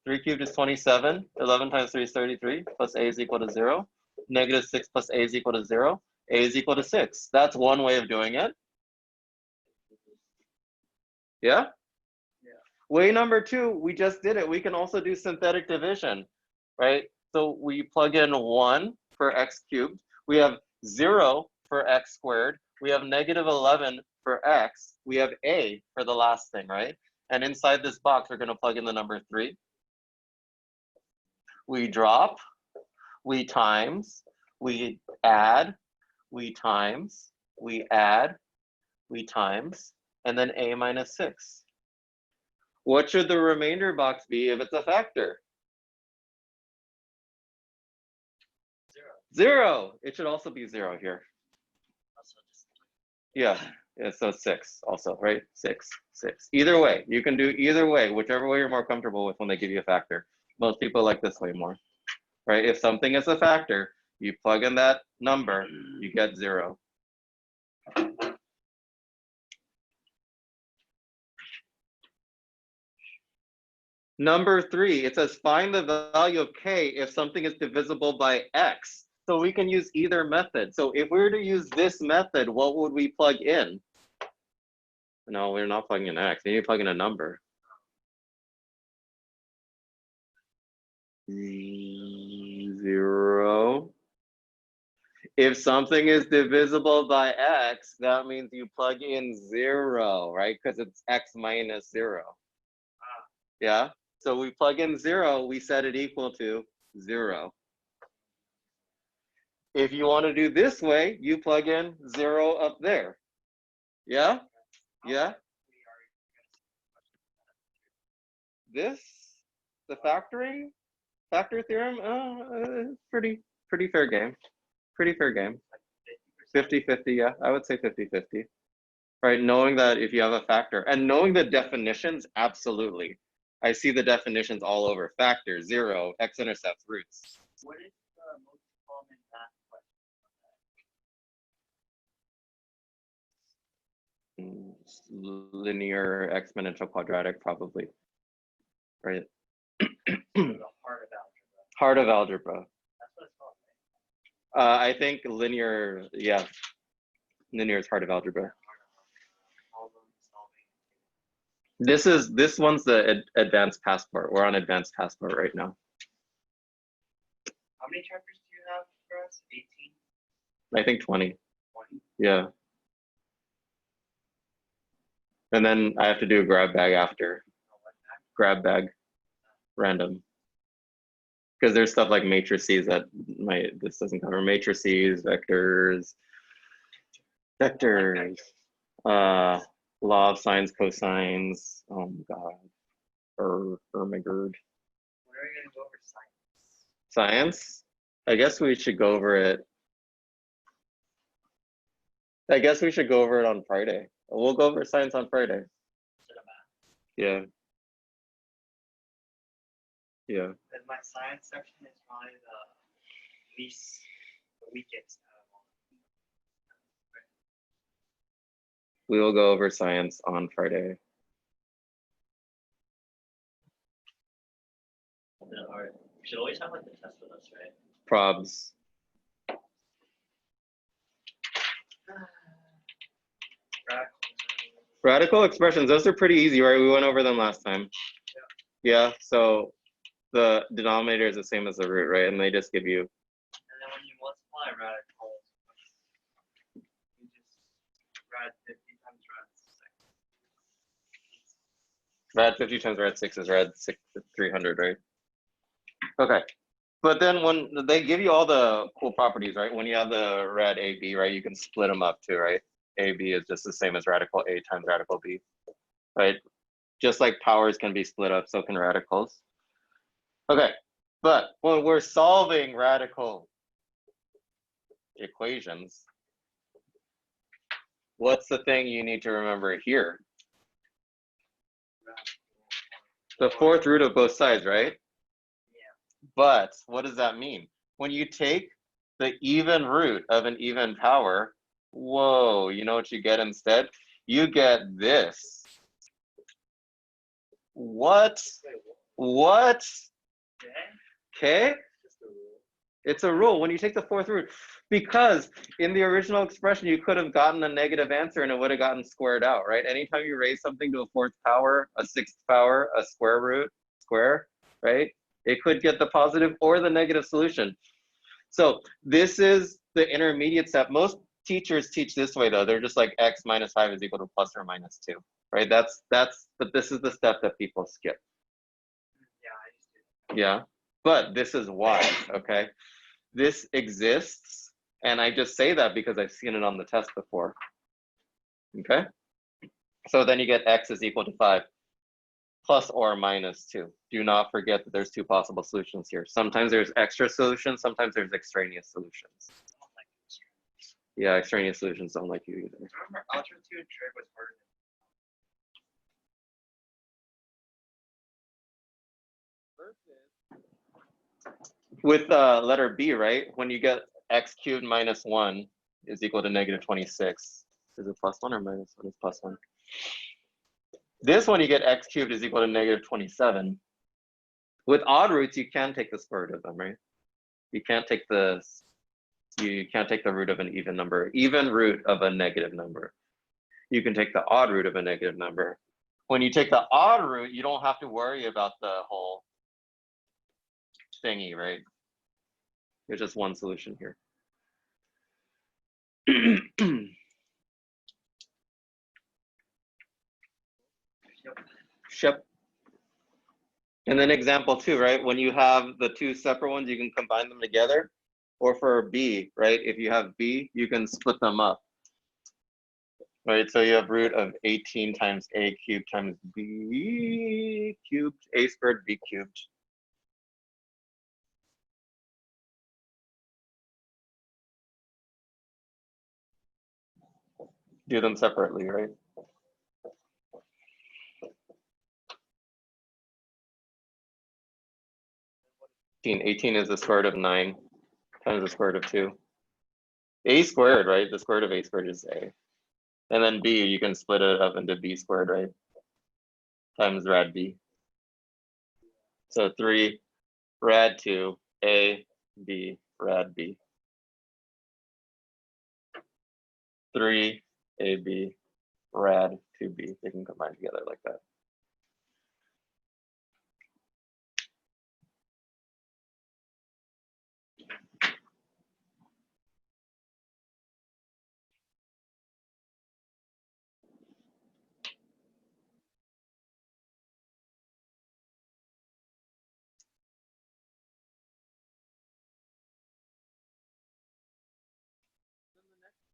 3 cubed is 27. 11 times 3 is 33. Plus a is equal to 0. Negative 6 plus a is equal to 0. A is equal to 6. That's one way of doing it. Yeah? Way number 2, we just did it. We can also do synthetic division, right? So we plug in 1 for x cubed. We have 0 for x squared. We have negative 11 for x. We have a for the last thing, right? And inside this box, we're going to plug in the number 3. We drop, we times, we add, we times, we add, we times, and then a minus 6. What should the remainder box be if it's a factor? 0. It should also be 0 here. Yeah, so 6 also, right? 6, 6. Either way, you can do either way, whichever way you're more comfortable with when they give you a factor. Most people like this way more, right? If something is a factor, you plug in that number, you get 0. Number 3, it says find the value of k if something is divisible by x. So we can use either method. So if we were to use this method, what would we plug in? No, we're not plugging in x. We need to plug in a number. 0. If something is divisible by x, that means you plug in 0, right? Because it's x minus 0. Yeah? So we plug in 0, we set it equal to 0. If you want to do this way, you plug in 0 up there. Yeah? Yeah? This, the factor theorem, pretty fair game. Pretty fair game. 50-50, yeah, I would say 50-50. Right, knowing that if you have a factor, and knowing the definitions, absolutely. I see the definitions all over. Factor, 0, x-intercepts, roots. What is the most common math question? Linear, exponential, quadratic, probably. Right. The heart of algebra. Heart of algebra. That's what it's called, right? I think linear, yeah. Linear is heart of algebra. This one's the advanced passport. We're on advanced passport right now. How many chapters do you have for us? 18? I think 20. 20? Yeah. And then I have to do a grab bag after. Grab bag. Random. Because there's stuff like matrices that this doesn't cover. Matrices, vectors, law of sines, cosines. Oh my god. Ermigerd. When are we going to go over science? Science? I guess we should go over it. I guess we should go over it on Friday. We'll go over science on Friday. Instead of math. Yeah. Yeah. Because my science section is probably the weakest out of all. We will go over science on Friday. We should always have like the test with us, right? Probs. Radical expressions, those are pretty easy, right? We went over them last time. Yeah, so the denominator is the same as the root, right? And they just give you. And then when you multiply radicals, you just rad 50 times rad 6. Rad 50 times rad 6 is rad 300, right? Okay. But then when they give you all the cool properties, right? When you have the rad AB, right, you can split them up too, right? AB is just the same as radical A times radical B, right? Just like powers can be split up, so can radicals. Okay, but when we're solving radical equations, what's the thing you need to remember here? The fourth root of both sides, right? But what does that mean? When you take the even root of an even power, whoa, you know what you get instead? You get this. What? What? Okay? It's a rule when you take the fourth root, because in the original expression, you could have gotten a negative answer and it would have gotten squared out, right? Anytime you raise something to a fourth power, a sixth power, a square root, square, right? It could get the positive or the negative solution. So this is the intermediate step. Most teachers teach this way though. They're just like x minus 5 is equal to plus or minus 2, right? But this is the step that people skip. Yeah, but this is why, okay? This exists, and I just say that because I've seen it on the test before, okay? So then you get x is equal to 5 plus or minus 2. Do not forget that there's two possible solutions here. Sometimes there's extra solutions, sometimes there's extraneous solutions. Yeah, extraneous solutions don't like you either. Remember, algebra 2 and trig was harder. With letter B, right? When you get x cubed minus 1 is equal to negative 26. Is it plus 1 or minus 1? It's plus 1. This one you get x cubed is equal to negative 27. With odd roots, you can take the square root of them, right? You can't take the root of an even number, even root of a negative number. You can take the odd root of a negative number. When you take the odd root, you don't have to worry about the whole thingy, right? There's just one solution here. Yep. And then example 2, right? When you have the two separate ones, you can combine them together. Or for B, right? If you have B, you can split them up. Right, so you have root of 18 times A cubed times B cubed, A squared, B cubed. Do them separately, right? 18 is the square root of 9 times the square root of 2. A squared, right? The square root of A squared is A. And then B, you can split it up into B squared, right? Times rad B. So 3 rad 2, A, B, rad B. 3 AB rad 2B. They can combine together like that.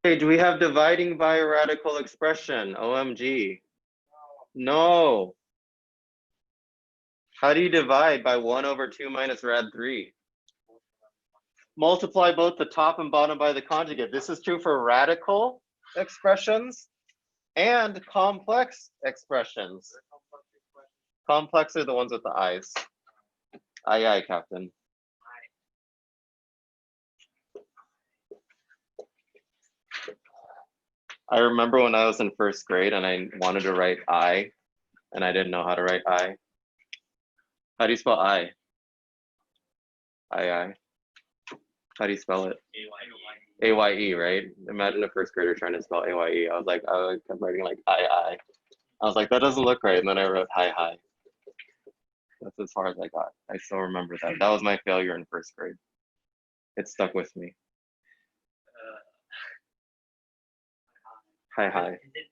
Okay, do we have dividing by a radical expression? OMG. No. How do you divide by 1 over 2 minus rad 3? Multiply both the top and bottom by the conjugate. This is true for radical expressions and complex expressions. Complex are the ones with the I's. Aye, aye, Captain. I remember when I was in first grade and I wanted to write I, and I didn't know how to write I. How do you spell I? Aye. How do you spell it? A-Y-E, right? Imagine a first grader trying to spell A-Y-E. I was like, I kept writing like I. I was like, that doesn't look right. And then I wrote hi. That's as far as I got. I still remember that. That was my failure in first grade. It stuck with me. Hi. Is it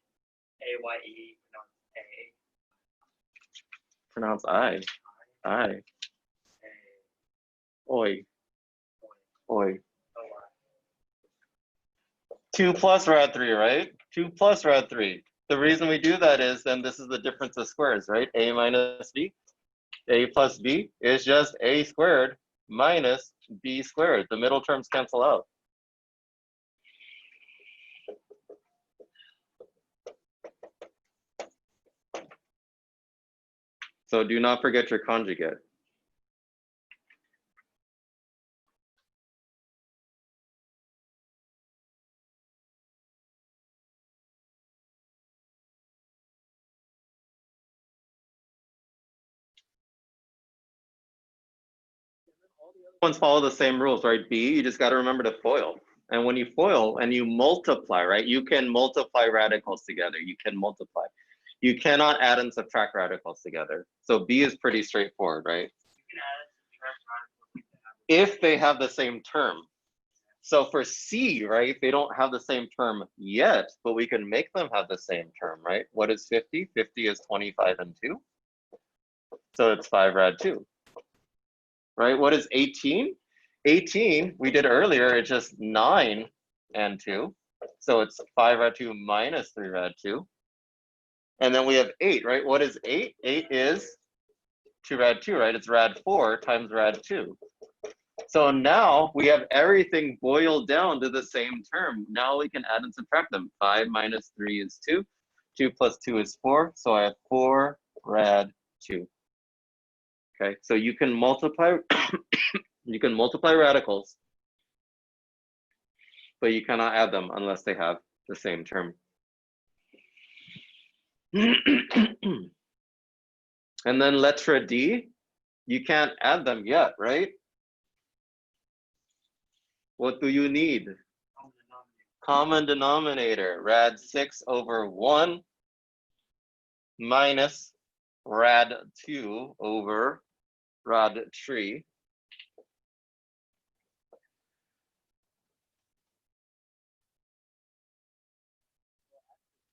A-Y-E, Pronounce I. I. Oi. Oi. 2 plus rad 3, right? 2 plus rad 3. The reason we do that is then this is the difference of squares, right? A minus b. A plus b is just a squared minus b squared. The middle terms cancel out. So do not forget your conjugate. Ones follow the same rules, right? B, you just got to remember to FOIL. And when you FOIL and you multiply, right? You can multiply radicals together. You can multiply. You cannot add and subtract radicals together. So B is pretty straightforward, right? If they have the same term. So for C, right, they don't have the same term yet, but we can make them have the same term, right? What is 50? 50 is 25 and 2. So it's 5 rad 2. Right? What is 18? 18, we did earlier, it's just 9 and 2. So it's 5 rad 2 minus 3 rad 2. And then we have 8, right? What is 8? 8 is 2 rad 2, right? It's rad 4 times rad 2. So now we have everything boiled down to the same term. Now we can add and subtract them. 5 minus 3 is 2. 2 plus 2 is 4. So I have 4 rad 2. Okay, so you can multiply radicals, but you cannot add them unless they have the same term. And then letra D, you can't add them yet, right? What do you need? Common denominator, rad 6 over 1 minus rad 2 over rad 3.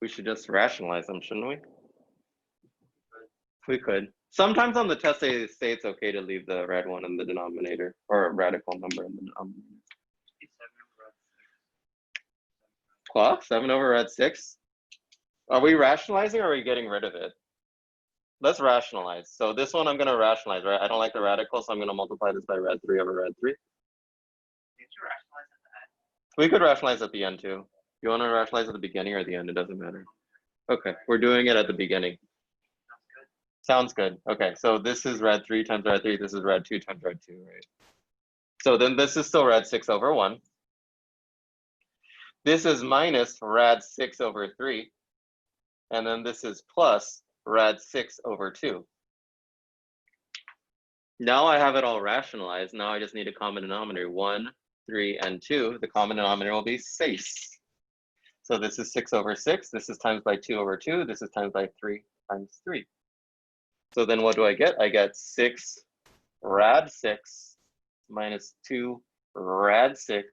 We should just rationalize them, shouldn't we? We could. Sometimes on the test they say it's okay to leave the rad 1 in the denominator, or a radical number in the denominator. Well, 7 over rad 6. Are we rationalizing or are we getting rid of it? Let's rationalize. So this one I'm going to rationalize, right? I don't like the radical, so I'm going to multiply this by rad 3 over rad 3. We could rationalize at the end too. You want to rationalize at the beginning or the end? It doesn't matter. Okay, we're doing it at the beginning. Sounds good. Okay, so this is rad 3 times rad 3. This is rad 2 times rad 2, right? So then this is still rad 6 over 1. This is minus rad 6 over 3. And then this is plus rad 6 over 2. Now I have it all rationalized. Now I just need a common denominator. 1, 3, and 2. The common denominator will be 6. So this is 6 over 6. This is times by 2 over 2. This is times by 3 times 3. So then what do I get? I get 6 rad 6 minus 2 rad 6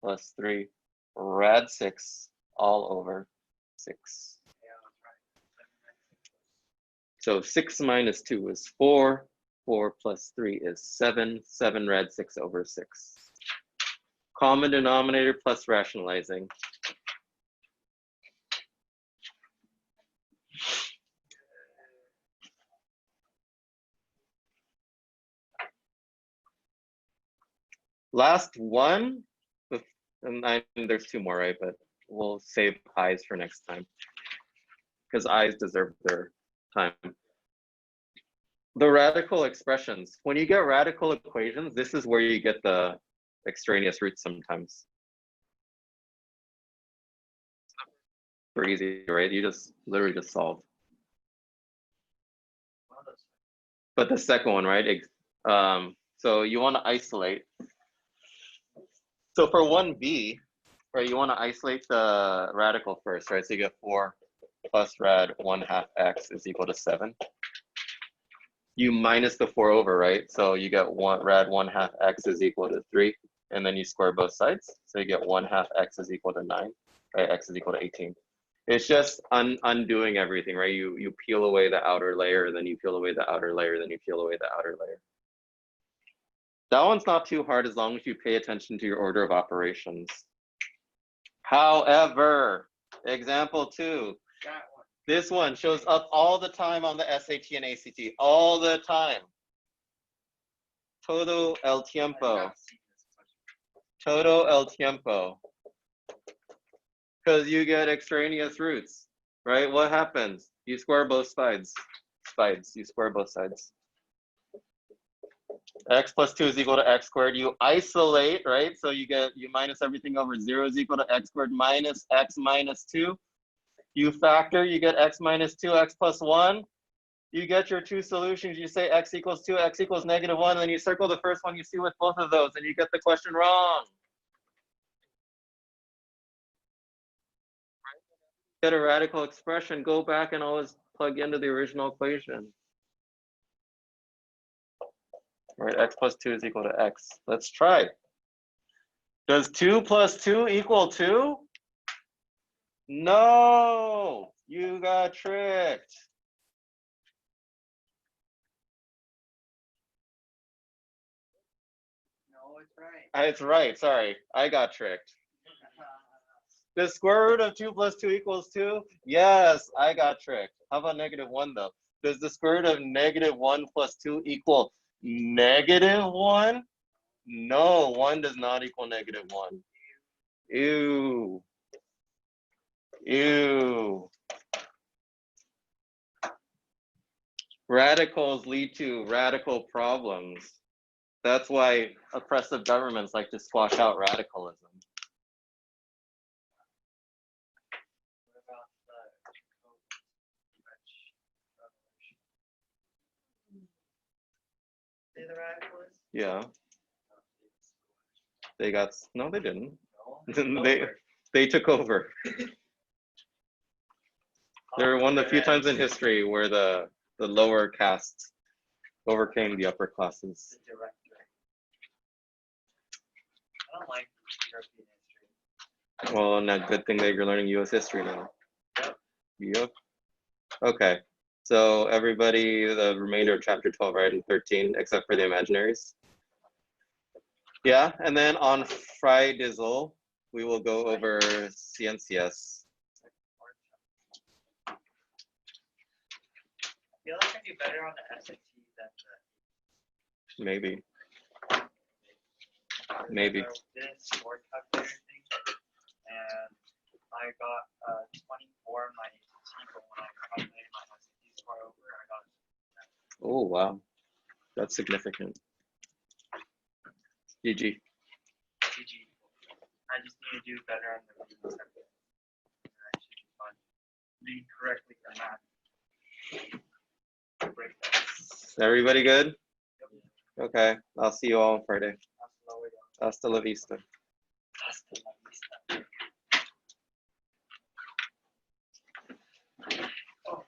plus 3 rad 6 all over 6. So 6 minus 2 is 4. 4 plus 3 is 7. 7 rad 6 over 6. Common denominator plus rationalizing. Last one, and there's 2 more, right? But we'll save I's for next time because I's deserve their time. The radical expressions. When you get radical equations, this is where you get the extraneous roots sometimes. Super easy, right? You just literally just solve. But the second one, right? So you want to isolate. So for 1b, right, you want to isolate the radical first, right? So you get 4 plus rad 1/2 x is equal to 7. You minus the 4 over, right? So you get rad 1/2 x is equal to 3, and then you square both sides. So you get 1/2 x is equal to 9, right? X is equal to 18. It's just undoing everything, right? You peel away the outer layer, and then you peel away the outer layer, then you peel away the outer layer. That one's not too hard as long as you pay attention to your order of operations. However, example 2, this one shows up all the time on the SAT and ACT, all the time. Todo el tiempo. Todo el tiempo. Because you get extraneous roots, right? What happens? You square both sides. You square both sides. X plus 2 is equal to x squared. You isolate, right? So you minus everything over 0 is equal to x squared minus x minus 2. You factor, you get x minus 2, x plus 1. You get your two solutions. You say x equals 2, x equals -1, and then you circle the first one you see with both of those, and you get the question wrong. Get a radical expression, go back and always plug into the original equation. Right, x plus 2 is equal to x. Let's try. Does 2 plus 2 equal 2? No, you got tricked. No, it's right. It's right, sorry, I got tricked. Does square root of 2 plus 2 equals 2? Yes, I got tricked. How about -1 though? Does the square root of -1 plus 2 equal -1? No, 1 does not equal -1. Ew. Ew. Radicals lead to radical problems. That's why oppressive governments like to squash out radicalism. What about the French Revolution? Say the radicalists? Yeah, they got, no, they didn't. No. They took over. They're one of the few times in history where the lower castes overcame the upper classes. The director. I don't like European history. Well, and that good thing that you're learning US history now. Yep. Yep. Okay. So everybody, the remainder of chapter 12, right, and 13, except for the imaginaries. Yeah, and then on Friday, we will go over Ciencias. I feel like I do better on the SAT than the Maybe. Maybe. This score calculator thing, and I got 24 on my ACT, but when I calculated my SAT score over, I got Oh, wow. That's significant. GG. GG. I just need to do better on the reading section. And I should be fine. Read correctly for math. Breakdowns. Everybody good? Okay, I'll see you all on Friday. Hasta luego. Hasta la vista. Hasta la vista. Oh.